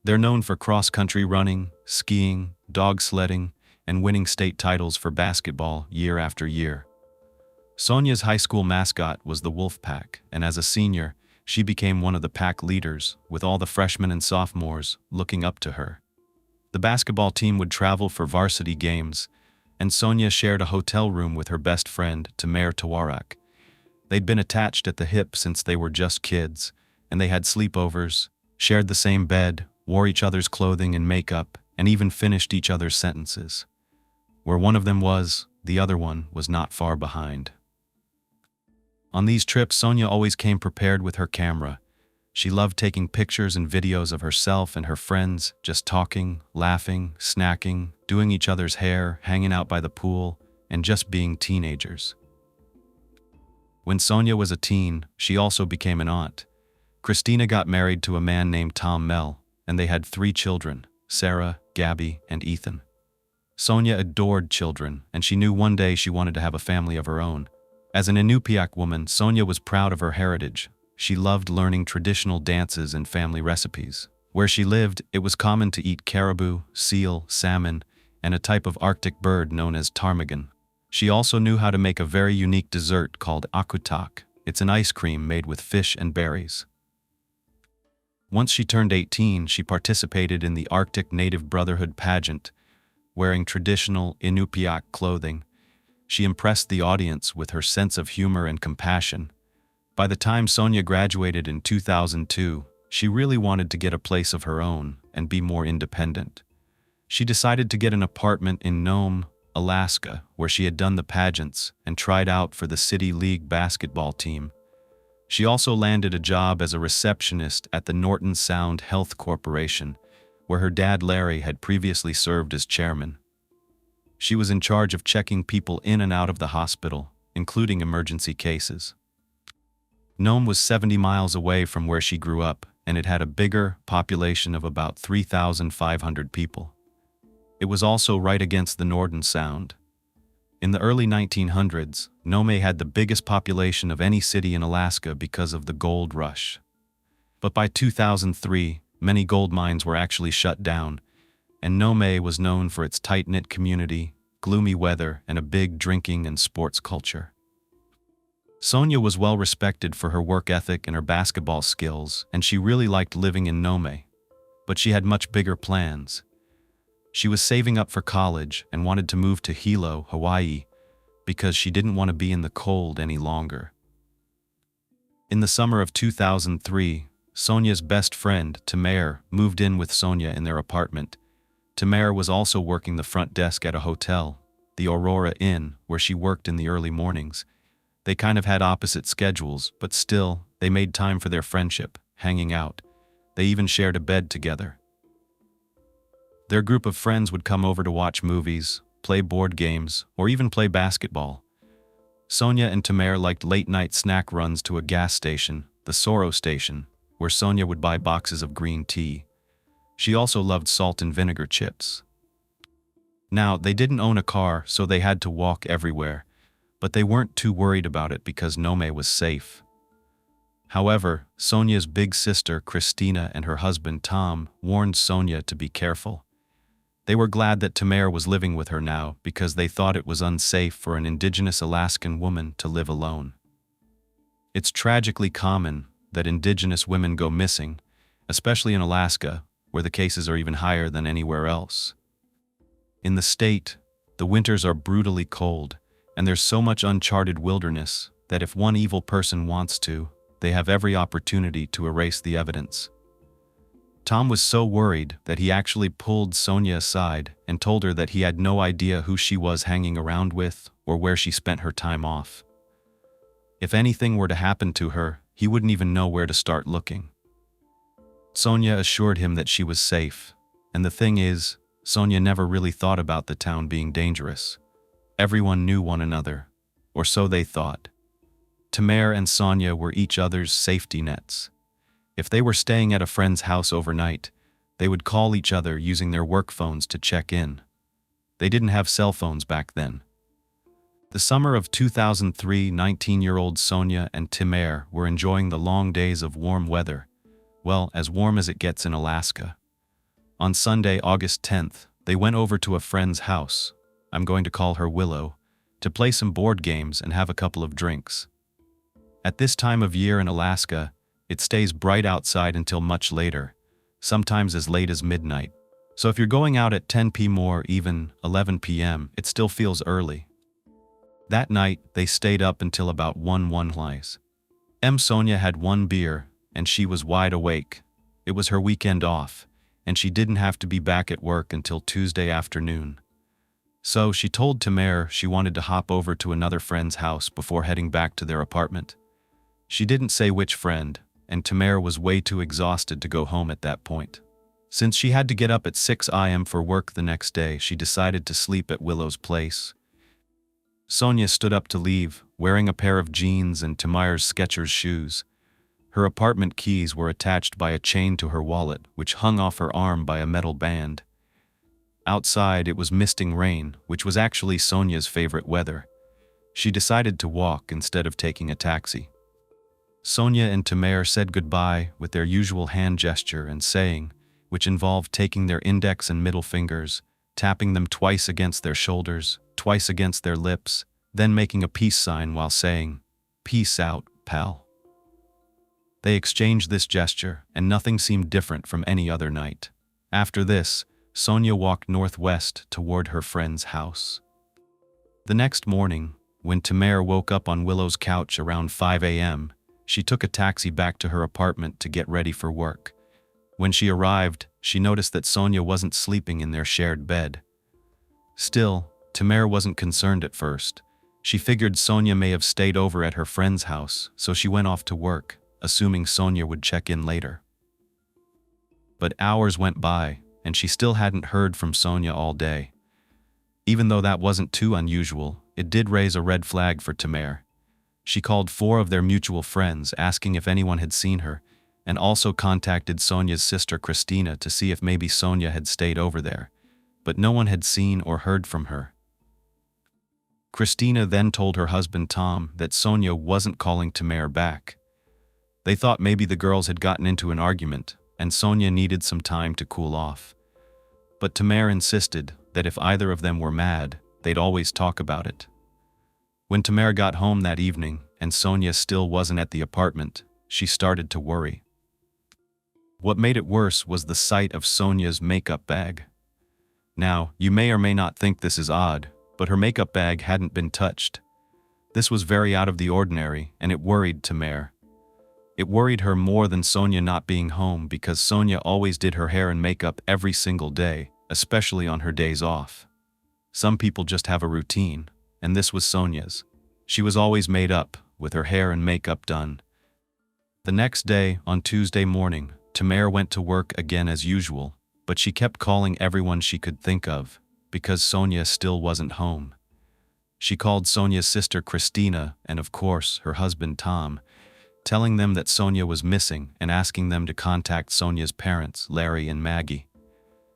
They're known for cross-country running, skiing, dog sledding, and winning state titles for basketball year after year. Sonia's high school mascot was the Wolf Pack, and as a senior, she became one of the pack leaders, with all the freshmen and sophomores looking up to her. The basketball team would travel for varsity games, and Sonia shared a hotel room with her best friend, Tamer Tawarak. They'd been attached at the hip since they were just kids, and they had sleepovers, shared the same bed, wore each other's clothing and makeup, and even finished each other's sentences. Where one of them was, the other one was not far behind. On these trips, Sonia always came prepared with her camera. She loved taking pictures and videos of herself and her friends, just talking, laughing, snacking, doing each other's hair, hanging out by the pool, and just being teenagers. When Sonia was a teen, she also became an aunt. Christina got married to a man named Tom Mell, and they had 3 children, Sarah, Gabby, and Ethan. Sonia adored children, and she knew one day she wanted to have a family of her own. As an Inupiaq woman, Sonia was proud of her heritage. She loved learning traditional dances and family recipes. Where she lived, it was common to eat caribou, seal, salmon, and a type of Arctic bird known as ptarmigan. She also knew how to make a very unique dessert called akutak. It's an ice cream made with fish and berries. Once she turned 18, she participated in the Arctic Native Brotherhood pageant, wearing traditional Inupiaq clothing. She impressed the audience with her sense of humor and compassion. By the time Sonia graduated in 2002, she really wanted to get a place of her own and be more independent. She decided to get an apartment in Nome, Alaska, where she had done the pageants and tried out for the City League basketball team. She also landed a job as a receptionist at the Norton Sound Health Corporation, where her dad Larry had previously served as chairman. She was in charge of checking people in and out of the hospital, including emergency cases. Nome was 70 miles away from where she grew up, and it had a bigger population of about 3,500 people. It was also right against the Norton Sound. In the early 1900s, Nome had the biggest population of any city in Alaska because of the gold rush. But by 2003, many gold mines were actually shut down, and Nome was known for its tight-knit community, gloomy weather, and a big drinking and sports culture. Sonia was well respected for her work ethic and her basketball skills, and she really liked living in Nome. But she had much bigger plans. She was saving up for college and wanted to move to Hilo, Hawaii, because she didn't want to be in the cold any longer. In the summer of 2003, Sonia's best friend, Tamer, moved in with Sonia in their apartment. Tamer was also working the front desk at a hotel, the Aurora Inn, where she worked in the early mornings. They kind of had opposite schedules, but still, they made time for their friendship, hanging out. They even shared a bed together. Their group of friends would come over to watch movies, play board games, or even play basketball. Sonia and Tamer liked late-night snack runs to a gas station, the Soro station, where Sonia would buy boxes of green tea. She also loved salt and vinegar chips. Now, they didn't own a car, so they had to walk everywhere, but they weren't too worried about it because Nome was safe. However, Sonia's big sister, Christina, and her husband, Tom, warned Sonia to be careful. They were glad that Tamer was living with her now because they thought it was unsafe for an indigenous Alaskan woman to live alone. It's tragically common that indigenous women go missing, especially in Alaska, where the cases are even higher than anywhere else. In the state, the winters are brutally cold, and there's so much uncharted wilderness that if one evil person wants to, they have every opportunity to erase the evidence. Tom was so worried that he actually pulled Sonia aside and told her that he had no idea who she was hanging around with or where she spent her time off. If anything were to happen to her, he wouldn't even know where to start looking. Sonia assured him that she was safe, and the thing is, Sonia never really thought about the town being dangerous. Everyone knew one another, or so they thought. Tamer and Sonia were each other's safety nets. If they were staying at a friend's house overnight, they would call each other using their work phones to check in. They didn't have cell phones back then. The summer of 2003, 19-year-old Sonia and Tamer were enjoying the long days of warm weather. Well, as warm as it gets in Alaska. On Sunday, August 10th, they went over to a friend's house, I'm going to call her Willow, to play some board games and have a couple of drinks. At this time of year in Alaska, it stays bright outside until much later, sometimes as late as midnight. So if you're going out at 10 p.m. or even 11 p.m., it still feels early. That night, they stayed up until about 1 lies. Sonia had one beer, and she was wide awake. It was her weekend off, and she didn't have to be back at work until Tuesday afternoon. So she told Tamer she wanted to hop over to another friend's house before heading back to their apartment. She didn't say which friend, and Tamer was way too exhausted to go home at that point. Since she had to get up at 6 a.m. for work the next day, she decided to sleep at Willow's place. Sonia stood up to leave, wearing a pair of jeans and Tamer's Skechers shoes. Her apartment keys were attached by a chain to her wallet, which hung off her arm by a metal band. Outside, it was misting rain, which was actually Sonia's favorite weather. She decided to walk instead of taking a taxi. Sonia and Tamer said goodbye with their usual hand gesture and saying, which involved taking their index and middle fingers, tapping them twice against their shoulders, twice against their lips, then making a peace sign while saying, "Peace out, pal." They exchanged this gesture, and nothing seemed different from any other night. After this, Sonia walked northwest toward her friend's house. The next morning, when Tamer woke up on Willow's couch around 5 a.m., she took a taxi back to her apartment to get ready for work. When she arrived, she noticed that Sonia wasn't sleeping in their shared bed. Still, Tamer wasn't concerned at first. She figured Sonia may have stayed over at her friend's house, so she went off to work, assuming Sonia would check in later. But hours went by, and she still hadn't heard from Sonia all day. Even though that wasn't too unusual, it did raise a red flag for Tamer. She called 4 of their mutual friends asking if anyone had seen her, and also contacted Sonia's sister Christina to see if maybe Sonia had stayed over there, but no one had seen or heard from her. Christina then told her husband Tom that Sonia wasn't calling Tamer back. They thought maybe the girls had gotten into an argument, and Sonia needed some time to cool off. But Tamer insisted that if either of them were mad, they'd always talk about it. When Tamer got home that evening and Sonia still wasn't at the apartment, she started to worry. What made it worse was the sight of Sonia's makeup bag. Now, you may or may not think this is odd, but her makeup bag hadn't been touched. This was very out of the ordinary, and it worried Tamer. It worried her more than Sonia not being home because Sonia always did her hair and makeup every single day, especially on her days off. Some people just have a routine, and this was Sonia's. She was always made up, with her hair and makeup done. The next day, on Tuesday morning, Tamer went to work again as usual, but she kept calling everyone she could think of, because Sonia still wasn't home. She called Sonia's sister Christina and of course her husband Tom, telling them that Sonia was missing and asking them to contact Sonia's parents, Larry and Maggie.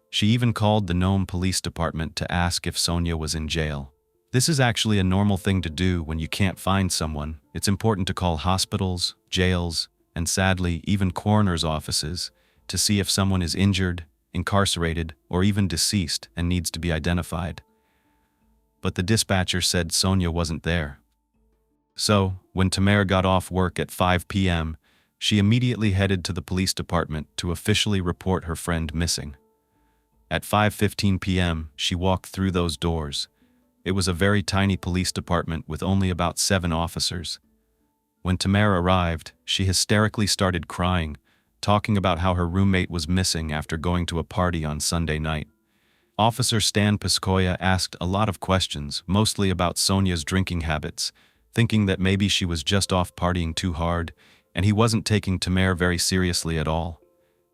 She even called the Nome Police Department to ask if Sonia was in jail. This is actually a normal thing to do when you can't find someone. It's important to call hospitals, jails, and sadly even coroner's offices to see if someone is injured, incarcerated, or even deceased and needs to be identified. But the dispatcher said Sonia wasn't there. So, when Tamer got off work at 5 p.m., she immediately headed to the police department to officially report her friend missing. At 5:15 p.m., she walked through those doors. It was a very tiny police department with only about 7 officers. When Tamer arrived, she hysterically started crying, talking about how her roommate was missing after going to a party on Sunday night. Officer Stan Piskoya asked a lot of questions, mostly about Sonia's drinking habits, thinking that maybe she was just off partying too hard, and he wasn't taking Tamer very seriously at all.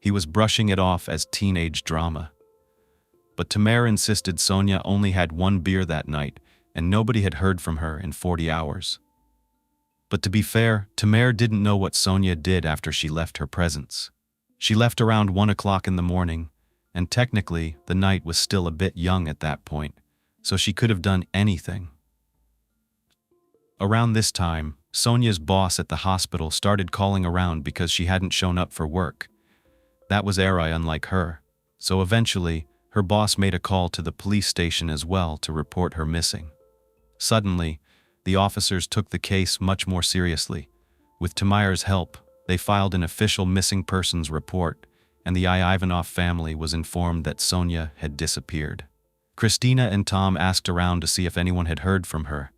He was brushing it off as teenage drama. But Tamer insisted Sonia only had 1 beer that night, and nobody had heard from her in 40 hours. But to be fair, Tamer didn't know what Sonia did after she left her presence. She left around 1 o'clock in the morning, and technically, the night was still a bit young at that point, so she could have done anything. Around this time, Sonia's boss at the hospital started calling around because she hadn't shown up for work. That was Ari, unlike her, so eventually, her boss made a call to the police station as well to report her missing. Suddenly, the officers took the case much more seriously. With Tamer's help, they filed an official missing persons report, and the Ivanov family was informed that Sonia had disappeared. Christina and Tom asked around to see if anyone had heard from her.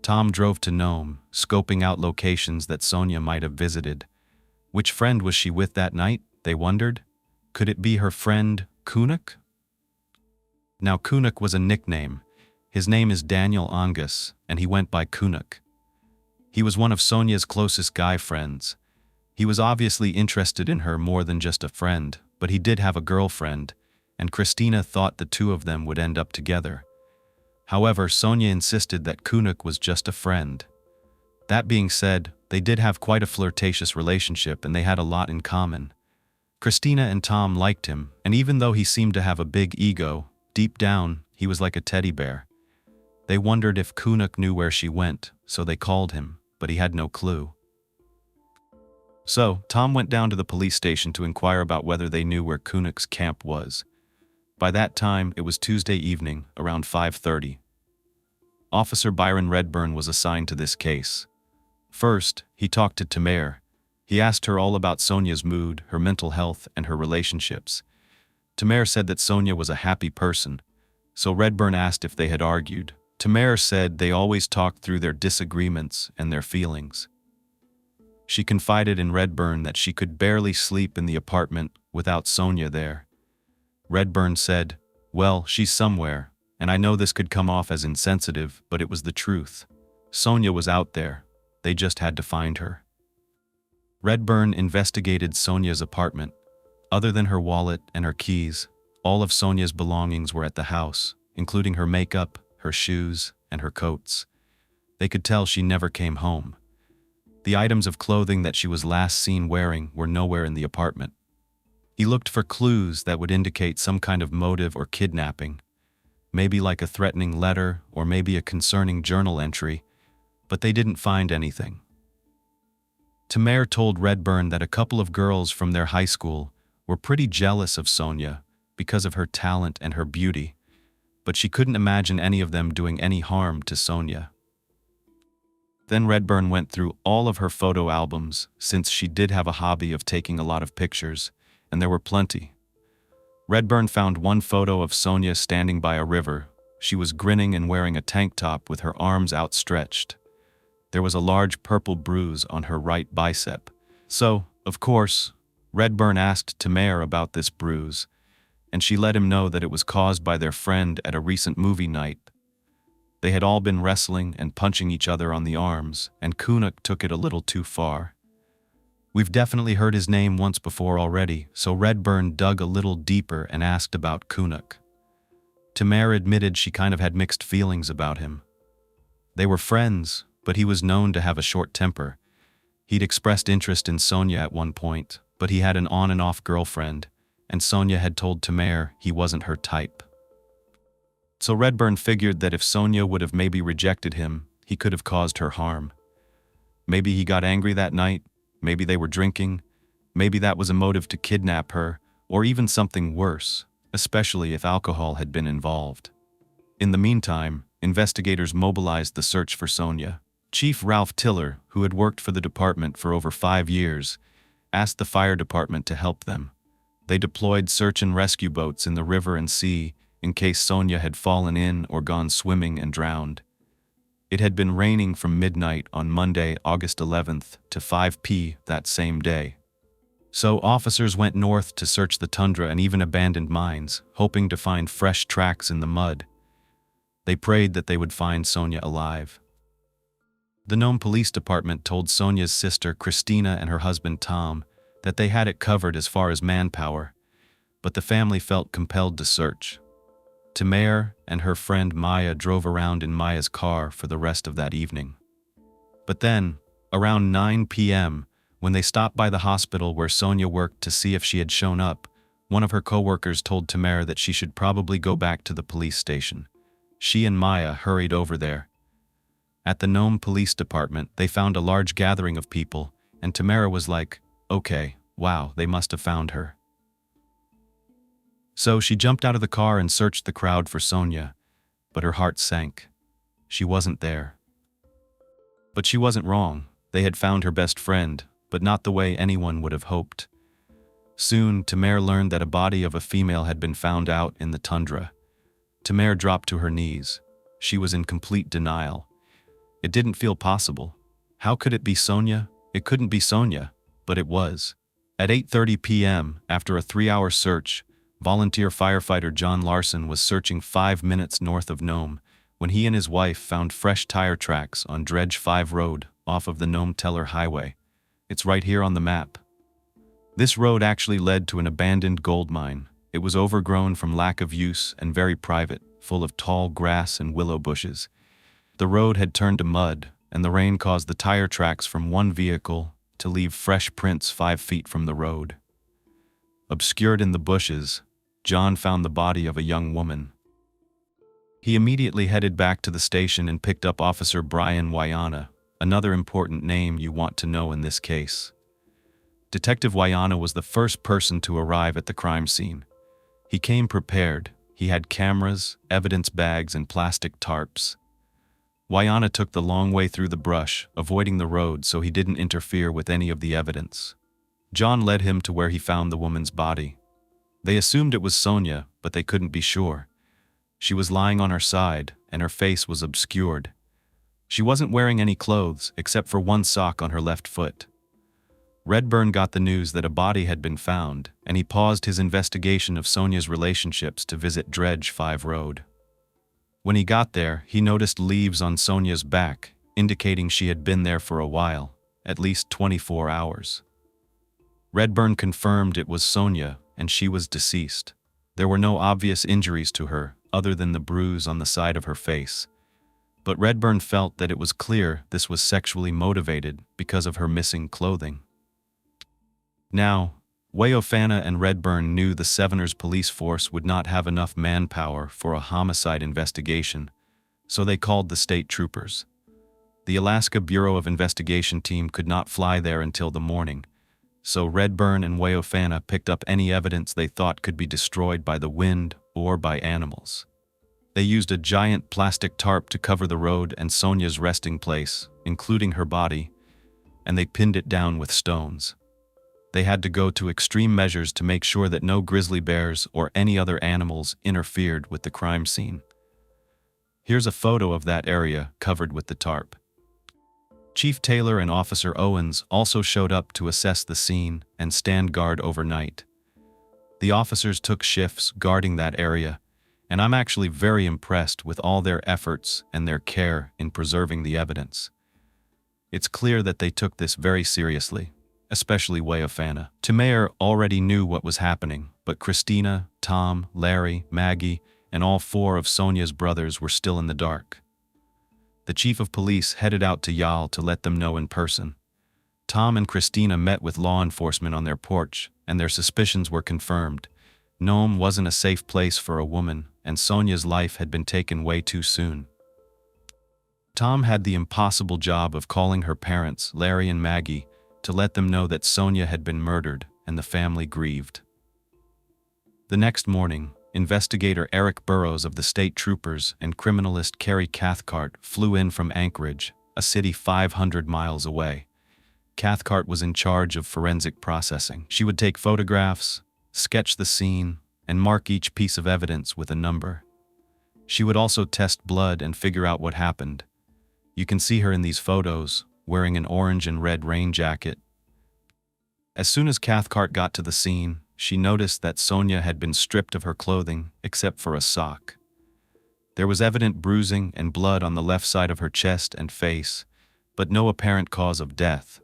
Tom drove to Nome, scoping out locations that Sonia might have visited. Which friend was she with that night, they wondered? Could it be her friend, Kunuk? Now Kunuk was a nickname. His name is Daniel Angus, and he went by Kunuk. He was one of Sonia's closest guy friends. He was obviously interested in her more than just a friend, but he did have a girlfriend, and Christina thought the two of them would end up together. However, Sonia insisted that Kunuk was just a friend. That being said, they did have quite a flirtatious relationship and they had a lot in common. Christina and Tom liked him, and even though he seemed to have a big ego, deep down, he was like a teddy bear. They wondered if Kunuk knew where she went, so they called him, but he had no clue. So, Tom went down to the police station to inquire about whether they knew where Kunuk's camp was. By that time, it was Tuesday evening, around 5:30. Officer Byron Redburn was assigned to this case. First, he talked to Tamer. He asked her all about Sonia's mood, her mental health, and her relationships. Tamer said that Sonia was a happy person, so Redburn asked if they had argued. Tamara said they always talked through their disagreements and their feelings. She confided in Redburn that she could barely sleep in the apartment without Sonia there. Redburn said, "Well, she's somewhere, and I know this could come off as insensitive, but it was the truth. Sonia was out there. They just had to find her." Redburn investigated Sonia's apartment. Other than her wallet and her keys, all of Sonia's belongings were at the house, including her makeup, her shoes, and her coats. They could tell she never came home. The items of clothing that she was last seen wearing were nowhere in the apartment. He looked for clues that would indicate some kind of motive or kidnapping, maybe like a threatening letter or maybe a concerning journal entry, but they didn't find anything. Tamara told Redburn that a couple of girls from their high school were pretty jealous of Sonia because of her talent and her beauty, but she couldn't imagine any of them doing any harm to Sonia. Then Redburn went through all of her photo albums, since she did have a hobby of taking a lot of pictures, and there were plenty. Redburn found one photo of Sonia standing by a river. She was grinning and wearing a tank top with her arms outstretched. There was a large purple bruise on her right bicep. So, of course, Redburn asked Tamara about this bruise, and she let him know that it was caused by their friend at a recent movie night. They had all been wrestling and punching each other on the arms, and Kunuk took it a little too far. We've definitely heard his name once before already, so Redburn dug a little deeper and asked about Kunuk. Tamara admitted she kind of had mixed feelings about him. They were friends, but he was known to have a short temper. He'd expressed interest in Sonia at one point, but he had an on and off girlfriend, and Sonia had told Tamara he wasn't her type. So Redburn figured that if Sonia would have maybe rejected him, he could have caused her harm. Maybe he got angry that night, maybe they were drinking, maybe that was a motive to kidnap her, or even something worse, especially if alcohol had been involved. In the meantime, investigators mobilized the search for Sonia. Chief Ralph Tiller, who had worked for the department for over 5 years, asked the fire department to help them. They deployed search and rescue boats in the river and sea in case Sonia had fallen in or gone swimming and drowned. It had been raining from midnight on Monday, August 11th to 5 p.m. that same day. So officers went north to search the tundra and even abandoned mines, hoping to find fresh tracks in the mud. They prayed that they would find Sonia alive. The Nome Police Department told Sonia's sister Christina and her husband Tom that they had it covered as far as manpower, but the family felt compelled to search. Tamara and her friend Maya drove around in Maya's car for the rest of that evening. But then, around 9 p.m., when they stopped by the hospital where Sonia worked to see if she had shown up, one of her coworkers told Tamara that she should probably go back to the police station. She and Maya hurried over there. At the Nome Police Department, they found a large gathering of people, and Tamara was like, "Okay, wow, they must have found her." So she jumped out of the car and searched the crowd for Sonia, but her heart sank. She wasn't there. But she wasn't wrong. They had found her best friend, but not the way anyone would have hoped. Soon, Tamara learned that a body of a female had been found out in the tundra. Tamara dropped to her knees. She was in complete denial. It didn't feel possible. How could it be Sonia? It couldn't be Sonia, but it was. At 8:30 p.m., after a 3-hour search, volunteer firefighter John Larson was searching 5 minutes north of Nome when he and his wife found fresh tire tracks on Dredge 5 Road off of the Nome-Teller Highway. It's right here on the map. This road actually led to an abandoned gold mine. It was overgrown from lack of use and very private, full of tall grass and willow bushes. The road had turned to mud, and the rain caused the tire tracks from one vehicle to leave fresh prints 5 feet from the road. Obscured in the bushes, John found the body of a young woman. He immediately headed back to the station and picked up Officer Brian Wayana, another important name you want to know in this case. Detective Wayana was the first person to arrive at the crime scene. He came prepared. He had cameras, evidence bags, and plastic tarps. Wayana took the long way through the brush, avoiding the road so he didn't interfere with any of the evidence. John led him to where he found the woman's body. They assumed it was Sonia, but they couldn't be sure. She was lying on her side, and her face was obscured. She wasn't wearing any clothes except for one sock on her left foot. Redburn got the news that a body had been found, and he paused his investigation of Sonia's relationships to visit Dredge 5 Road. When he got there, he noticed leaves on Sonia's back, indicating she had been there for a while, at least 24 hours. Redburn confirmed it was Sonia, and she was deceased. There were no obvious injuries to her, other than the bruise on the side of her face. But Redburn felt that it was clear this was sexually motivated because of her missing clothing. Now, Wayofana and Redburn knew the Severners police force would not have enough manpower for a homicide investigation, so they called the state troopers. The Alaska Bureau of Investigation team could not fly there until the morning, so Redburn and Wayofana picked up any evidence they thought could be destroyed by the wind or by animals. They used a giant plastic tarp to cover the road and Sonia's resting place, including her body, and they pinned it down with stones. They had to go to extreme measures to make sure that no grizzly bears or any other animals interfered with the crime scene. Here's a photo of that area covered with the tarp. Chief Taylor and Officer Owens also showed up to assess the scene and stand guard overnight. The officers took shifts guarding that area, and I'm actually very impressed with all their efforts and their care in preserving the evidence. It's clear that they took this very seriously, especially Wayofana. Mayor already knew what was happening, but Christina, Tom, Larry, Maggie, and all 4 of Sonia's brothers were still in the dark. The chief of police headed out to Yal to let them know in person. Tom and Christina met with law enforcement on their porch, and their suspicions were confirmed. Nome wasn't a safe place for a woman, and Sonia's life had been taken way too soon. Tom had the impossible job of calling her parents, Larry and Maggie, to let them know that Sonia had been murdered, and the family grieved. The next morning, investigator Eric Burrows of the state troopers and criminalist Carrie Cathcart flew in from Anchorage, a city 500 miles away. Cathcart was in charge of forensic processing. She would take photographs, sketch the scene, and mark each piece of evidence with a number. She would also test blood and figure out what happened. You can see her in these photos, wearing an orange and red rain jacket. As soon as Cathcart got to the scene, she noticed that Sonia had been stripped of her clothing except for a sock. There was evident bruising and blood on the left side of her chest and face, but no apparent cause of death.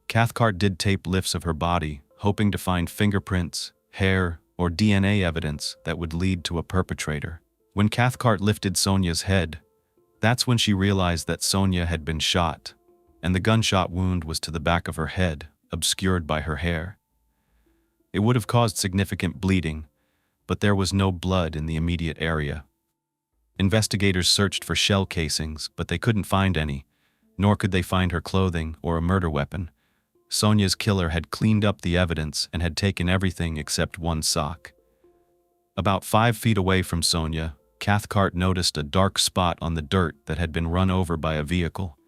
Cathcart did tape lifts of her body, hoping to find fingerprints, hair, or DNA evidence that would lead to a perpetrator. When Cathcart lifted Sonia's head, that's when she realized that Sonia had been shot, and the gunshot wound was to the back of her head, obscured by her hair. It would have caused significant bleeding, but there was no blood in the immediate area. Investigators searched for shell casings, but they couldn't find any, nor could they find her clothing or a murder weapon. Sonia's killer had cleaned up the evidence and had taken everything except one sock. About 5 feet away from Sonia, Cathcart noticed a dark spot on the dirt that had been run over by a vehicle.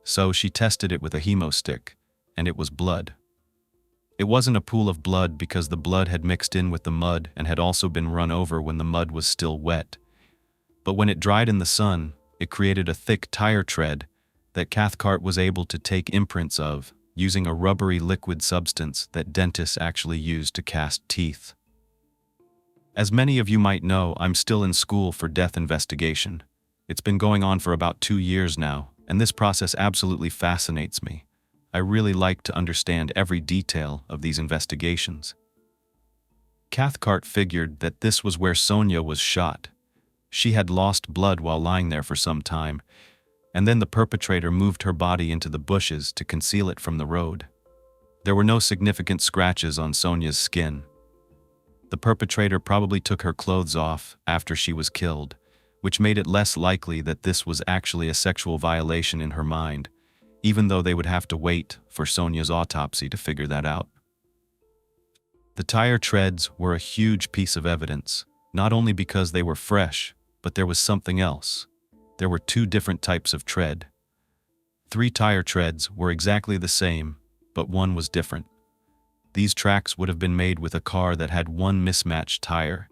So she tested it with a hemostick, and it was blood. It wasn't a pool of blood because the blood had mixed in with the mud and had also been run over when the mud was still wet. But when it dried in the sun, it created a thick tire tread that Cathcart was able to take imprints of, using a rubbery liquid substance that dentists actually use to cast teeth. As many of you might know, I'm still in school for death investigation. It's been going on for about 2 years now, and this process absolutely fascinates me. I really like to understand every detail of these investigations. Cathcart figured that this was where Sonia was shot. She had lost blood while lying there for some time, and then the perpetrator moved her body into the bushes to conceal it from the road. There were no significant scratches on Sonia's skin. The perpetrator probably took her clothes off after she was killed, which made it less likely that this was actually a sexual violation in her mind, even though they would have to wait for Sonia's autopsy to figure that out. The tire treads were a huge piece of evidence, not only because they were fresh, but there was something else. There were 2 different types of tread. 3 tire treads were exactly the same, but one was different. These tracks would have been made with a car that had one mismatched tire.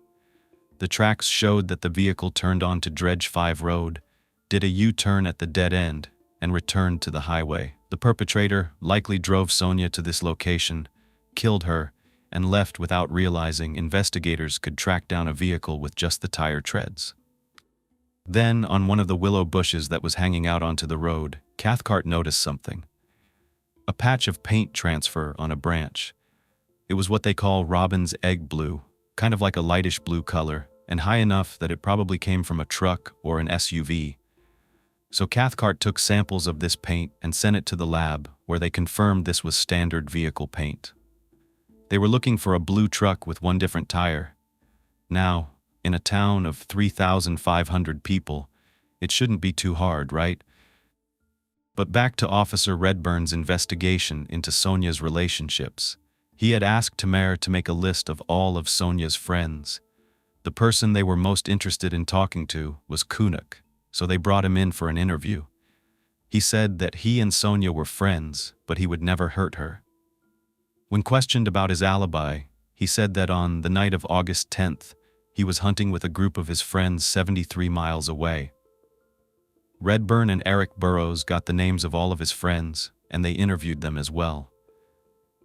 The tracks showed that the vehicle turned onto Dredge 5 Road, did a U-turn at the dead end, and returned to the highway. The perpetrator likely drove Sonia to this location, killed her, and left without realizing investigators could track down a vehicle with just the tire treads. Then, on one of the willow bushes that was hanging out onto the road, Cathcart noticed something. A patch of paint transfer on a branch. It was what they call robin's egg blue, kind of like a lightish blue color, and high enough that it probably came from a truck or an SUV. So Cathcart took samples of this paint and sent it to the lab, where they confirmed this was standard vehicle paint. They were looking for a blue truck with one different tire. Now, in a town of 3,500 people, it shouldn't be too hard, right? But back to Officer Redburn's investigation into Sonia's relationships. He had asked Tamer to make a list of all of Sonia's friends. The person they were most interested in talking to was Kunuk, so they brought him in for an interview. He said that he and Sonia were friends, but he would never hurt her. When questioned about his alibi, he said that on the night of August 10th, he was hunting with a group of his friends 73 miles away. Redburn and Eric Burrows got the names of all of his friends, and they interviewed them as well.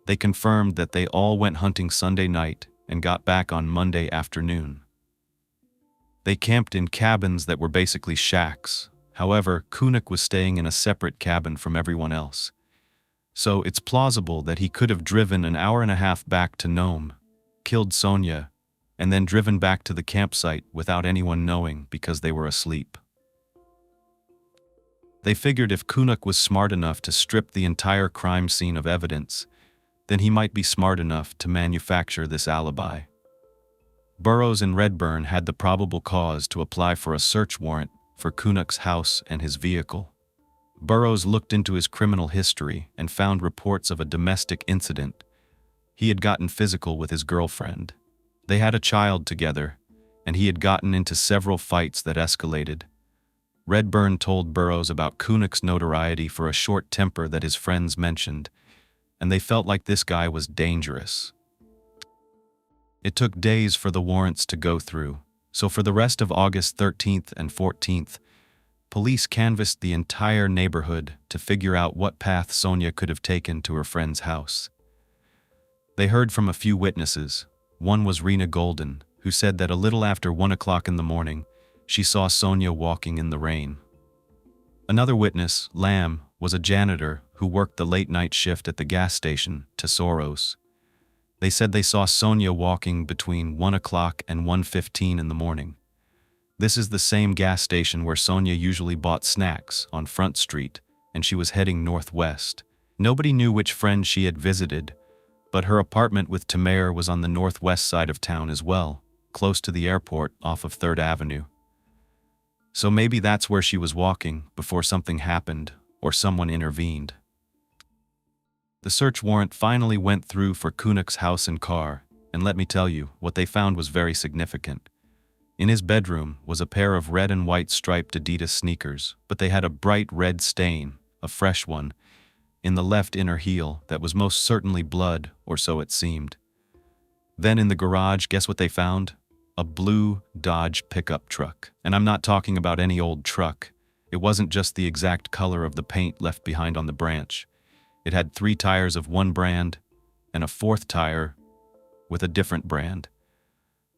They confirmed that they all went hunting Sunday night and got back on Monday afternoon. They camped in cabins that were basically shacks. However, Kunuk was staying in a separate cabin from everyone else. So it's plausible that he could have driven an hour and a half back to Nome, killed Sonia, and then driven back to the campsite without anyone knowing because they were asleep. They figured if Kunuk was smart enough to strip the entire crime scene of evidence, then he might be smart enough to manufacture this alibi. Burrows and Redburn had the probable cause to apply for a search warrant for Kunuk's house and his vehicle. Burrows looked into his criminal history and found reports of a domestic incident. He had gotten physical with his girlfriend. They had a child together, and he had gotten into several fights that escalated. Redburn told Burrows about Kunuk's notoriety for a short temper that his friends mentioned, and they felt like this guy was dangerous. It took days for the warrants to go through, so for the rest of August 13th and 14th, police canvassed the entire neighborhood to figure out what path Sonia could have taken to her friend's house. They heard from a few witnesses. One was Rena Golden, who said that a little after 1 o'clock in the morning, she saw Sonia walking in the rain. Another witness, Lamb, was a janitor who worked the late-night shift at the gas station, Tesoros. They said they saw Sonia walking between 1 o'clock and 1:15 in the morning. This is the same gas station where Sonia usually bought snacks on Front Street, and she was heading northwest. Nobody knew which friend she had visited, but her apartment with Tamer was on the northwest side of town as well, close to the airport off of 3rd Avenue. So maybe that's where she was walking before something happened or someone intervened. The search warrant finally went through for Kunuk's house and car, and let me tell you, what they found was very significant. In his bedroom was a pair of red and white striped Adidas sneakers, but they had a bright red stain, a fresh one, in the left inner heel that was most certainly blood, or so it seemed. Then in the garage, guess what they found? A blue Dodge pickup truck. And I'm not talking about any old truck. It wasn't just the exact color of the paint left behind on the branch. It had 3 tires of one brand and a 4th tire with a different brand.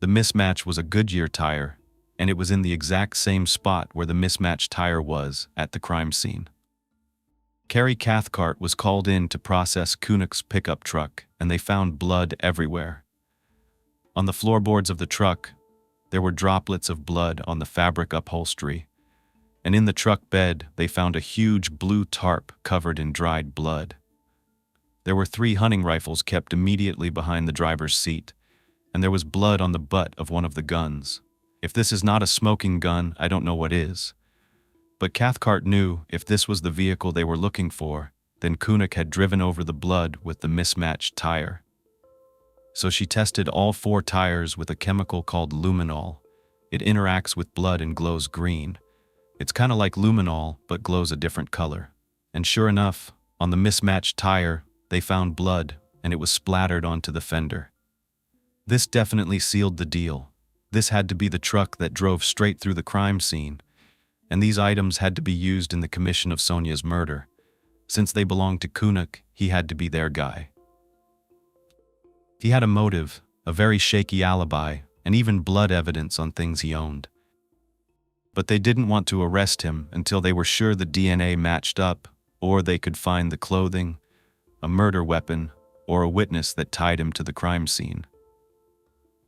The mismatch was a Goodyear tire, and it was in the exact same spot where the mismatched tire was at the crime scene. Carrie Cathcart was called in to process Kunuk's pickup truck, and they found blood everywhere. On the floorboards of the truck, there were droplets of blood on the fabric upholstery, and in the truck bed they found a huge blue tarp covered in dried blood. There were 3 hunting rifles kept immediately behind the driver's seat, and there was blood on the butt of one of the guns. If this is not a smoking gun, I don't know what is. But Cathcart knew if this was the vehicle they were looking for, then Kunuk had driven over the blood with the mismatched tire. So she tested all 4 tires with a chemical called luminol. It interacts with blood and glows green. It's kind of like luminol, but glows a different color. And sure enough, on the mismatched tire, they found blood, and it was splattered onto the fender. This definitely sealed the deal. This had to be the truck that drove straight through the crime scene, and these items had to be used in the commission of Sonia's murder. Since they belonged to Kunuk, he had to be their guy. He had a motive, a very shaky alibi, and even blood evidence on things he owned. But they didn't want to arrest him until they were sure the DNA matched up, or they could find the clothing, a murder weapon, or a witness that tied him to the crime scene.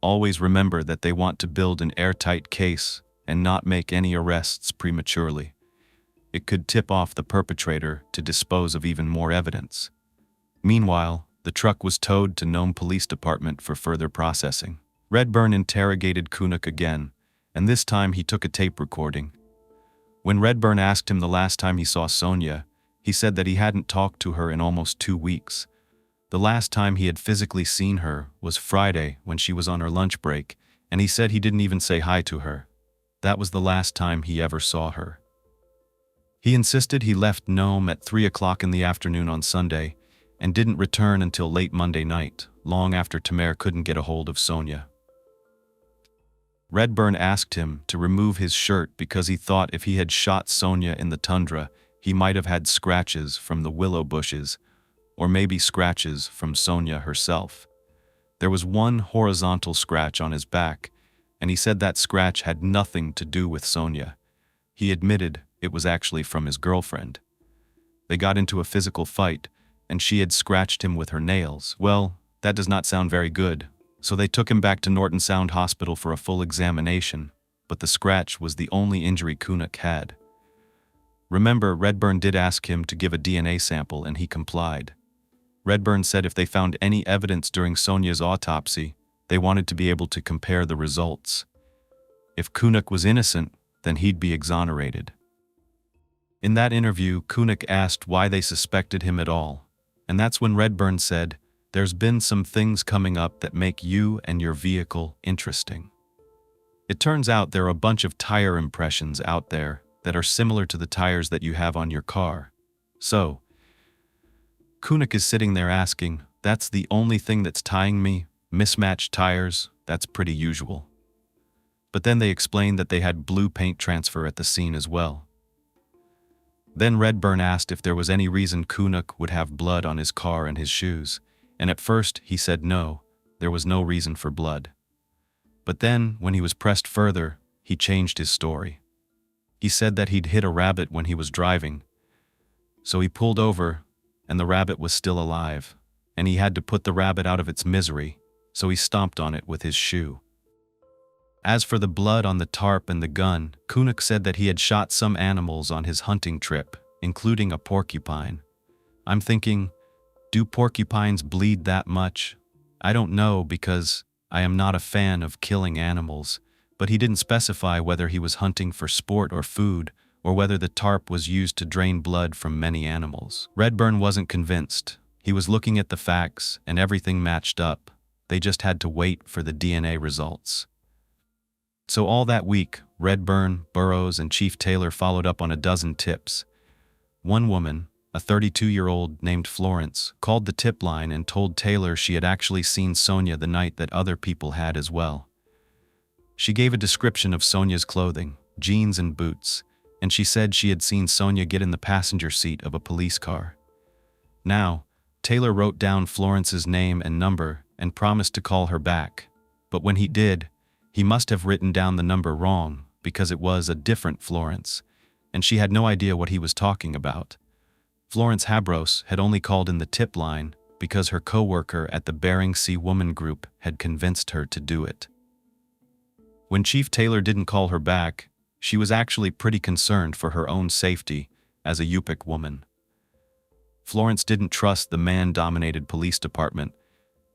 Always remember that they want to build an airtight case and not make any arrests prematurely. It could tip off the perpetrator to dispose of even more evidence. Meanwhile, the truck was towed to Nome Police Department for further processing. Redburn interrogated Kunuk again, and this time he took a tape recording. When Redburn asked him the last time he saw Sonia, he said that he hadn't talked to her in almost 2 weeks. The last time he had physically seen her was Friday when she was on her lunch break, and he said he didn't even say hi to her. That was the last time he ever saw her. He insisted he left Nome at 3 o'clock in the afternoon on Sunday and didn't return until late Monday night, long after Tamer couldn't get a hold of Sonia. Redburn asked him to remove his shirt because he thought if he had shot Sonia in the tundra, he might have had scratches from the willow bushes, or maybe scratches from Sonia herself. There was one horizontal scratch on his back, and he said that scratch had nothing to do with Sonia. He admitted it was actually from his girlfriend. They got into a physical fight, and she had scratched him with her nails. Well, that does not sound very good, so they took him back to Norton Sound Hospital for a full examination, but the scratch was the only injury Kunuk had. Remember, Redburn did ask him to give a DNA sample, and he complied. Redburn said if they found any evidence during Sonia's autopsy, they wanted to be able to compare the results. If Kunuk was innocent, then he'd be exonerated. In that interview, Kunuk asked why they suspected him at all, and that's when Redburn said, "There's been some things coming up that make you and your vehicle interesting." It turns out there are a bunch of tire impressions out there that are similar to the tires that you have on your car. So, Kunuk is sitting there asking, "That's the only thing that's tying me? Mismatched tires? That's pretty usual." But then they explained that they had blue paint transfer at the scene as well. Then Redburn asked if there was any reason Kunuk would have blood on his car and his shoes, and at first he said no, there was no reason for blood. But then, when he was pressed further, he changed his story. He said that he'd hit a rabbit when he was driving, so he pulled over, and the rabbit was still alive, and he had to put the rabbit out of its misery, so he stomped on it with his shoe. As for the blood on the tarp and the gun, Kunuk said that he had shot some animals on his hunting trip, including a porcupine. I'm thinking, do porcupines bleed that much? I don't know because I am not a fan of killing animals, but he didn't specify whether he was hunting for sport or food, or whether the tarp was used to drain blood from many animals. Redburn wasn't convinced. He was looking at the facts, and everything matched up. They just had to wait for the DNA results. So all that week, Redburn, Burroughs, and Chief Taylor followed up on a dozen tips. One woman, a 32-year-old named Florence, called the tip line and told Taylor she had actually seen Sonia the night that other people had as well. She gave a description of Sonia's clothing, jeans and boots, and she said she had seen Sonia get in the passenger seat of a police car. Now, Taylor wrote down Florence's name and number and promised to call her back, but when he did, he must have written down the number wrong because it was a different Florence, and she had no idea what he was talking about. Florence Habros had only called in the tip line because her co-worker at the Bering Sea Woman Group had convinced her to do it. When Chief Taylor didn't call her back, she was actually pretty concerned for her own safety as a Yupik woman. Florence didn't trust the man-dominated police department,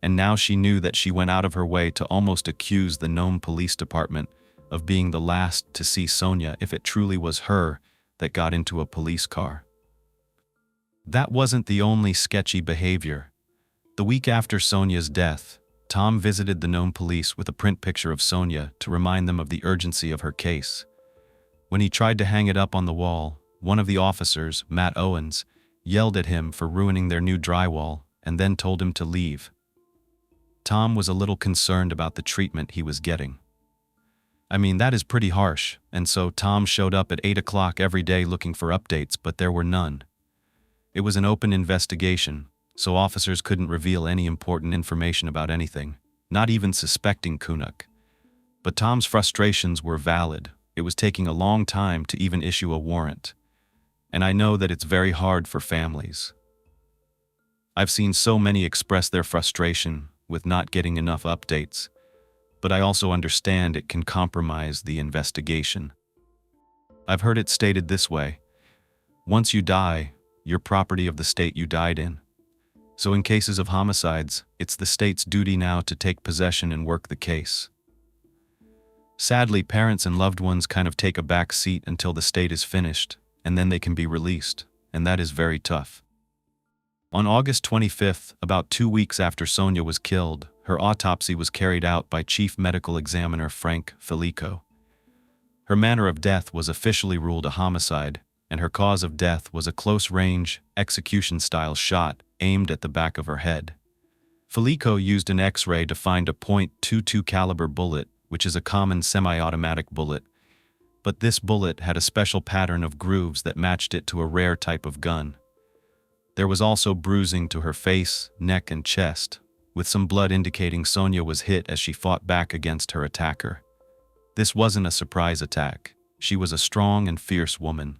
and now she knew that she went out of her way to almost accuse the Nome Police Department of being the last to see Sonia if it truly was her that got into a police car. That wasn't the only sketchy behavior. The week after Sonia's death, Tom visited the Nome police with a print picture of Sonia to remind them of the urgency of her case. When he tried to hang it up on the wall, one of the officers, Matt Owens, yelled at him for ruining their new drywall and then told him to leave. Tom was a little concerned about the treatment he was getting. I mean, that is pretty harsh, and so Tom showed up at 8 o'clock every day looking for updates, but there were none. It was an open investigation, so officers couldn't reveal any important information about anything, not even suspecting Kunuk. But Tom's frustrations were valid. It was taking a long time to even issue a warrant. And I know that it's very hard for families. I've seen so many express their frustration with not getting enough updates, but I also understand it can compromise the investigation. I've heard it stated this way: once you die, you're property of the state you died in. So in cases of homicides, it's the state's duty now to take possession and work the case. Sadly, parents and loved ones kind of take a back seat until the state is finished, and then they can be released, and that is very tough. On August 25th, about 2 weeks after Sonia was killed, her autopsy was carried out by Chief Medical Examiner Frank Felico. Her manner of death was officially ruled a homicide, and her cause of death was a close-range, execution-style shot aimed at the back of her head. Felico used an X-ray to find a .22 caliber bullet, which is a common semi-automatic bullet, but this bullet had a special pattern of grooves that matched it to a rare type of gun. There was also bruising to her face, neck, and chest, with some blood indicating Sonia was hit as she fought back against her attacker. This wasn't a surprise attack. She was a strong and fierce woman.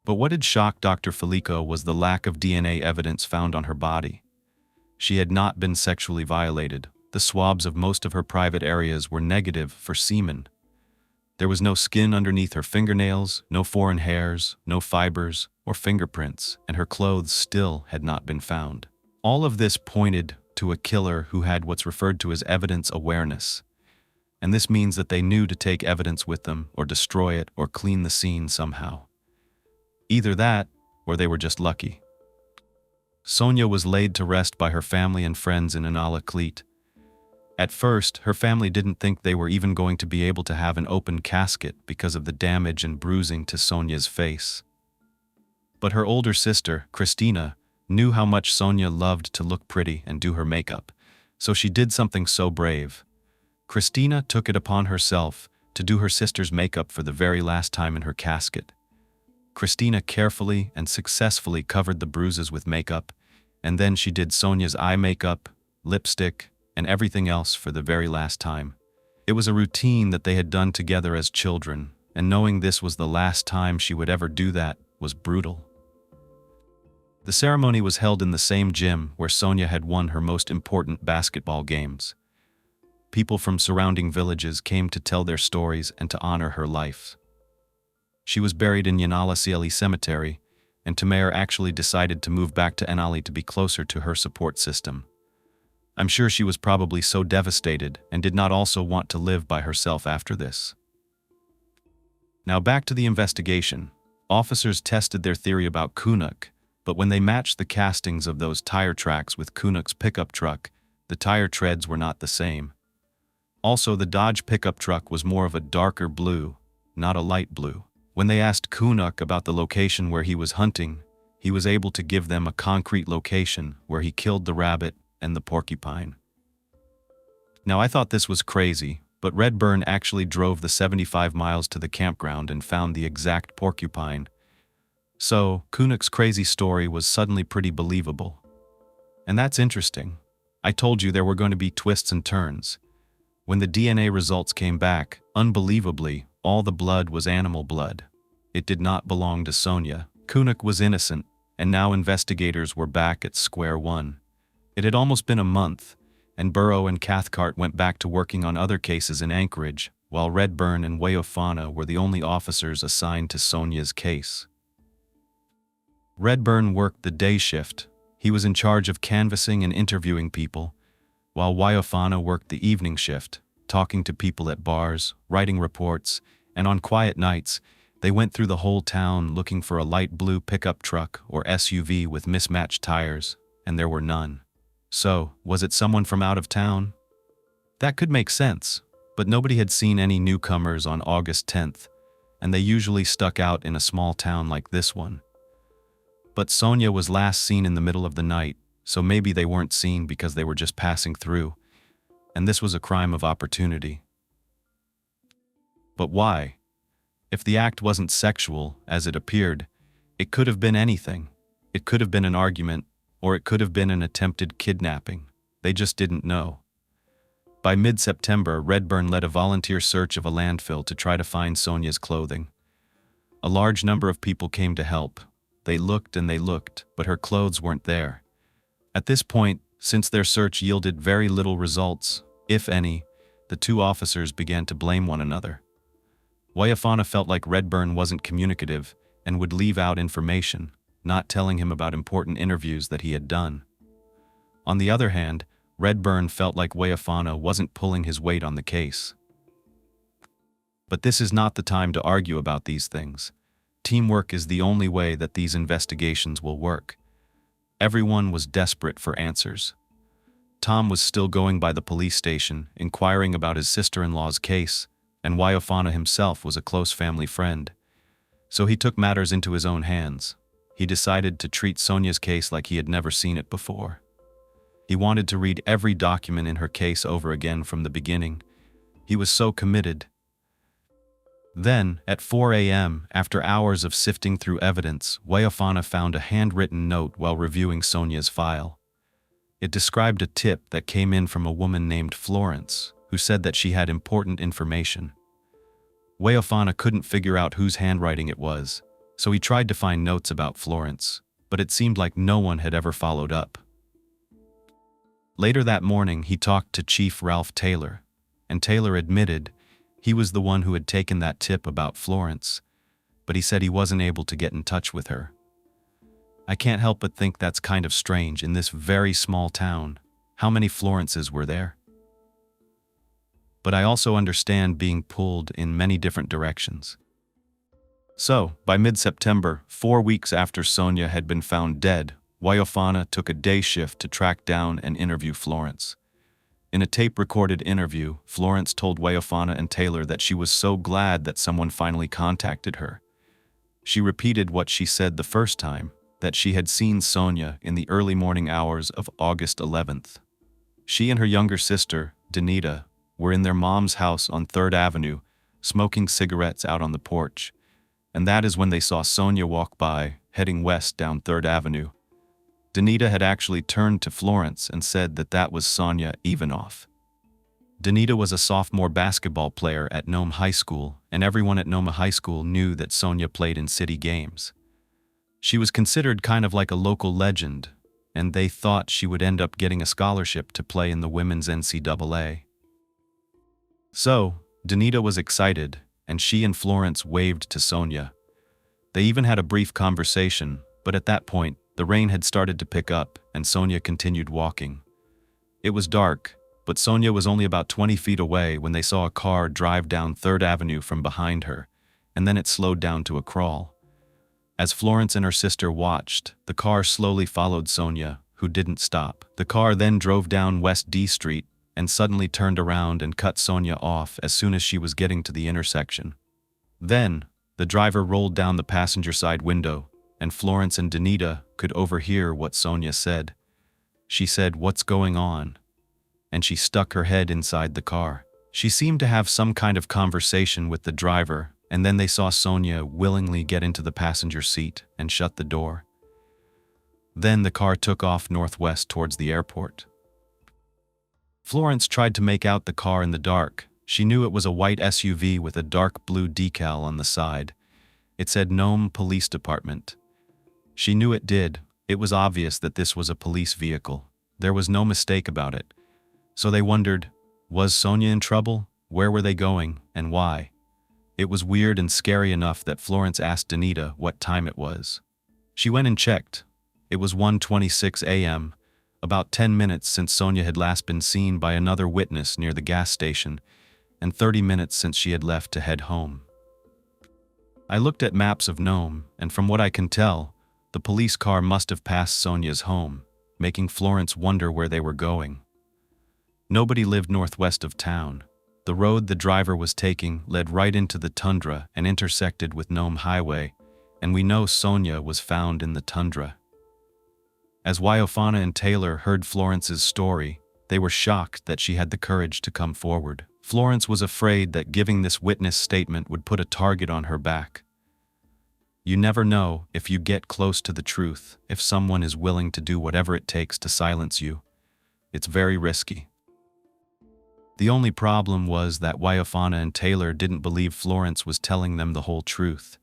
But what had shocked Dr. Felico was the lack of DNA evidence found on her body. She had not been sexually violated. The swabs of most of her private areas were negative for semen. There was no skin underneath her fingernails, no foreign hairs, no fibers, or fingerprints, and her clothes still had not been found. All of this pointed to a killer who had what's referred to as evidence awareness. And this means that they knew to take evidence with them, or destroy it, or clean the scene somehow. Either that, or they were just lucky. Sonia was laid to rest by her family and friends in Analakleet. At first, her family didn't think they were even going to be able to have an open casket because of the damage and bruising to Sonia's face. But her older sister, Christina, knew how much Sonia loved to look pretty and do her makeup, so she did something so brave. Christina took it upon herself to do her sister's makeup for the very last time in her casket. Christina carefully and successfully covered the bruises with makeup, and then she did Sonia's eye makeup, lipstick, and everything else for the very last time. It was a routine that they had done together as children, and knowing this was the last time she would ever do that was brutal. The ceremony was held in the same gym where Sonia had won her most important basketball games. People from surrounding villages came to tell their stories and to honor her life. She was buried in Yanalasieli Cemetery, and Tamer actually decided to move back to Enali to be closer to her support system. I'm sure she was probably so devastated and did not also want to live by herself after this. Now back to the investigation. Officers tested their theory about Kunuk, but when they matched the castings of those tire tracks with Kunuk's pickup truck, the tire treads were not the same. Also, the Dodge pickup truck was more of a darker blue, not a light blue. When they asked Kunuk about the location where he was hunting, he was able to give them a concrete location where he killed the rabbit and the porcupine. Now I thought this was crazy, but Redburn actually drove the 75 miles to the campground and found the exact porcupine. So, Kunuk's crazy story was suddenly pretty believable. And that's interesting. I told you there were going to be twists and turns. When the DNA results came back, unbelievably, all the blood was animal blood. It did not belong to Sonia. Kunuk was innocent, and now investigators were back at square one. It had almost been a month, and Burrow and Cathcart went back to working on other cases in Anchorage, while Redburn and Wayofana were the only officers assigned to Sonia's case. Redburn worked the day shift. He was in charge of canvassing and interviewing people, while Wayofana worked the evening shift, talking to people at bars, writing reports, and on quiet nights, they went through the whole town looking for a light blue pickup truck or SUV with mismatched tires, and there were none. So, was it someone from out of town? That could make sense, but nobody had seen any newcomers on August 10th, and they usually stuck out in a small town like this one. But Sonia was last seen in the middle of the night, so maybe they weren't seen because they were just passing through, and this was a crime of opportunity. But why? If the act wasn't sexual, as it appeared, it could have been anything. It could have been an argument, or it could have been an attempted kidnapping. They just didn't know. By mid-September, Redburn led a volunteer search of a landfill to try to find Sonia's clothing. A large number of people came to help. They looked and they looked, but her clothes weren't there. At this point, since their search yielded very little results, if any, the two officers began to blame one another. Wayafana felt like Redburn wasn't communicative and would leave out information, not telling him about important interviews that he had done. On the other hand, Redburn felt like Wayafana wasn't pulling his weight on the case. But this is not the time to argue about these things. Teamwork is the only way that these investigations will work. Everyone was desperate for answers. Tom was still going by the police station, inquiring about his sister-in-law's case, and Wayafana himself was a close family friend. So he took matters into his own hands. He decided to treat Sonia's case like he had never seen it before. He wanted to read every document in her case over again from the beginning. He was so committed. Then, at 4 a.m., after hours of sifting through evidence, Wayafana found a handwritten note while reviewing Sonia's file. It described a tip that came in from a woman named Florence, who said that she had important information. Wayafana couldn't figure out whose handwriting it was, so he tried to find notes about Florence, but it seemed like no one had ever followed up. Later that morning, he talked to Chief Ralph Taylor, and Taylor admitted he was the one who had taken that tip about Florence, but he said he wasn't able to get in touch with her. I can't help but think that's kind of strange in this very small town. How many Florences were there? But I also understand being pulled in many different directions. So, by mid-September, 4 weeks after Sonia had been found dead, Wayafana took a day shift to track down and interview Florence. In a tape-recorded interview, Florence told Wayafana and Taylor that she was so glad that someone finally contacted her. She repeated what she said the first time, that she had seen Sonia in the early morning hours of August 11th. She and her younger sister, Danita, were in their mom's house on 3rd Avenue, smoking cigarettes out on the porch, and that is when they saw Sonia walk by, heading west down 3rd Avenue. Danita had actually turned to Florence and said that that was Sonia Ivanoff. Danita was a sophomore basketball player at Nome High School, and everyone at Nome High School knew that Sonia played in city games. She was considered kind of like a local legend, and they thought she would end up getting a scholarship to play in the women's NCAA. So, Danita was excited, and she and Florence waved to Sonia. They even had a brief conversation, but at that point, the rain had started to pick up, and Sonia continued walking. It was dark, but Sonia was only about 20 feet away when they saw a car drive down 3rd Avenue from behind her, and then it slowed down to a crawl. As Florence and her sister watched, the car slowly followed Sonia, who didn't stop. The car then drove down West D Street and suddenly turned around and cut Sonia off as soon as she was getting to the intersection. Then, the driver rolled down the passenger side window, and Florence and Danita could overhear what Sonia said. She said, "What's going on?" And she stuck her head inside the car. She seemed to have some kind of conversation with the driver, and then they saw Sonia willingly get into the passenger seat and shut the door. Then the car took off northwest towards the airport. Florence tried to make out the car in the dark. She knew it was a white SUV with a dark blue decal on the side. It said Nome Police Department. She knew it did. It was obvious that this was a police vehicle. There was no mistake about it. So they wondered, was Sonia in trouble? Where were they going, and why? It was weird and scary enough that Florence asked Danita what time it was. She went and checked. It was 1:26 a.m., about 10 minutes since Sonia had last been seen by another witness near the gas station, and 30 minutes since she had left to head home. I looked at maps of Nome, and from what I can tell, the police car must have passed Sonia's home, making Florence wonder where they were going. Nobody lived northwest of town. The road the driver was taking led right into the tundra and intersected with Nome Highway, and we know Sonia was found in the tundra. As Wayafana and Taylor heard Florence's story, they were shocked that she had the courage to come forward. Florence was afraid that giving this witness statement would put a target on her back. You never know if you get close to the truth, if someone is willing to do whatever it takes to silence you. It's very risky. The only problem was that Wyofana and Taylor didn't believe Florence was telling them the whole truth.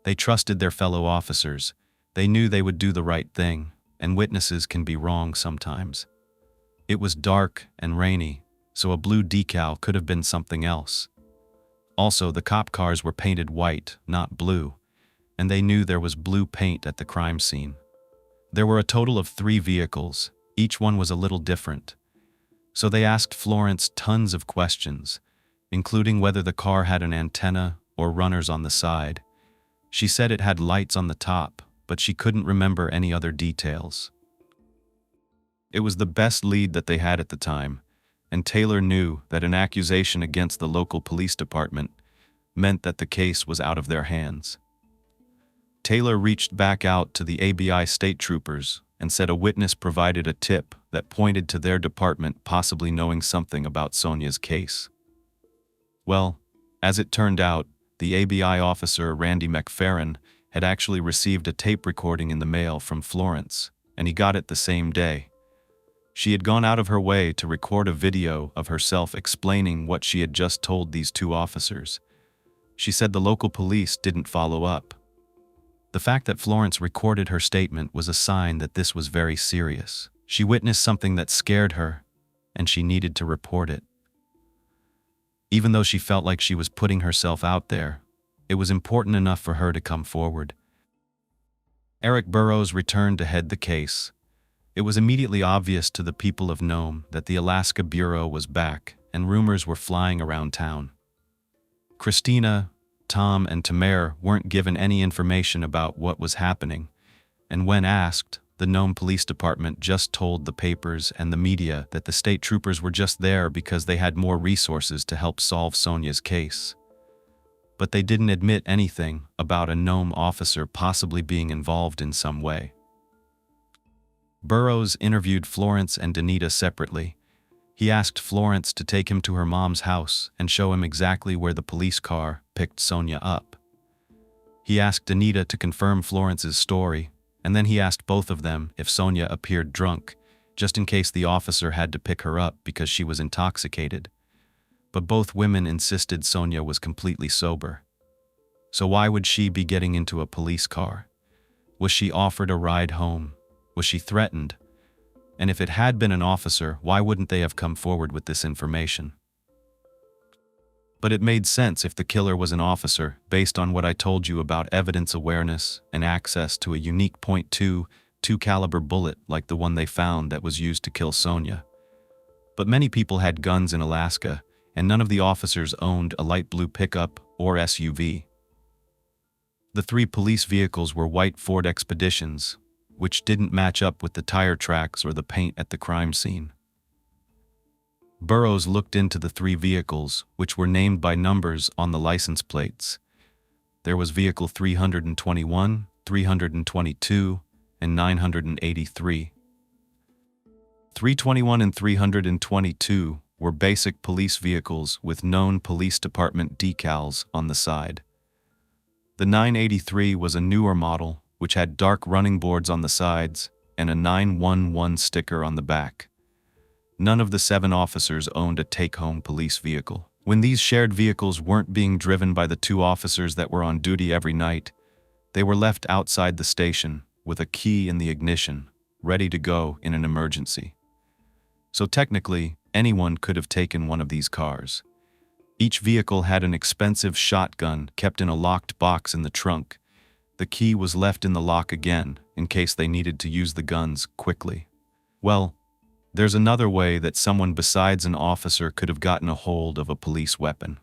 They trusted their fellow officers. They knew they would do the right thing, and witnesses can be wrong sometimes. It was dark and rainy, so a blue decal could have been something else. Also, the cop cars were painted white, not blue, and they knew there was blue paint at the crime scene. There were a total of 3 vehicles. Each one was a little different. So they asked Florence tons of questions, including whether the car had an antenna or runners on the side. She said it had lights on the top, but she couldn't remember any other details. It was the best lead that they had at the time, and Taylor knew that an accusation against the local police department meant that the case was out of their hands. Taylor reached back out to the ABI state troopers and said a witness provided a tip that pointed to their department possibly knowing something about Sonia's case. Well, as it turned out, the ABI officer Randy McFerrin had actually received a tape recording in the mail from Florence, and he got it the same day. She had gone out of her way to record a video of herself explaining what she had just told these 2 officers. She said the local police didn't follow up. The fact that Florence recorded her statement was a sign that this was very serious. She witnessed something that scared her, and she needed to report it. Even though she felt like she was putting herself out there, it was important enough for her to come forward. Eric Burroughs returned to head the case. It was immediately obvious to the people of Nome that the Alaska Bureau was back, and rumors were flying around town. Christina, Tom, and Tamer weren't given any information about what was happening, and when asked, the Nome Police Department just told the papers and the media that the state troopers were just there because they had more resources to help solve Sonia's case. But they didn't admit anything about a Nome officer possibly being involved in some way. Burroughs interviewed Florence and Danita separately. He asked Florence to take him to her mom's house and show him exactly where the police car picked Sonia up. He asked Danita to confirm Florence's story, and then he asked both of them if Sonia appeared drunk, just in case the officer had to pick her up because she was intoxicated. But both women insisted Sonia was completely sober. So why would she be getting into a police car? Was she offered a ride home? Was she threatened? And if it had been an officer, why wouldn't they have come forward with this information? But it made sense if the killer was an officer, based on what I told you about evidence awareness and access to a unique .22 caliber bullet like the one they found that was used to kill Sonia. But many people had guns in Alaska, and none of the officers owned a light blue pickup or SUV. The 3 police vehicles were white Ford Expeditions, which didn't match up with the tire tracks or the paint at the crime scene. Burroughs looked into the 3 vehicles, which were named by numbers on the license plates. There was vehicle 321, 322, and 983. 321 and 322 were basic police vehicles with known police department decals on the side. The 983 was a newer model, which had dark running boards on the sides and a 911 sticker on the back. None of the 7 officers owned a take-home police vehicle. When these shared vehicles weren't being driven by the 2 officers that were on duty every night, they were left outside the station with a key in the ignition, ready to go in an emergency. So technically, anyone could have taken one of these cars. Each vehicle had an expensive shotgun kept in a locked box in the trunk. The key was left in the lock again, in case they needed to use the guns quickly. Well, there's another way that someone besides an officer could have gotten a hold of a police weapon.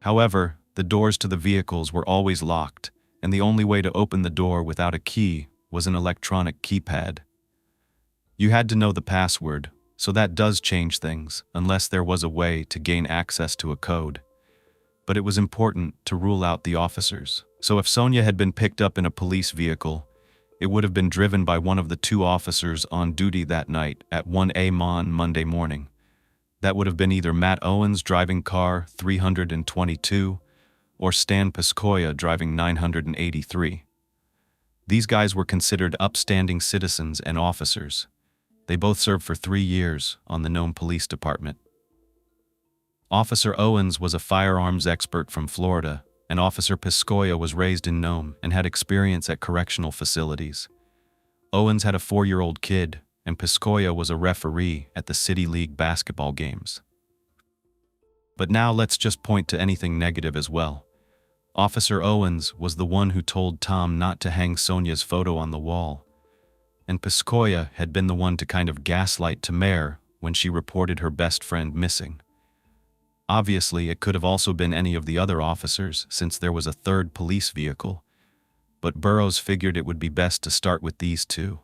However, the doors to the vehicles were always locked, and the only way to open the door without a key was an electronic keypad. You had to know the password, so that does change things, unless there was a way to gain access to a code. But it was important to rule out the officers. So if Sonia had been picked up in a police vehicle, it would have been driven by one of the 2 officers on duty that night at 1 a.m. on Monday morning. That would have been either Matt Owens driving car 322 or Stan Piscoya driving 983. These guys were considered upstanding citizens and officers. They both served for 3 years on the Nome Police Department. Officer Owens was a firearms expert from Florida, and Officer Piscoya was raised in Nome and had experience at correctional facilities. Owens had a 4-year-old kid, and Piscoya was a referee at the City League basketball games. But now let's just point to anything negative as well. Officer Owens was the one who told Tom not to hang Sonia's photo on the wall, and Piscoya had been the one to kind of gaslight Tamara when she reported her best friend missing. Obviously, it could have also been any of the other officers since there was a third police vehicle, but Burroughs figured it would be best to start with these two.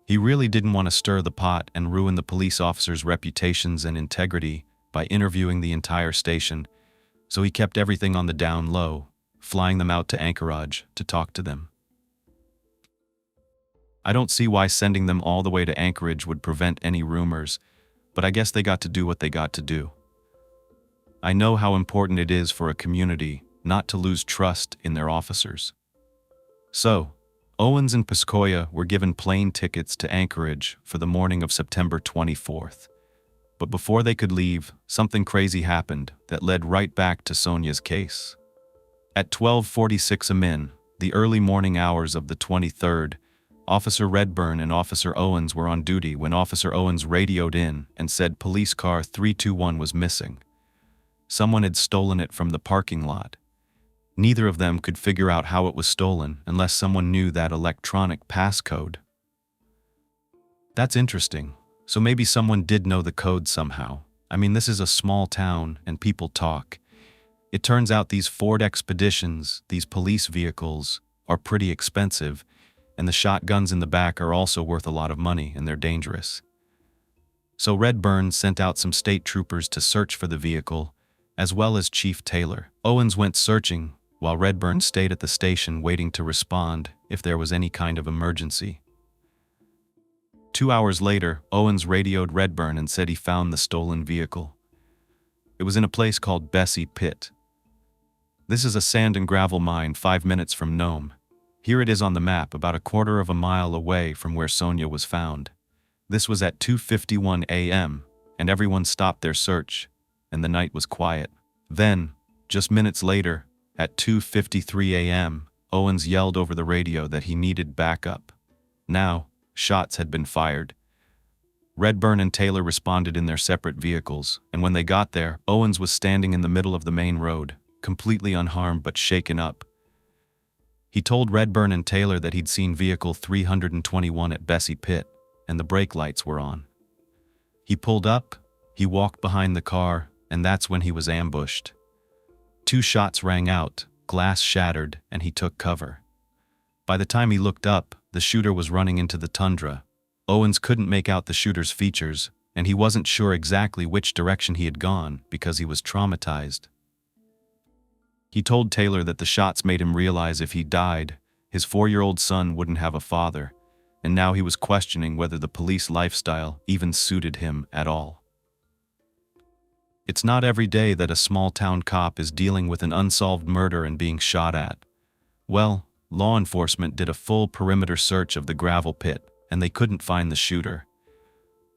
He really didn't want to stir the pot and ruin the police officers' reputations and integrity by interviewing the entire station, so he kept everything on the down low, flying them out to Anchorage to talk to them. I don't see why sending them all the way to Anchorage would prevent any rumors, but I guess they got to do what they got to do. I know how important it is for a community not to lose trust in their officers. So, Owens and Piscoya were given plane tickets to Anchorage for the morning of September 24th. But before they could leave, something crazy happened that led right back to Sonia's case. At 12:46 am, the early morning hours of the 23rd, Officer Redburn and Officer Owens were on duty when Officer Owens radioed in and said police car 321 was missing. Someone had stolen it from the parking lot. Neither of them could figure out how it was stolen unless someone knew that electronic passcode. That's interesting. So maybe someone did know the code somehow. I mean, this is a small town and people talk. It turns out these Ford Expeditions, these police vehicles, are pretty expensive, and the shotguns in the back are also worth a lot of money and they're dangerous. So Redburn sent out some state troopers to search for the vehicle, as well as Chief Taylor. Owens went searching, while Redburn stayed at the station waiting to respond if there was any kind of emergency. 2 hours later, Owens radioed Redburn and said he found the stolen vehicle. It was in a place called Bessie Pit. This is a sand and gravel mine 5 minutes from Nome. Here it is on the map, about a quarter of a mile away from where Sonia was found. This was at 2:51 a.m., and everyone stopped their search, and the night was quiet. Then, just minutes later, at 2:53 a.m., Owens yelled over the radio that he needed backup. Now, shots had been fired. Redburn and Taylor responded in their separate vehicles, and when they got there, Owens was standing in the middle of the main road, completely unharmed but shaken up. He told Redburn and Taylor that he'd seen vehicle 321 at Bessie Pit, and the brake lights were on. He pulled up, he walked behind the car, and that's when he was ambushed. 2 shots rang out, glass shattered, and he took cover. By the time he looked up, the shooter was running into the tundra. Owens couldn't make out the shooter's features, and he wasn't sure exactly which direction he had gone because he was traumatized. He told Taylor that the shots made him realize if he died, his 4-year-old son wouldn't have a father, and now he was questioning whether the police lifestyle even suited him at all. It's not every day that a small-town cop is dealing with an unsolved murder and being shot at. Well, law enforcement did a full perimeter search of the gravel pit, and they couldn't find the shooter.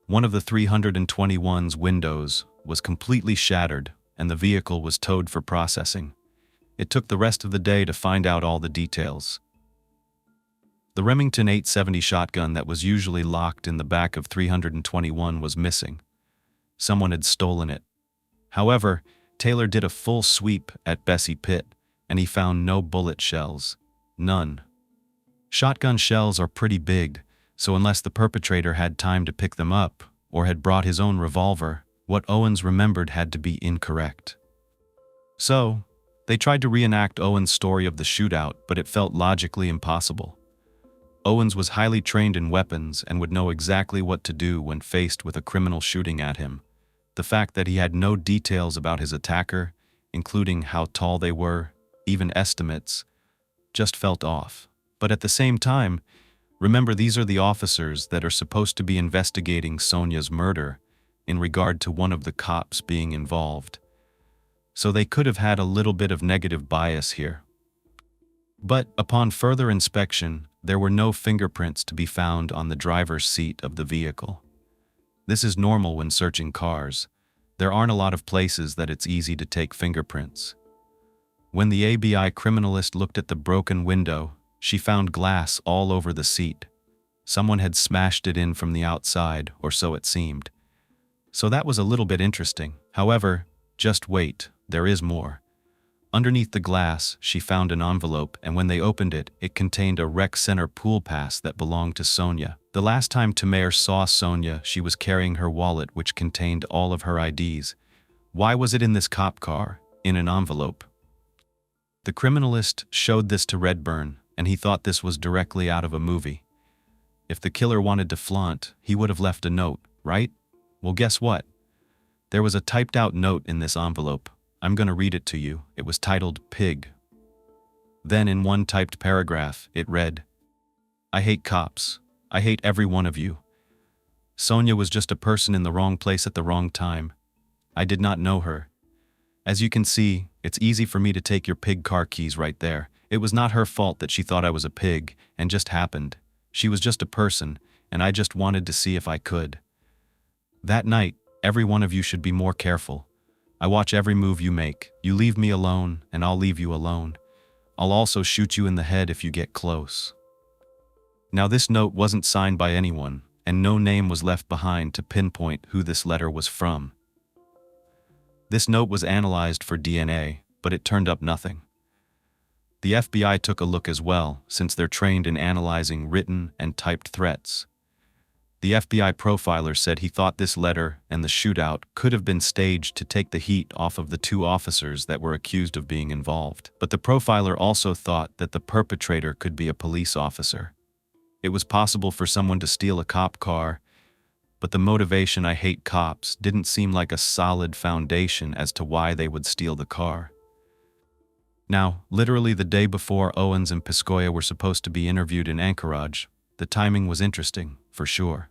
One of the 321's windows was completely shattered, and the vehicle was towed for processing. It took the rest of the day to find out all the details. The Remington 870 shotgun that was usually locked in the back of 321 was missing. Someone had stolen it. However, Taylor did a full sweep at Bessie Pit, and he found no bullet shells. None. Shotgun shells are pretty big, so unless the perpetrator had time to pick them up, or had brought his own revolver, what Owens remembered had to be incorrect. So, they tried to reenact Owens' story of the shootout, but it felt logically impossible. Owens was highly trained in weapons and would know exactly what to do when faced with a criminal shooting at him. The fact that he had no details about his attacker, including how tall they were, even estimates, just felt off. But at the same time, remember, these are the officers that are supposed to be investigating Sonia's murder, in regard to one of the cops being involved. So they could have had a little bit of negative bias here. But upon further inspection, there were no fingerprints to be found on the driver's seat of the vehicle. This is normal when searching cars. There aren't a lot of places that it's easy to take fingerprints. When the ABI criminalist looked at the broken window, she found glass all over the seat. Someone had smashed it in from the outside, or so it seemed. So that was a little bit interesting. However, just wait, there is more. Underneath the glass, she found an envelope, and when they opened it, it contained a rec center pool pass that belonged to Sonia. The last time Tamer saw Sonia, she was carrying her wallet, which contained all of her IDs. Why was it in this cop car, in an envelope? The criminalist showed this to Redburn, and he thought this was directly out of a movie. If the killer wanted to flaunt, he would have left a note, right? Well, guess what? There was a typed-out note in this envelope. I'm going to read it to you. It was titled Pig. Then in one typed paragraph, it read, "I hate cops. I hate every one of you. Sonia was just a person in the wrong place at the wrong time. I did not know her. As you can see, it's easy for me to take your pig car keys right there. It was not her fault that she thought I was a pig, and just happened. She was just a person, and I just wanted to see if I could. That night, every one of you should be more careful. I watch every move you make. You leave me alone, and I'll leave you alone. I'll also shoot you in the head if you get close." Now this note wasn't signed by anyone, and no name was left behind to pinpoint who this letter was from. This note was analyzed for DNA, but it turned up nothing. The FBI took a look as well, since they're trained in analyzing written and typed threats. The FBI profiler said he thought this letter and the shootout could have been staged to take the heat off of the two officers that were accused of being involved. But the profiler also thought that the perpetrator could be a police officer. It was possible for someone to steal a cop car, but the motivation "I hate cops" didn't seem like a solid foundation as to why they would steal the car. Now, literally the day before Owens and Piscoya were supposed to be interviewed in Anchorage, the timing was interesting, for sure.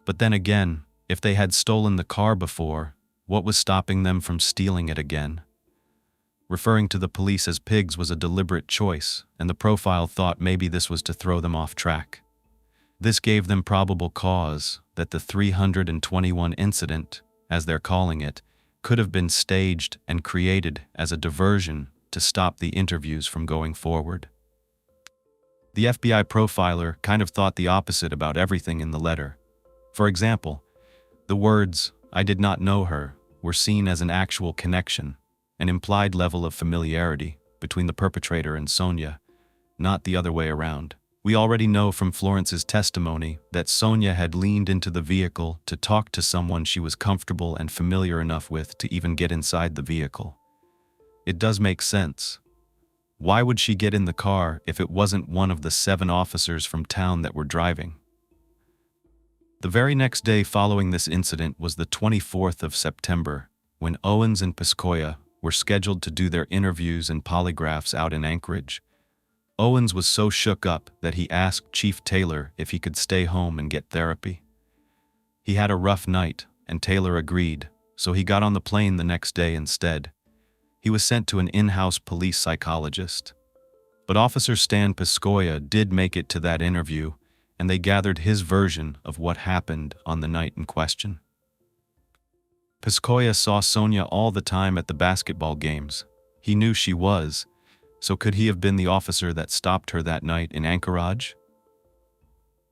But then again, if they had stolen the car before, what was stopping them from stealing it again? Referring to the police as pigs was a deliberate choice, and the profile thought maybe this was to throw them off track. This gave them probable cause that the 321 incident, as they're calling it, could have been staged and created as a diversion to stop the interviews from going forward. The FBI profiler kind of thought the opposite about everything in the letter. For example, the words, "I did not know her," were seen as an actual connection, an implied level of familiarity between the perpetrator and Sonia, not the other way around. We already know from Florence's testimony that Sonia had leaned into the vehicle to talk to someone she was comfortable and familiar enough with to even get inside the vehicle. It does make sense. Why would she get in the car if it wasn't one of the 7 officers from town that were driving? The very next day following this incident was the 24th of September, when Owens and Piscoya were scheduled to do their interviews and polygraphs out in Anchorage. Owens was so shook up that he asked Chief Taylor if he could stay home and get therapy. He had a rough night, and Taylor agreed, so he got on the plane the next day instead. He was sent to an in-house police psychologist. But Officer Stan Piscoya did make it to that interview, and they gathered his version of what happened on the night in question. Piscoya saw Sonia all the time at the basketball games. He knew she was, so could he have been the officer that stopped her that night in Anchorage?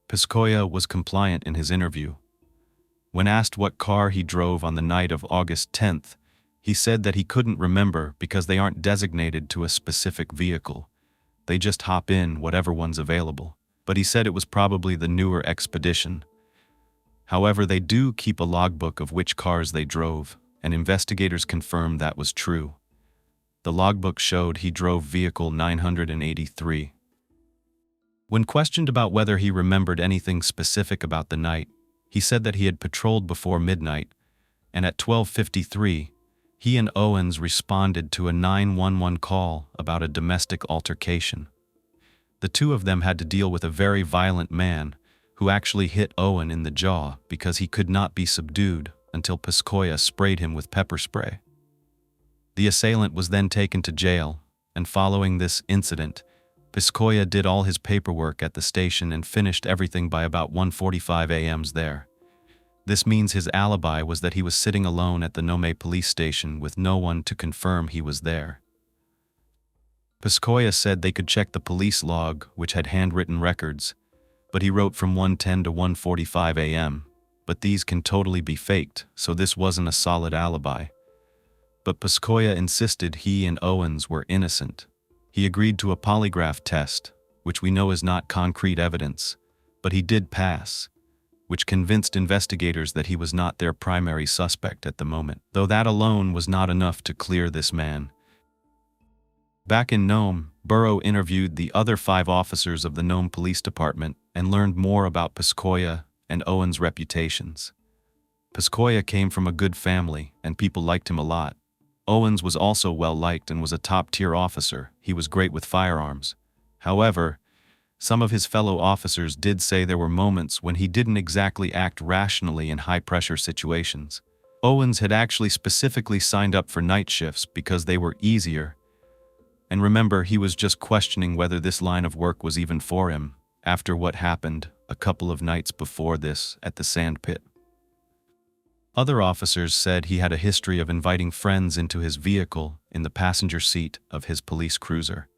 Piscoya was compliant in his interview. When asked what car he drove on the night of August 10th, he said that he couldn't remember because they aren't designated to a specific vehicle. They just hop in whatever one's available. But he said it was probably the newer Expedition. However, they do keep a logbook of which cars they drove, and investigators confirmed that was true. The logbook showed he drove vehicle 983. When questioned about whether he remembered anything specific about the night, he said that he had patrolled before midnight, and at 12:53, he and Owens responded to a 911 call about a domestic altercation. The two of them had to deal with a very violent man who actually hit Owen in the jaw because he could not be subdued until Piskoia sprayed him with pepper spray. The assailant was then taken to jail, and following this incident, Piskoia did all his paperwork at the station and finished everything by about 1:45 a.m. there. This means his alibi was that he was sitting alone at the Nome police station with no one to confirm he was there. Piskoia said they could check the police log, which had handwritten records, but he wrote from 1:10 to 1:45 a.m., but these can totally be faked, so this wasn't a solid alibi. But Piskoia insisted he and Owens were innocent. He agreed to a polygraph test, which we know is not concrete evidence, but he did pass, which convinced investigators that he was not their primary suspect at the moment, though that alone was not enough to clear this man. Back in Nome, Burrow interviewed the other 5 officers of the Nome Police Department and learned more about Piskoia and Owens' reputations. Piskoia came from a good family, and people liked him a lot. Owens was also well-liked and was a top-tier officer. He was great with firearms. However, some of his fellow officers did say there were moments when he didn't exactly act rationally in high-pressure situations. Owens had actually specifically signed up for night shifts because they were easier. And remember, he was just questioning whether this line of work was even for him, after what happened a couple of nights before this at the sand pit. Other officers said he had a history of inviting friends into his vehicle in the passenger seat of his police cruiser.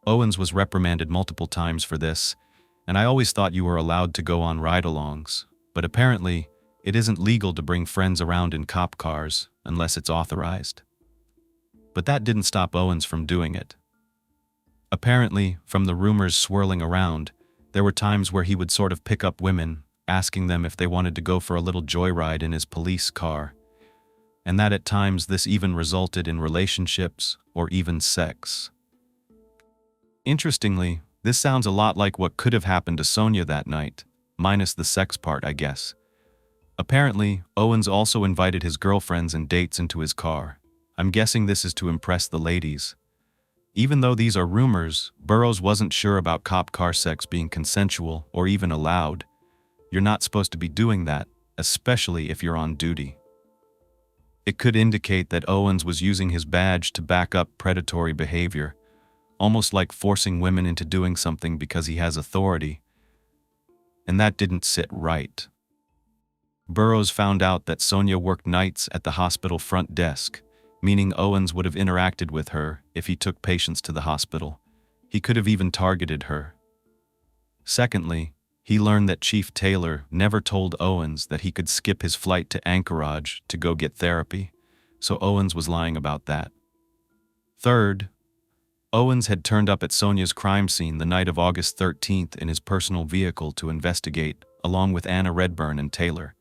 Owens was reprimanded multiple times for this, and I always thought you were allowed to go on ride-alongs, but apparently it isn't legal to bring friends around in cop cars unless it's authorized. But that didn't stop Owens from doing it. Apparently, from the rumors swirling around, there were times where he would sort of pick up women, asking them if they wanted to go for a little joyride in his police car, and that at times this even resulted in relationships or even sex. Interestingly, this sounds a lot like what could have happened to Sonia that night, minus the sex part, I guess. Apparently, Owens also invited his girlfriends and dates into his car. I'm guessing this is to impress the ladies. Even though these are rumors, Burrows wasn't sure about cop car sex being consensual or even allowed. You're not supposed to be doing that, especially if you're on duty. It could indicate that Owens was using his badge to back up predatory behavior, almost like forcing women into doing something because he has authority. And that didn't sit right. Burrows found out that Sonia worked nights at the hospital front desk, meaning Owens would have interacted with her if he took patients to the hospital. He could have even targeted her. Secondly, he learned that Chief Taylor never told Owens that he could skip his flight to Anchorage to go get therapy, so Owens was lying about that. Third, Owens had turned up at Sonia's crime scene the night of August 13th in his personal vehicle to investigate, along with Anna Redburn and Taylor.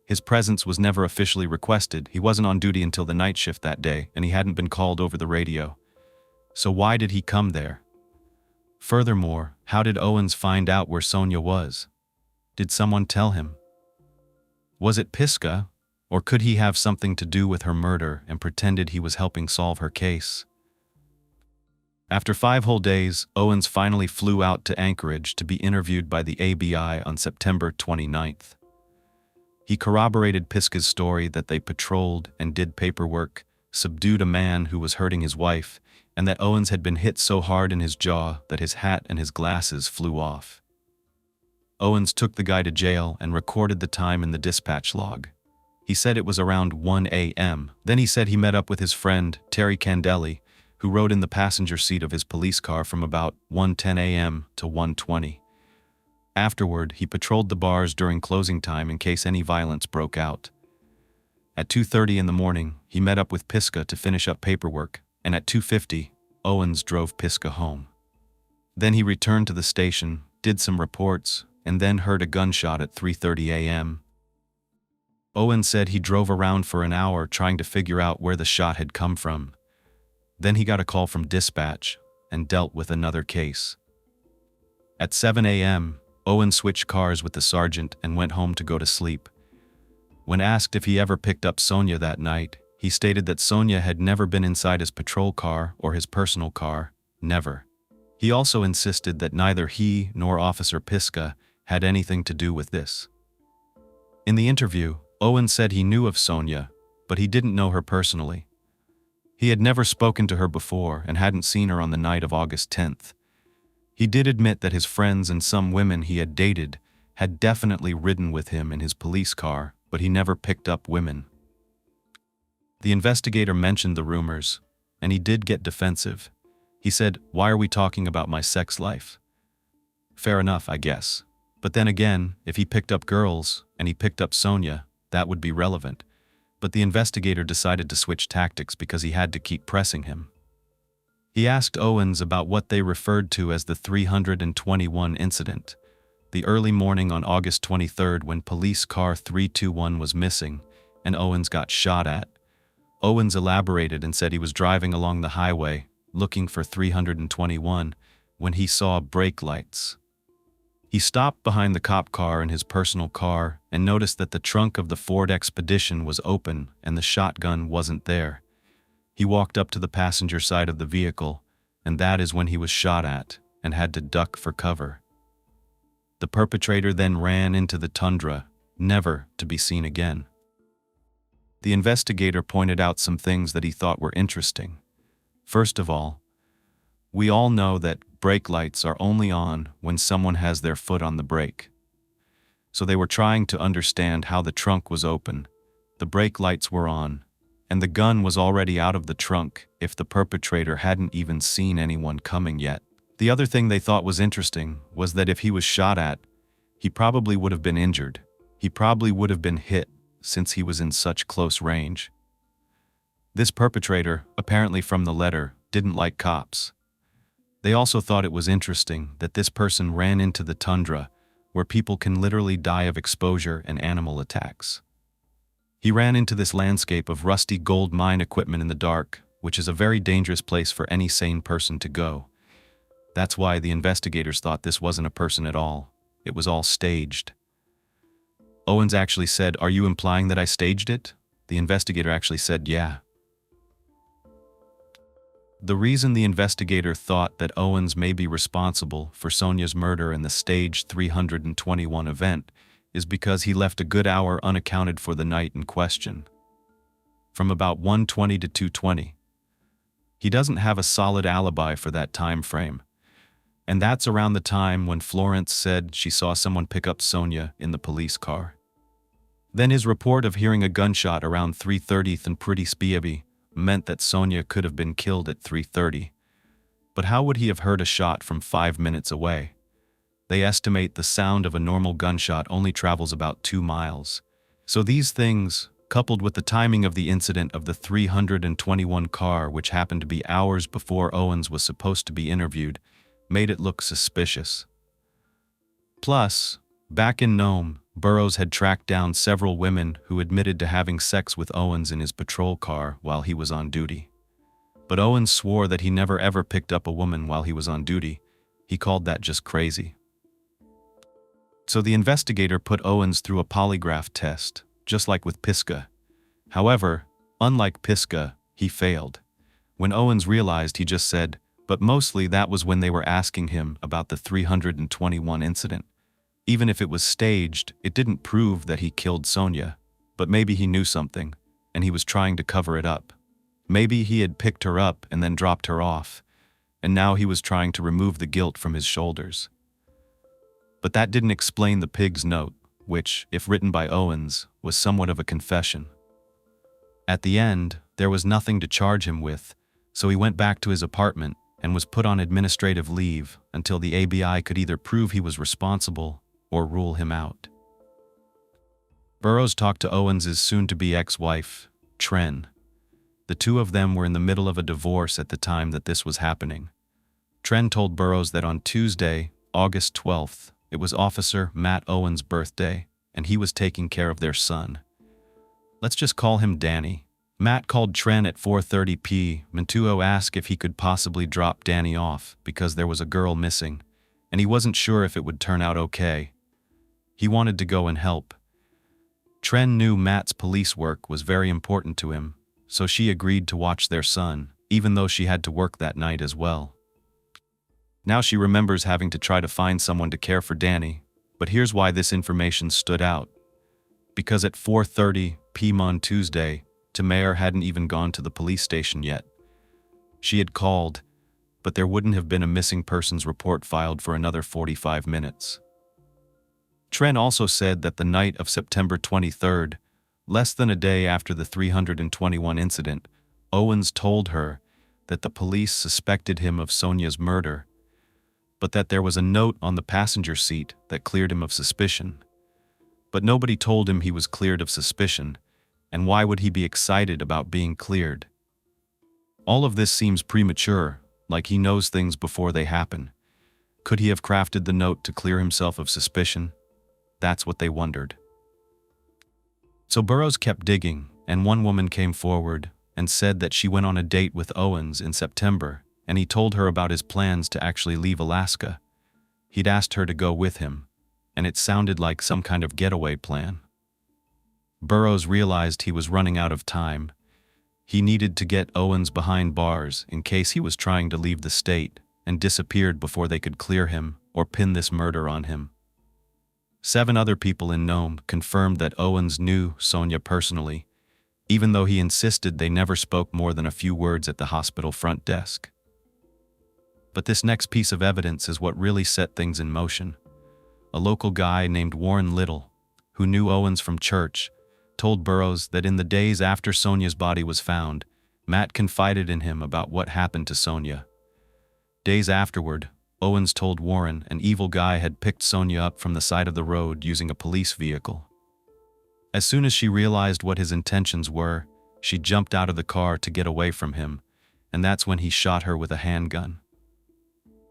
His presence was never officially requested. He wasn't on duty until the night shift that day, and he hadn't been called over the radio. So why did he come there? Furthermore, how did Owens find out where Sonia was? Did someone tell him? Was it Piska, or could he have something to do with her murder and pretended he was helping solve her case? After 5 whole days, Owens finally flew out to Anchorage to be interviewed by the ABI on September 29th. He corroborated Piska's story that they patrolled and did paperwork, subdued a man who was hurting his wife, and that Owens had been hit so hard in his jaw that his hat and his glasses flew off. Owens took the guy to jail and recorded the time in the dispatch log. He said it was around 1 a.m. Then he said he met up with his friend, Terry Candelli, who rode in the passenger seat of his police car from about 1:10 a.m. to 1:20. Afterward, he patrolled the bars during closing time in case any violence broke out. At 2:30 in the morning, he met up with Piska to finish up paperwork, and at 2:50, Owens drove Piska home. Then he returned to the station, did some reports, and then heard a gunshot at 3:30 a.m. Owens said he drove around for an hour trying to figure out where the shot had come from. Then he got a call from dispatch and dealt with another case. At 7 a.m., Owens switched cars with the sergeant and went home to go to sleep. When asked if he ever picked up Sonia that night, he stated that Sonia had never been inside his patrol car or his personal car, never. He also insisted that neither he nor Officer Piska had anything to do with this. In the interview, Owens said he knew of Sonia, but he didn't know her personally. He had never spoken to her before and hadn't seen her on the night of August 10th. He did admit that his friends and some women he had dated had definitely ridden with him in his police car, but he never picked up women. The investigator mentioned the rumors, and he did get defensive. He said, "Why are we talking about my sex life?" Fair enough, I guess. But then again, if he picked up girls and he picked up Sonia, that would be relevant. But the investigator decided to switch tactics because he had to keep pressing him. He asked Owens about what they referred to as the 321 incident, the early morning on August 23rd when police car 321 was missing and Owens got shot at. Owens elaborated and said he was driving along the highway looking for 321 when he saw brake lights. He stopped behind the cop car in his personal car and noticed that the trunk of the Ford Expedition was open and the shotgun wasn't there. He walked up to the passenger side of the vehicle, and that is when he was shot at and had to duck for cover. The perpetrator then ran into the tundra, never to be seen again. The investigator pointed out some things that he thought were interesting. First of all, we all know that brake lights are only on when someone has their foot on the brake. So they were trying to understand how the trunk was open, the brake lights were on, and the gun was already out of the trunk if the perpetrator hadn't even seen anyone coming yet. The other thing they thought was interesting was that if he was shot at, he probably would have been injured. He probably would have been hit since he was in such close range. This perpetrator, apparently from the letter, didn't like cops. They also thought it was interesting that this person ran into the tundra, where people can literally die of exposure and animal attacks. He ran into this landscape of rusty gold mine equipment in the dark, which is a very dangerous place for any sane person to go. That's why the investigators thought this wasn't a person at all. It was all staged. Owens actually said, "Are you implying that I staged it?" The investigator actually said, "Yeah." The reason the investigator thought that Owens may be responsible for Sonia's murder in the staged 321 event is because he left a good hour unaccounted for the night in question. From about 1:20 to 2:20. He doesn't have a solid alibi for that time frame. And that's around the time when Florence said she saw someone pick up Sonia in the police car. Then his report of hearing a gunshot around 3:30 and Pretty Spiaby meant that Sonia could have been killed at 3:30. But how would he have heard a shot from 5 minutes away? They estimate the sound of a normal gunshot only travels about 2 miles. So these things, coupled with the timing of the incident of the 321 car, which happened to be hours before Owens was supposed to be interviewed, made it look suspicious. Plus, back in Nome, Burroughs had tracked down several women who admitted to having sex with Owens in his patrol car while he was on duty. But Owens swore that he never ever picked up a woman while he was on duty. He called that just crazy. So the investigator put Owens through a polygraph test, just like with Pisgah. However, unlike Pisgah, he failed. When Owens realized, he just said, but mostly that was when they were asking him about the 321 incident. Even if it was staged, it didn't prove that he killed Sonia, but maybe he knew something, and he was trying to cover it up. Maybe he had picked her up and then dropped her off, and now he was trying to remove the guilt from his shoulders. But that didn't explain the pig's note, which, if written by Owens, was somewhat of a confession. At the end, there was nothing to charge him with, so he went back to his apartment and was put on administrative leave until the ABI could either prove he was responsible or rule him out. Burroughs talked to Owens' soon-to-be ex-wife, Tren. The two of them were in the middle of a divorce at the time that this was happening. Tren told Burroughs that on Tuesday, August 12th, it was Officer Matt Owens' birthday, and he was taking care of their son. Let's just call him Danny. Matt called Tren at 4:30 p.m. Mantuo asked if he could possibly drop Danny off because there was a girl missing, and he wasn't sure if it would turn out okay. He wanted to go and help. Tren knew Matt's police work was very important to him, so she agreed to watch their son, even though she had to work that night as well. Now she remembers having to try to find someone to care for Danny, But here's why this information stood out. Because at 4:30 p.m. on Tuesday, Tamara hadn't even gone to the police station yet. She had called, but there wouldn't have been a missing persons report filed for another 45 minutes. Tren also said that the night of September 23rd, less than a day after the 321 incident, Owens told her that the police suspected him of Sonia's murder, but that there was a note on the passenger seat that cleared him of suspicion. But nobody told him he was cleared of suspicion, and why would he be excited about being cleared? All of this seems premature, like he knows things before they happen. Could he have crafted the note to clear himself of suspicion? That's what they wondered. So Burroughs kept digging, and one woman came forward and said that she went on a date with Owens in September, and he told her about his plans to actually leave Alaska. He'd asked her to go with him, and it sounded like some kind of getaway plan. Burroughs realized he was running out of time. He needed to get Owens behind bars in case he was trying to leave the state and disappeared before they could clear him or pin this murder on him. 7 other people in Nome confirmed that Owens knew Sonia personally, even though he insisted they never spoke more than a few words at the hospital front desk. But this next piece of evidence is what really set things in motion. A local guy named Warren Little, who knew Owens from church, told Burroughs that in the days after Sonia's body was found, Matt confided in him about what happened to Sonia. Days afterward, Owens told Warren an evil guy had picked Sonia up from the side of the road using a police vehicle. As soon as she realized what his intentions were, she jumped out of the car to get away from him, and that's when he shot her with a handgun.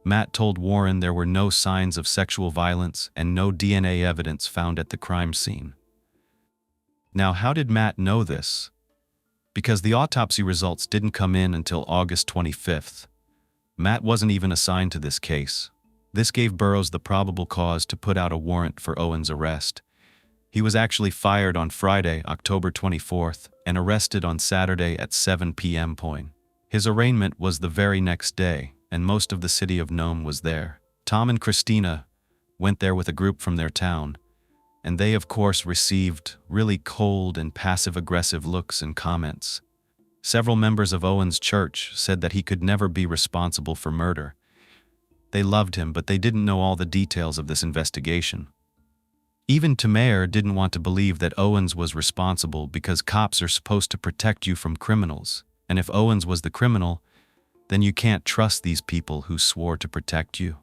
Matt told Warren there were no signs of sexual violence and no DNA evidence found at the crime scene. Now, how did Matt know this? Because the autopsy results didn't come in until August 25th. Matt wasn't even assigned to this case. This gave Burroughs the probable cause to put out a warrant for Owens' arrest. He was actually fired on Friday, October 24th, and arrested on Saturday at 7 p.m. His arraignment was the very next day, and most of the city of Nome was there. Tom and Christina went there with a group from their town, and they of course received really cold and passive-aggressive looks and comments. Several members of Owens' church said that he could never be responsible for murder. They loved him, but they didn't know all the details of this investigation. Even Tamara didn't want to believe that Owens was responsible because cops are supposed to protect you from criminals, and if Owens was the criminal, then you can't trust these people who swore to protect you.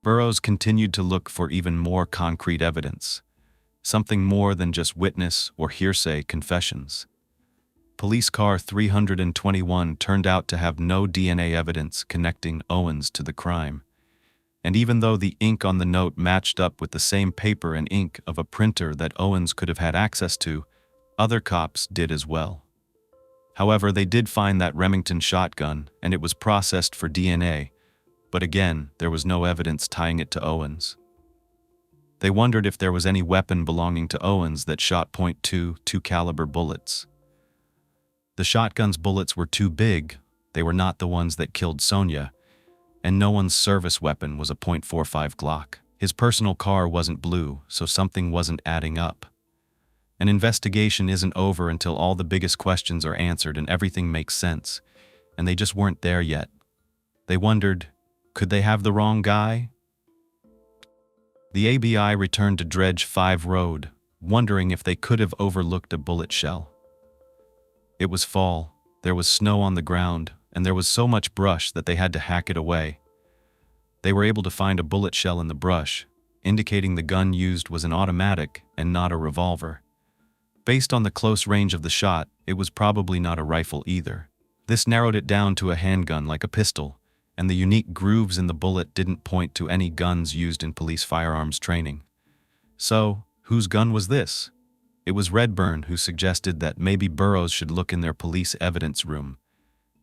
Burroughs continued to look for even more concrete evidence, something more than just witness or hearsay confessions. Police car 321 turned out to have no DNA evidence connecting Owens to the crime. And even though the ink on the note matched up with the same paper and ink of a printer that Owens could have had access to, other cops did as well. However, they did find that Remington shotgun, and it was processed for DNA, but again, there was no evidence tying it to Owens. They wondered if there was any weapon belonging to Owens that shot .22 caliber bullets. The shotgun's bullets were too big, they were not the ones that killed Sonia, and no one's service weapon was a .45 Glock. His personal car wasn't blue, so something wasn't adding up. An investigation isn't over until all the biggest questions are answered and everything makes sense, and they just weren't there yet. They wondered, could they have the wrong guy? The ABI returned to Dredge 5 Road, wondering if they could have overlooked a bullet shell. It was fall, there was snow on the ground, and there was so much brush that they had to hack it away. They were able to find a bullet shell in the brush, indicating the gun used was an automatic and not a revolver. Based on the close range of the shot, it was probably not a rifle either. This narrowed it down to a handgun like a pistol, and the unique grooves in the bullet didn't point to any guns used in police firearms training. So, whose gun was this? It was Redburn who suggested that maybe Burroughs should look in their police evidence room.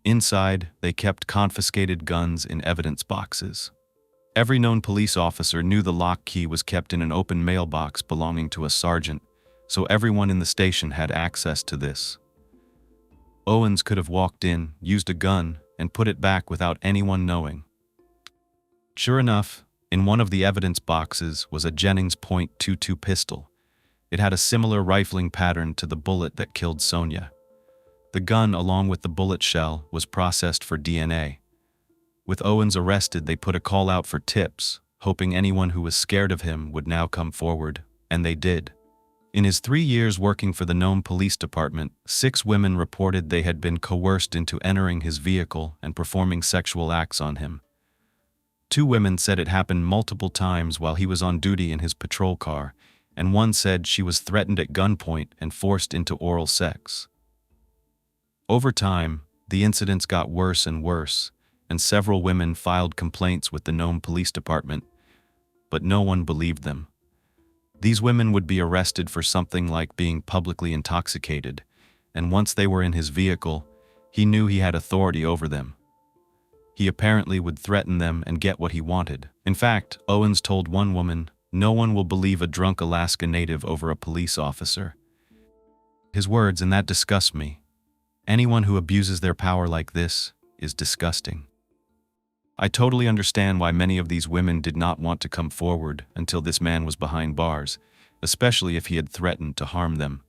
Inside, they kept confiscated guns in evidence boxes. Every known police officer knew the lock key was kept in an open mailbox belonging to a sergeant, so everyone in the station had access to this. Owens could have walked in, used a gun, and put it back without anyone knowing. Sure enough, In one of the evidence boxes was a Jennings .22 pistol. It had a similar rifling pattern to the bullet that killed Sonia. The gun, along with the bullet shell, was processed for DNA. With Owens arrested, they put a call out for tips, hoping anyone who was scared of him would now come forward, and they did. In his 3 years working for the Nome Police Department, 6 women reported they had been coerced into entering his vehicle and performing sexual acts on him. 2 women said it happened multiple times while he was on duty in his patrol car, and one said she was threatened at gunpoint and forced into oral sex. Over time, the incidents got worse and worse, and several women filed complaints with the Nome Police Department, but no one believed them. These women would be arrested for something like being publicly intoxicated, and once they were in his vehicle, he knew he had authority over them. He apparently would threaten them and get what he wanted. In fact, Owens told one woman, "No one will believe a drunk Alaska native over a police officer." His words, and that disgusts me. Anyone who abuses their power like this is disgusting. I totally understand why many of these women did not want to come forward until this man was behind bars, especially if he had threatened to harm them.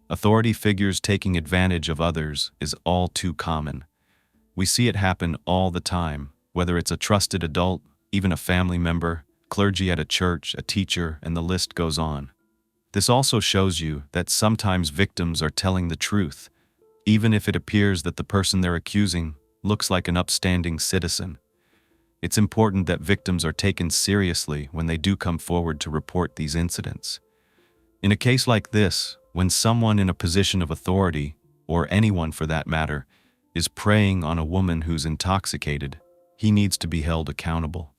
Authority figures taking advantage of others is all too common. We see it happen all the time, whether it's a trusted adult, even a family member, clergy at a church, a teacher, and the list goes on. This also shows you that sometimes victims are telling the truth, even if it appears that the person they're accusing looks like an upstanding citizen. It's important that victims are taken seriously when they do come forward to report these incidents. In a case like this, when someone in a position of authority, or anyone for that matter, is preying on a woman who's intoxicated, he needs to be held accountable.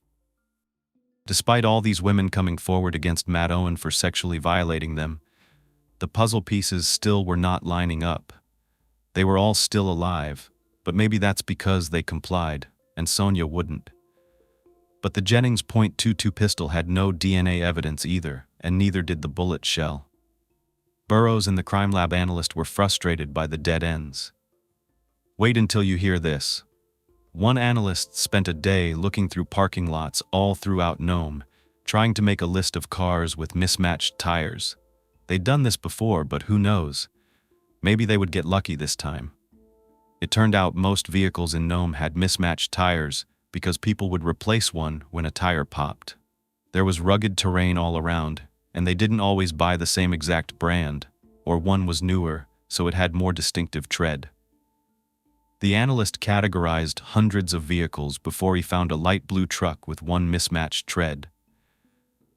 Despite all these women coming forward against Matt Owen for sexually violating them, the puzzle pieces still were not lining up. They were all still alive, but maybe that's because they complied, and Sonia wouldn't. But the Jennings .22 pistol had no DNA evidence either, and neither did the bullet shell. Burroughs and the crime lab analyst were frustrated by the dead ends. Wait until you hear this. One analyst spent a day looking through parking lots all throughout Nome, trying to make a list of cars with mismatched tires. They'd done this before, but who knows? Maybe they would get lucky this time. It turned out most vehicles in Nome had mismatched tires because people would replace one when a tire popped. There was rugged terrain all around, and they didn't always buy the same exact brand, or one was newer, so it had more distinctive tread. The analyst categorized hundreds of vehicles before he found a light blue truck with one mismatched tread.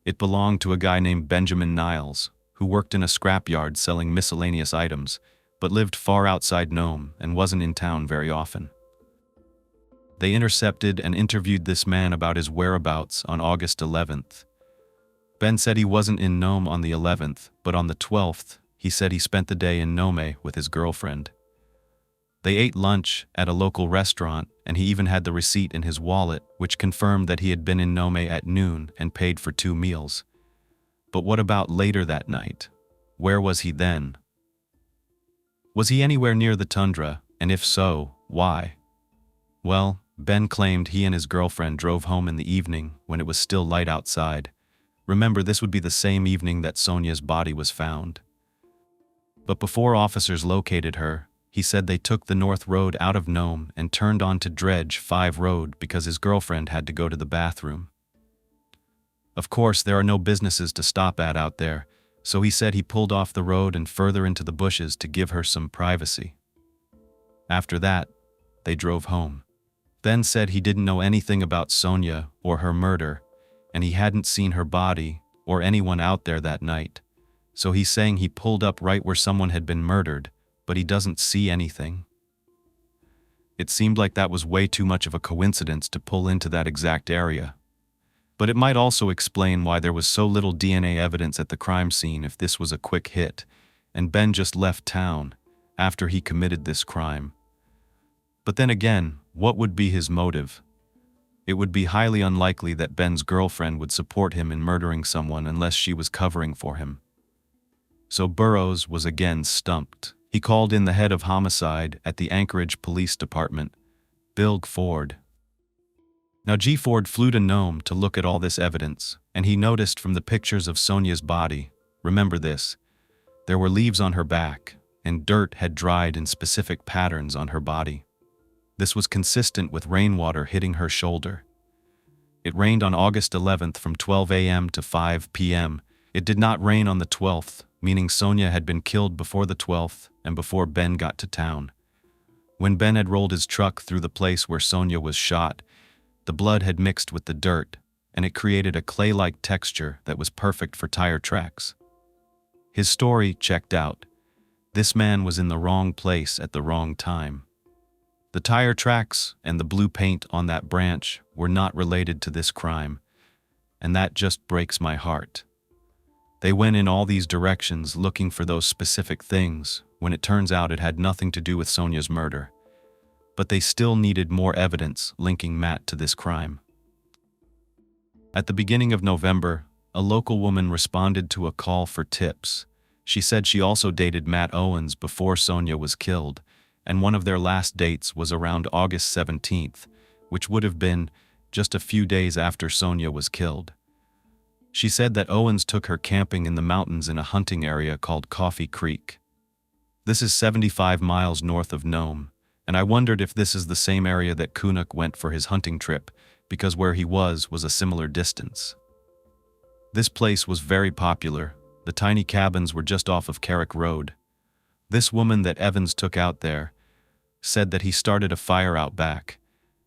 It belonged to a guy named Benjamin Niles, who worked in a scrapyard selling miscellaneous items, but lived far outside Nome and wasn't in town very often. They intercepted and interviewed this man about his whereabouts on August 11th. Ben said he wasn't in Nome on the 11th, but on the 12th, he said he spent the day in Nome with his girlfriend. They ate lunch at a local restaurant, and he even had the receipt in his wallet, which confirmed that he had been in Nome at noon and paid for 2 meals. But what about later that night? Where was he then? Was he anywhere near the tundra, and if so, why? Well, Ben claimed he and his girlfriend drove home in the evening when it was still light outside. Remember, this would be the same evening that Sonia's body was found. But before officers located her, he said they took the North Road out of Nome and turned onto Dredge 5 Road because his girlfriend had to go to the bathroom. Of course, there are no businesses to stop at out there, so he said he pulled off the road and further into the bushes to give her some privacy. After that, they drove home. Ben said he didn't know anything about Sonia or her murder, and he hadn't seen her body or anyone out there that night, so he's saying he pulled up right where someone had been murdered, but he doesn't see anything. It seemed like that was way too much of a coincidence to pull into that exact area. But it might also explain why there was so little DNA evidence at the crime scene if this was a quick hit, and Ben just left town after he committed this crime. But then again, what would be his motive? It would be highly unlikely that Ben's girlfriend would support him in murdering someone unless she was covering for him. So Burroughs was again stumped. He called in the head of homicide at the Anchorage Police Department, Bill Ford. Now G. Ford flew to Nome to look at all this evidence, and he noticed from the pictures of Sonia's body, remember this, there were leaves on her back, and dirt had dried in specific patterns on her body. This was consistent with rainwater hitting her shoulder. It rained on August 11th from 12 a.m. to 5 p.m. It did not rain on the 12th, meaning Sonia had been killed before the 12th and before Ben got to town. When Ben had rolled his truck through the place where Sonia was shot, the blood had mixed with the dirt, and it created a clay-like texture that was perfect for tire tracks. His story checked out. This man was in the wrong place at the wrong time. The tire tracks and the blue paint on that branch were not related to this crime, and that just breaks my heart. They went in all these directions looking for those specific things, when it turns out it had nothing to do with Sonia's murder. But they still needed more evidence linking Matt to this crime. At the beginning of November, a local woman responded to a call for tips. She said she also dated Matt Owens before Sonia was killed, and one of their last dates was around August 17th, which would have been just a few days after Sonia was killed. She said that Owens took her camping in the mountains in a hunting area called Coffee Creek. This is 75 miles north of Nome, and I wondered if this is the same area that Kunuk went for his hunting trip, because where he was a similar distance. This place was very popular. The tiny cabins were just off of Carrick Road. This woman that Evans took out there said that he started a fire out back,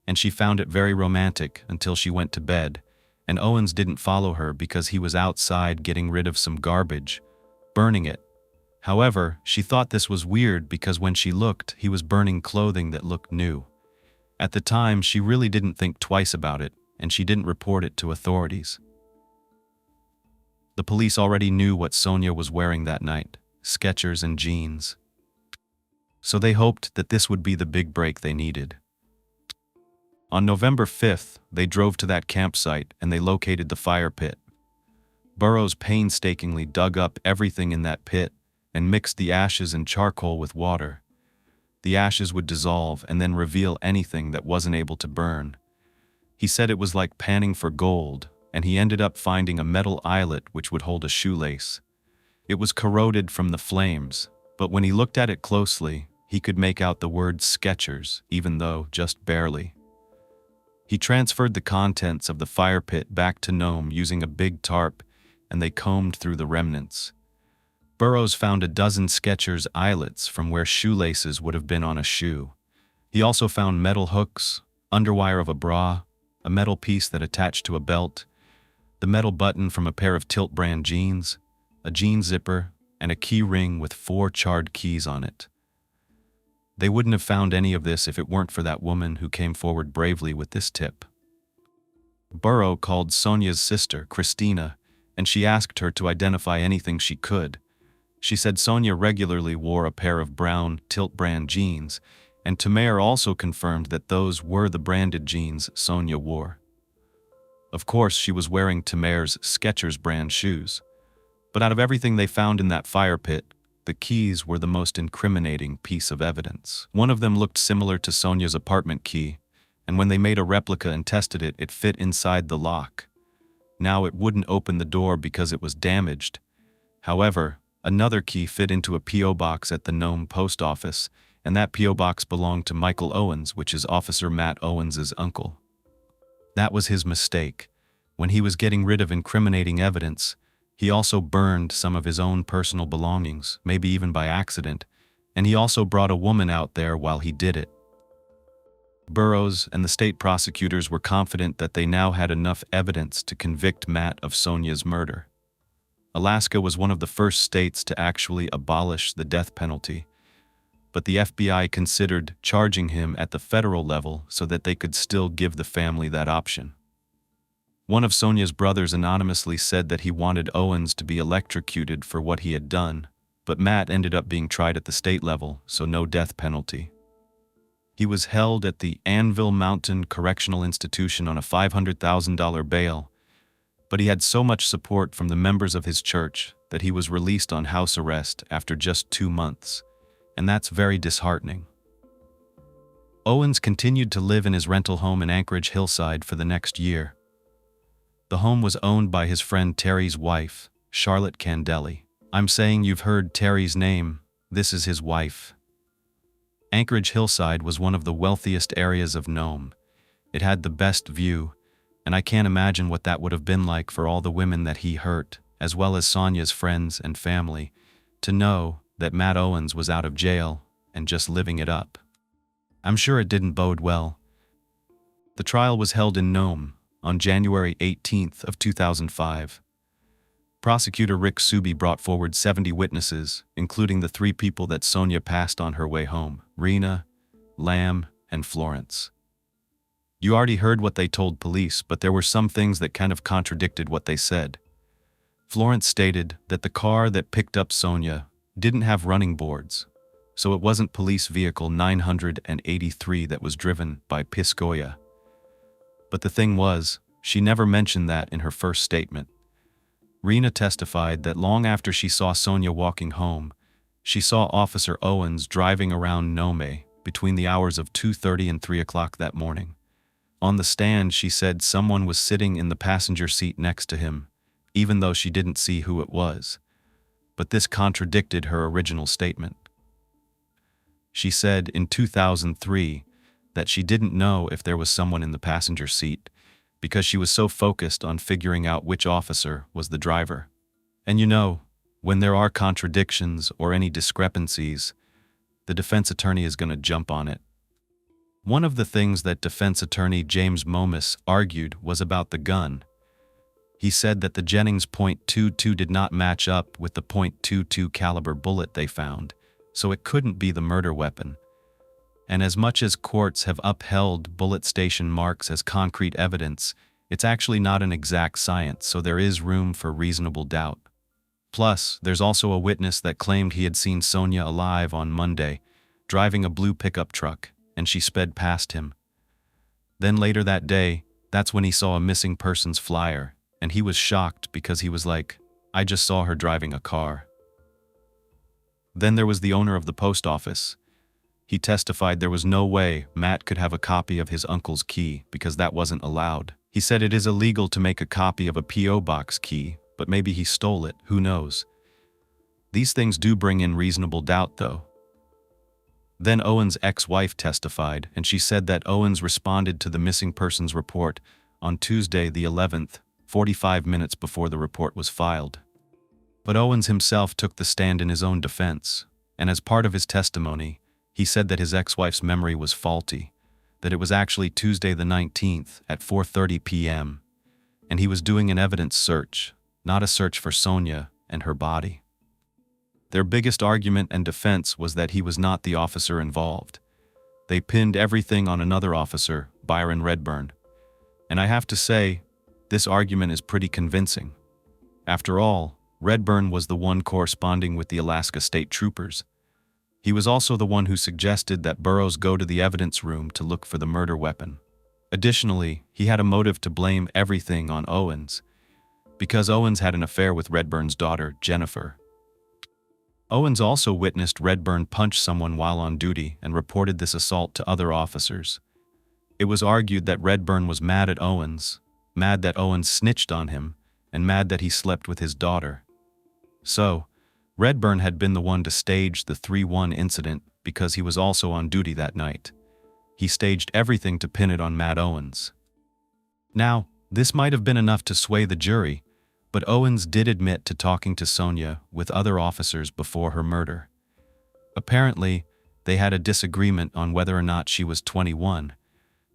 and she found it very romantic until she went to bed, and Owens didn't follow her because he was outside getting rid of some garbage, burning it. However, she thought this was weird because when she looked, he was burning clothing that looked new. At the time, she really didn't think twice about it, and she didn't report it to authorities. The police already knew what Sonia was wearing that night, Skechers and jeans. So they hoped that this would be the big break they needed. On November 5th, they drove to that campsite and they located the fire pit. Burroughs painstakingly dug up everything in that pit and mixed the ashes and charcoal with water. The ashes would dissolve and then reveal anything that wasn't able to burn. He said it was like panning for gold, and he ended up finding a metal eyelet which would hold a shoelace. It was corroded from the flames, but when he looked at it closely, he could make out the word Skechers, even though just barely. He transferred the contents of the fire pit back to Nome using a big tarp, and they combed through the remnants. Burroughs found a dozen Skechers eyelets from where shoelaces would have been on a shoe. He also found metal hooks, underwire of a bra, a metal piece that attached to a belt, the metal button from a pair of Tilt brand jeans, a jean zipper, and a key ring with 4 charred keys on it. They wouldn't have found any of this if it weren't for that woman who came forward bravely with this tip. Burrough called Sonia's sister, Christina, and she asked her to identify anything she could. She said Sonia regularly wore a pair of brown Tilt brand jeans, and Tamer also confirmed that those were the branded jeans Sonia wore. Of course, she was wearing Tamer's Skechers brand shoes. But out of everything they found in that fire pit, the keys were the most incriminating piece of evidence. One of them looked similar to Sonia's apartment key, and when they made a replica and tested it, it fit inside the lock. Now it wouldn't open the door because it was damaged. However, another key fit into a P.O. box at the Nome post office, and that P.O. box belonged to Michael Owens, which is Officer Matt Owens' uncle. That was his mistake. When he was getting rid of incriminating evidence, he also burned some of his own personal belongings, maybe even by accident, and he also brought a woman out there while he did it. Burroughs and the state prosecutors were confident that they now had enough evidence to convict Matt of Sonia's murder. Alaska was one of the first states to actually abolish the death penalty, but the FBI considered charging him at the federal level so that they could still give the family that option. One of Sonia's brothers anonymously said that he wanted Owens to be electrocuted for what he had done, but Matt ended up being tried at the state level, so no death penalty. He was held at the Anvil Mountain Correctional Institution on a $500,000 bail, but he had so much support from the members of his church that he was released on house arrest after just 2 months, and that's very disheartening. Owens continued to live in his rental home in Anchorage Hillside for the next year. The home was owned by his friend Terry's wife, Charlotte Candelli. I'm saying you've heard Terry's name. This is his wife. Anchorage Hillside was one of the wealthiest areas of Nome. It had the best view, and I can't imagine what that would have been like for all the women that he hurt, as well as Sonia's friends and family, to know that Matt Owens was out of jail and just living it up. I'm sure it didn't bode well. The trial was held in Nome on January 18th of 2005. Prosecutor Rick Suby brought forward 70 witnesses, including the 3 people that Sonia passed on her way home, Rena, Lamb, and Florence. You already heard what they told police, but there were some things that kind of contradicted what they said. Florence stated that the car that picked up Sonia didn't have running boards, so it wasn't police vehicle 983 that was driven by Piscoya. But the thing was, she never mentioned that in her first statement. Rena testified that long after she saw Sonia walking home, she saw Officer Owens driving around Nome between the hours of 2:30 and 3 o'clock that morning. On the stand, she said someone was sitting in the passenger seat next to him, even though she didn't see who it was. But this contradicted her original statement. She said in 2003 that she didn't know if there was someone in the passenger seat because she was so focused on figuring out which officer was the driver. And you know, when there are contradictions or any discrepancies, the defense attorney is going to jump on it. One of the things that defense attorney James Momus argued was about the gun. He said that the Jennings .22 did not match up with the .22 caliber bullet they found, so it couldn't be the murder weapon. And as much as courts have upheld bullet station marks as concrete evidence, it's actually not an exact science, so there is room for reasonable doubt. Plus, there's also a witness that claimed he had seen Sonia alive on Monday, driving a blue pickup truck, and she sped past him. Then later that day, that's when he saw a missing persons flyer, and he was shocked because he was like, I just saw her driving a car. Then there was the owner of the post office. He testified there was no way Matt could have a copy of his uncle's key because that wasn't allowed. He said it is illegal to make a copy of a P.O. box key, but maybe he stole it, who knows. These things do bring in reasonable doubt, though. Then Owens' ex-wife testified, and she said that Owens responded to the missing persons report on Tuesday the 11th, 45 minutes before the report was filed. But Owens himself took the stand in his own defense, and as part of his testimony, he said that his ex-wife's memory was faulty, that it was actually Tuesday the 19th at 4:30 p.m., and he was doing an evidence search, not a search for Sonia and her body. Their biggest argument and defense was that he was not the officer involved. They pinned everything on another officer, Byron Redburn. And I have to say, this argument is pretty convincing. After all, Redburn was the one corresponding with the Alaska State Troopers. He was also the one who suggested that Burroughs go to the evidence room to look for the murder weapon. Additionally, he had a motive to blame everything on Owens, because Owens had an affair with Redburn's daughter, Jennifer. Owens also witnessed Redburn punch someone while on duty and reported this assault to other officers. It was argued that Redburn was mad at Owens, mad that Owens snitched on him, and mad that he slept with his daughter. So, Redburn had been the one to stage the 3-1 incident because he was also on duty that night. He staged everything to pin it on Matt Owens. Now, this might have been enough to sway the jury, but Owens did admit to talking to Sonia with other officers before her murder. Apparently, they had a disagreement on whether or not she was 21,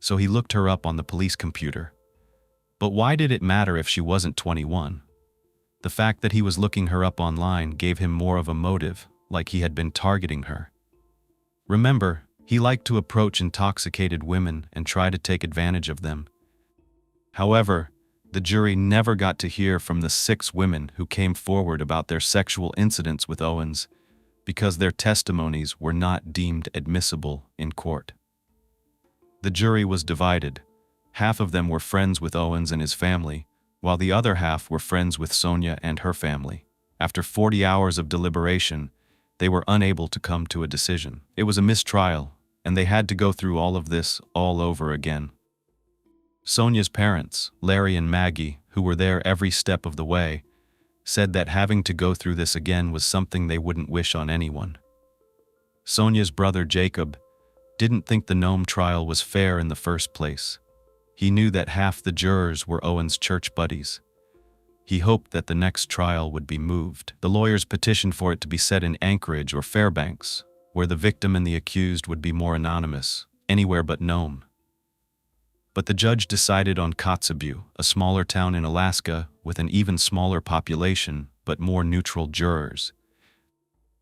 so he looked her up on the police computer. But why did it matter if she wasn't 21? The fact that he was looking her up online gave him more of a motive, like he had been targeting her. Remember, he liked to approach intoxicated women and try to take advantage of them. However, the jury never got to hear from the 6 women who came forward about their sexual incidents with Owens because their testimonies were not deemed admissible in court. The jury was divided. Half of them were friends with Owens and his family, while the other half were friends with Sonia and her family. After 40 hours of deliberation, they were unable to come to a decision. It was a mistrial, and they had to go through all of this all over again. Sonia's parents, Larry and Maggie, who were there every step of the way, said that having to go through this again was something they wouldn't wish on anyone. Sonia's brother Jacob didn't think the Nome trial was fair in the first place. He knew that half the jurors were Owen's church buddies. He hoped that the next trial would be moved. The lawyers petitioned for it to be set in Anchorage or Fairbanks, where the victim and the accused would be more anonymous, anywhere but Nome. But the judge decided on Kotzebue, a smaller town in Alaska with an even smaller population but more neutral jurors.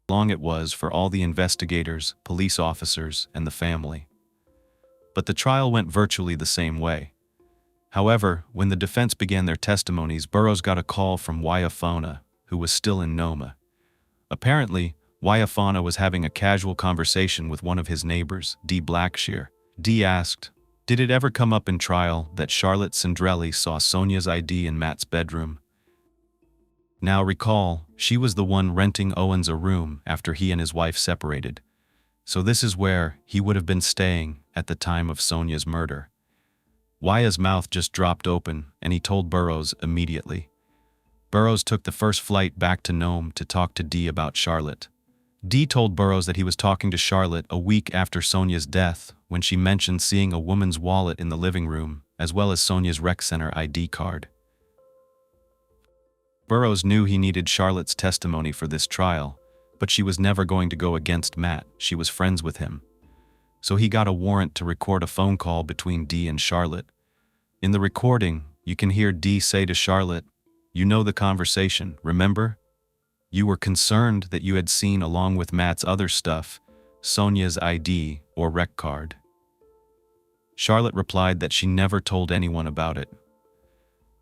Long it was for all the investigators, police officers, and the family. But the trial went virtually the same way. However, when the defense began their testimonies, Burroughs got a call from Wyafona, who was still in Nome. Apparently, Wyafona was having a casual conversation with one of his neighbors, Dee Blackshear. Dee asked, "Did it ever come up in trial that Charlotte Cindrelli saw Sonia's ID in Matt's bedroom?" Now recall, she was the one renting Owens a room after he and his wife separated. So this is where he would have been staying at the time of Sonia's murder. Wya's mouth just dropped open, and he told Burroughs immediately. Burroughs took the first flight back to Nome to talk to Dee about Charlotte. Dee told Burroughs that he was talking to Charlotte a week after Sonia's death when she mentioned seeing a woman's wallet in the living room, as well as Sonia's rec center ID card. Burroughs knew he needed Charlotte's testimony for this trial, but she was never going to go against Matt. She was friends with him. So he got a warrant to record a phone call between Dee and Charlotte. In the recording, you can hear Dee say to Charlotte, "You know the conversation, remember? You were concerned that you had seen, along with Matt's other stuff, Sonia's ID or rec card." Charlotte replied that she never told anyone about it.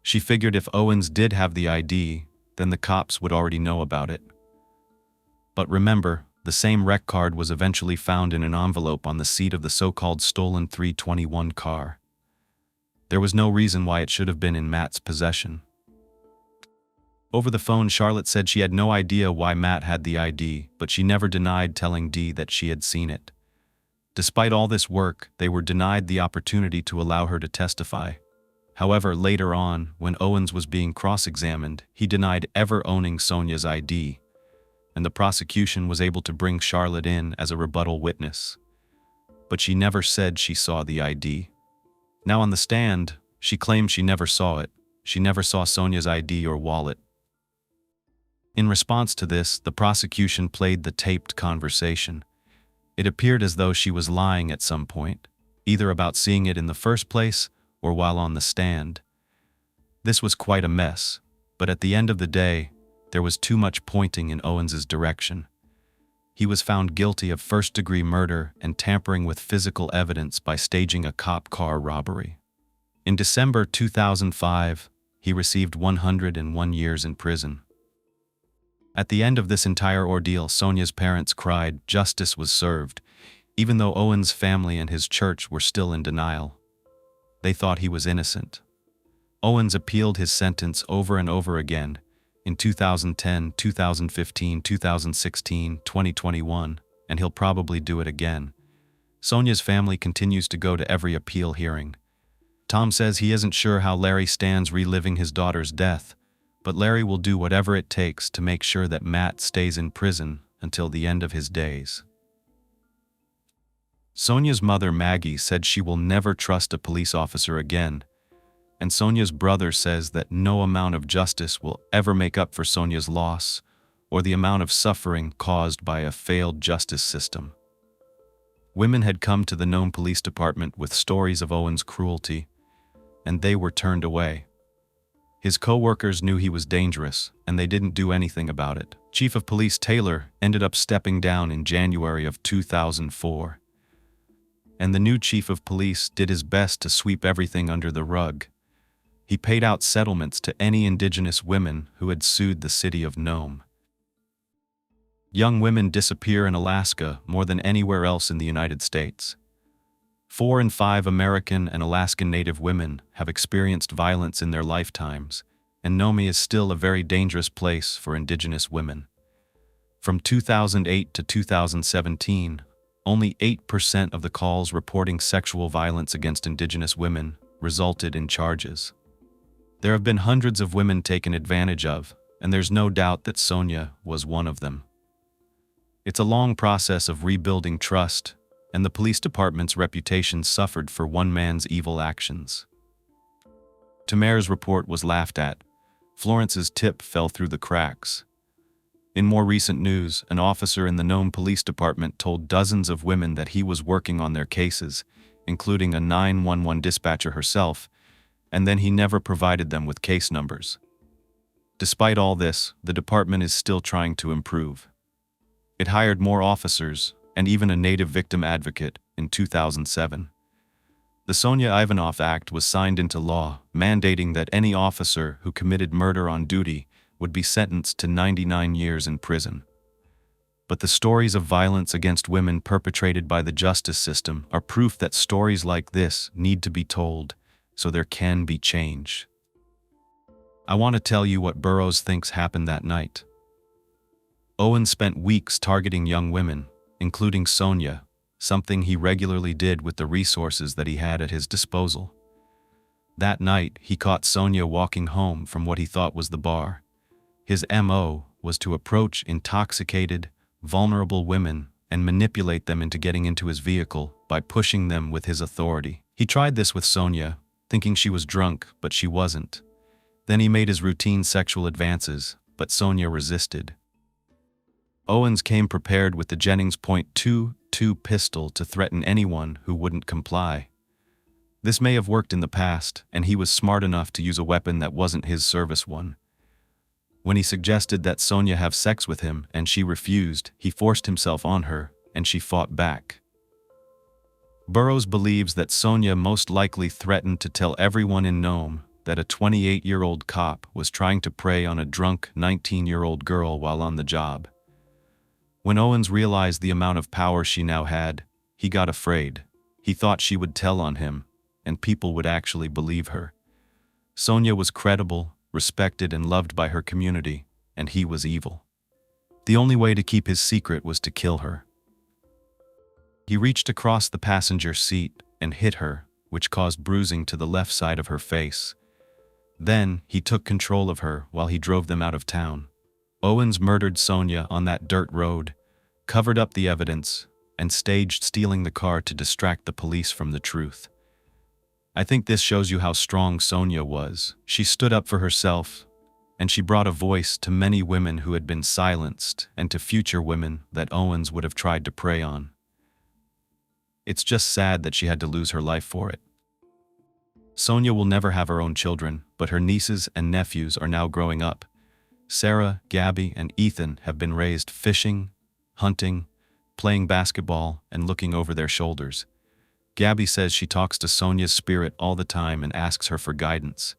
She figured if Owens did have the ID, then the cops would already know about it. But remember, the same rec card was eventually found in an envelope on the seat of the so-called stolen 321 car. There was no reason why it should have been in Matt's possession. Over the phone, Charlotte said she had no idea why Matt had the ID, but she never denied telling Dee that she had seen it. Despite all this work, they were denied the opportunity to allow her to testify. However, later on, when Owens was being cross-examined, he denied ever owning Sonia's ID, and the prosecution was able to bring Charlotte in as a rebuttal witness. But she never said she saw the ID. Now on the stand, she claimed she never saw it. She never saw Sonia's ID or wallet. In response to this, the prosecution played the taped conversation. It appeared as though she was lying at some point, either about seeing it in the first place or while on the stand. This was quite a mess, but at the end of the day, there was too much pointing in Owens's direction. He was found guilty of first-degree murder and tampering with physical evidence by staging a cop car robbery. In December 2005, he received 101 years in prison. At the end of this entire ordeal, Sonia's parents cried justice was served, even though Owens' family and his church were still in denial. They thought he was innocent. Owens appealed his sentence over and over again in 2010, 2015, 2016, 2021, and he'll probably do it again. Sonia's family continues to go to every appeal hearing. Tom says he isn't sure how Larry stands reliving his daughter's death, but Larry will do whatever it takes to make sure that Matt stays in prison until the end of his days. Sonia's mother, Maggie, said she will never trust a police officer again, and Sonia's brother says that no amount of justice will ever make up for Sonia's loss or the amount of suffering caused by a failed justice system. Women had come to the Nome Police Department with stories of Owen's cruelty, and they were turned away. His co-workers knew he was dangerous, and they didn't do anything about it. Chief of Police Taylor ended up stepping down in January of 2004. And the new chief of police did his best to sweep everything under the rug. He paid out settlements to any indigenous women who had sued the city of Nome. Young women disappear in Alaska more than anywhere else in the United States. 4 in 5 American and Alaskan Native women have experienced violence in their lifetimes, and Nome is still a very dangerous place for indigenous women. From 2008 to 2017, Only 8% of the calls reporting sexual violence against Indigenous women resulted in charges. There have been hundreds of women taken advantage of, and there's no doubt that Sonia was one of them. It's a long process of rebuilding trust, and the police department's reputation suffered for one man's evil actions. Tamer's report was laughed at. Florence's tip fell through the cracks. In more recent news, an officer in the Nome Police Department told dozens of women that he was working on their cases, including a 911 dispatcher herself, and then he never provided them with case numbers. Despite all this, the department is still trying to improve. It hired more officers and even a native victim advocate in 2007. The Sonia Ivanov Act was signed into law, mandating that any officer who committed murder on duty would be sentenced to 99 years in prison. But the stories of violence against women perpetrated by the justice system are proof that stories like this need to be told, so there can be change. I want to tell you what Burroughs thinks happened that night. Owen spent weeks targeting young women, including Sonia, something he regularly did with the resources that he had at his disposal. That night, he caught Sonia walking home from what he thought was the bar. His MO was to approach intoxicated, vulnerable women and manipulate them into getting into his vehicle by pushing them with his authority. He tried this with Sonia, thinking she was drunk, but she wasn't. Then he made his routine sexual advances, but Sonia resisted. Owens came prepared with the Jennings .22 pistol to threaten anyone who wouldn't comply. This may have worked in the past, and he was smart enough to use a weapon that wasn't his service one. When he suggested that Sonia have sex with him and she refused, he forced himself on her, and she fought back. Burroughs believes that Sonia most likely threatened to tell everyone in Nome that a 28-year-old cop was trying to prey on a drunk 19-year-old girl while on the job. When Owens realized the amount of power she now had, he got afraid. He thought she would tell on him, and people would actually believe her. Sonia was credible, respected, and loved by her community, and he was evil. The only way to keep his secret was to kill her. He reached across the passenger seat and hit her, which caused bruising to the left side of her face. Then, he took control of her while he drove them out of town. Owens murdered Sonia on that dirt road, covered up the evidence, and staged stealing the car to distract the police from the truth. I think this shows you how strong Sonia was. She stood up for herself, and she brought a voice to many women who had been silenced and to future women that Owens would have tried to prey on. It's just sad that she had to lose her life for it. Sonia will never have her own children, but her nieces and nephews are now growing up. Sarah, Gabby, and Ethan have been raised fishing, hunting, playing basketball, and looking over their shoulders. Gabby says she talks to Sonia's spirit all the time and asks her for guidance.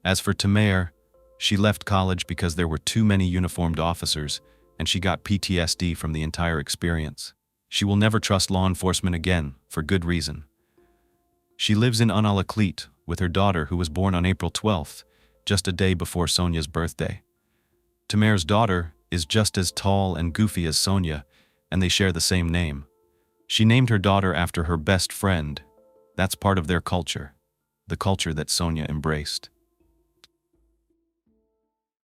As for Tamer, she left college because there were too many uniformed officers, and she got PTSD from the entire experience. She will never trust law enforcement again, for good reason. She lives in Unalakleet with her daughter, who was born on April 12th, just a day before Sonia's birthday. Tamer's daughter is just as tall and goofy as Sonia, and they share the same name. She named her daughter after her best friend. That's part of their culture, the culture that Sonia embraced.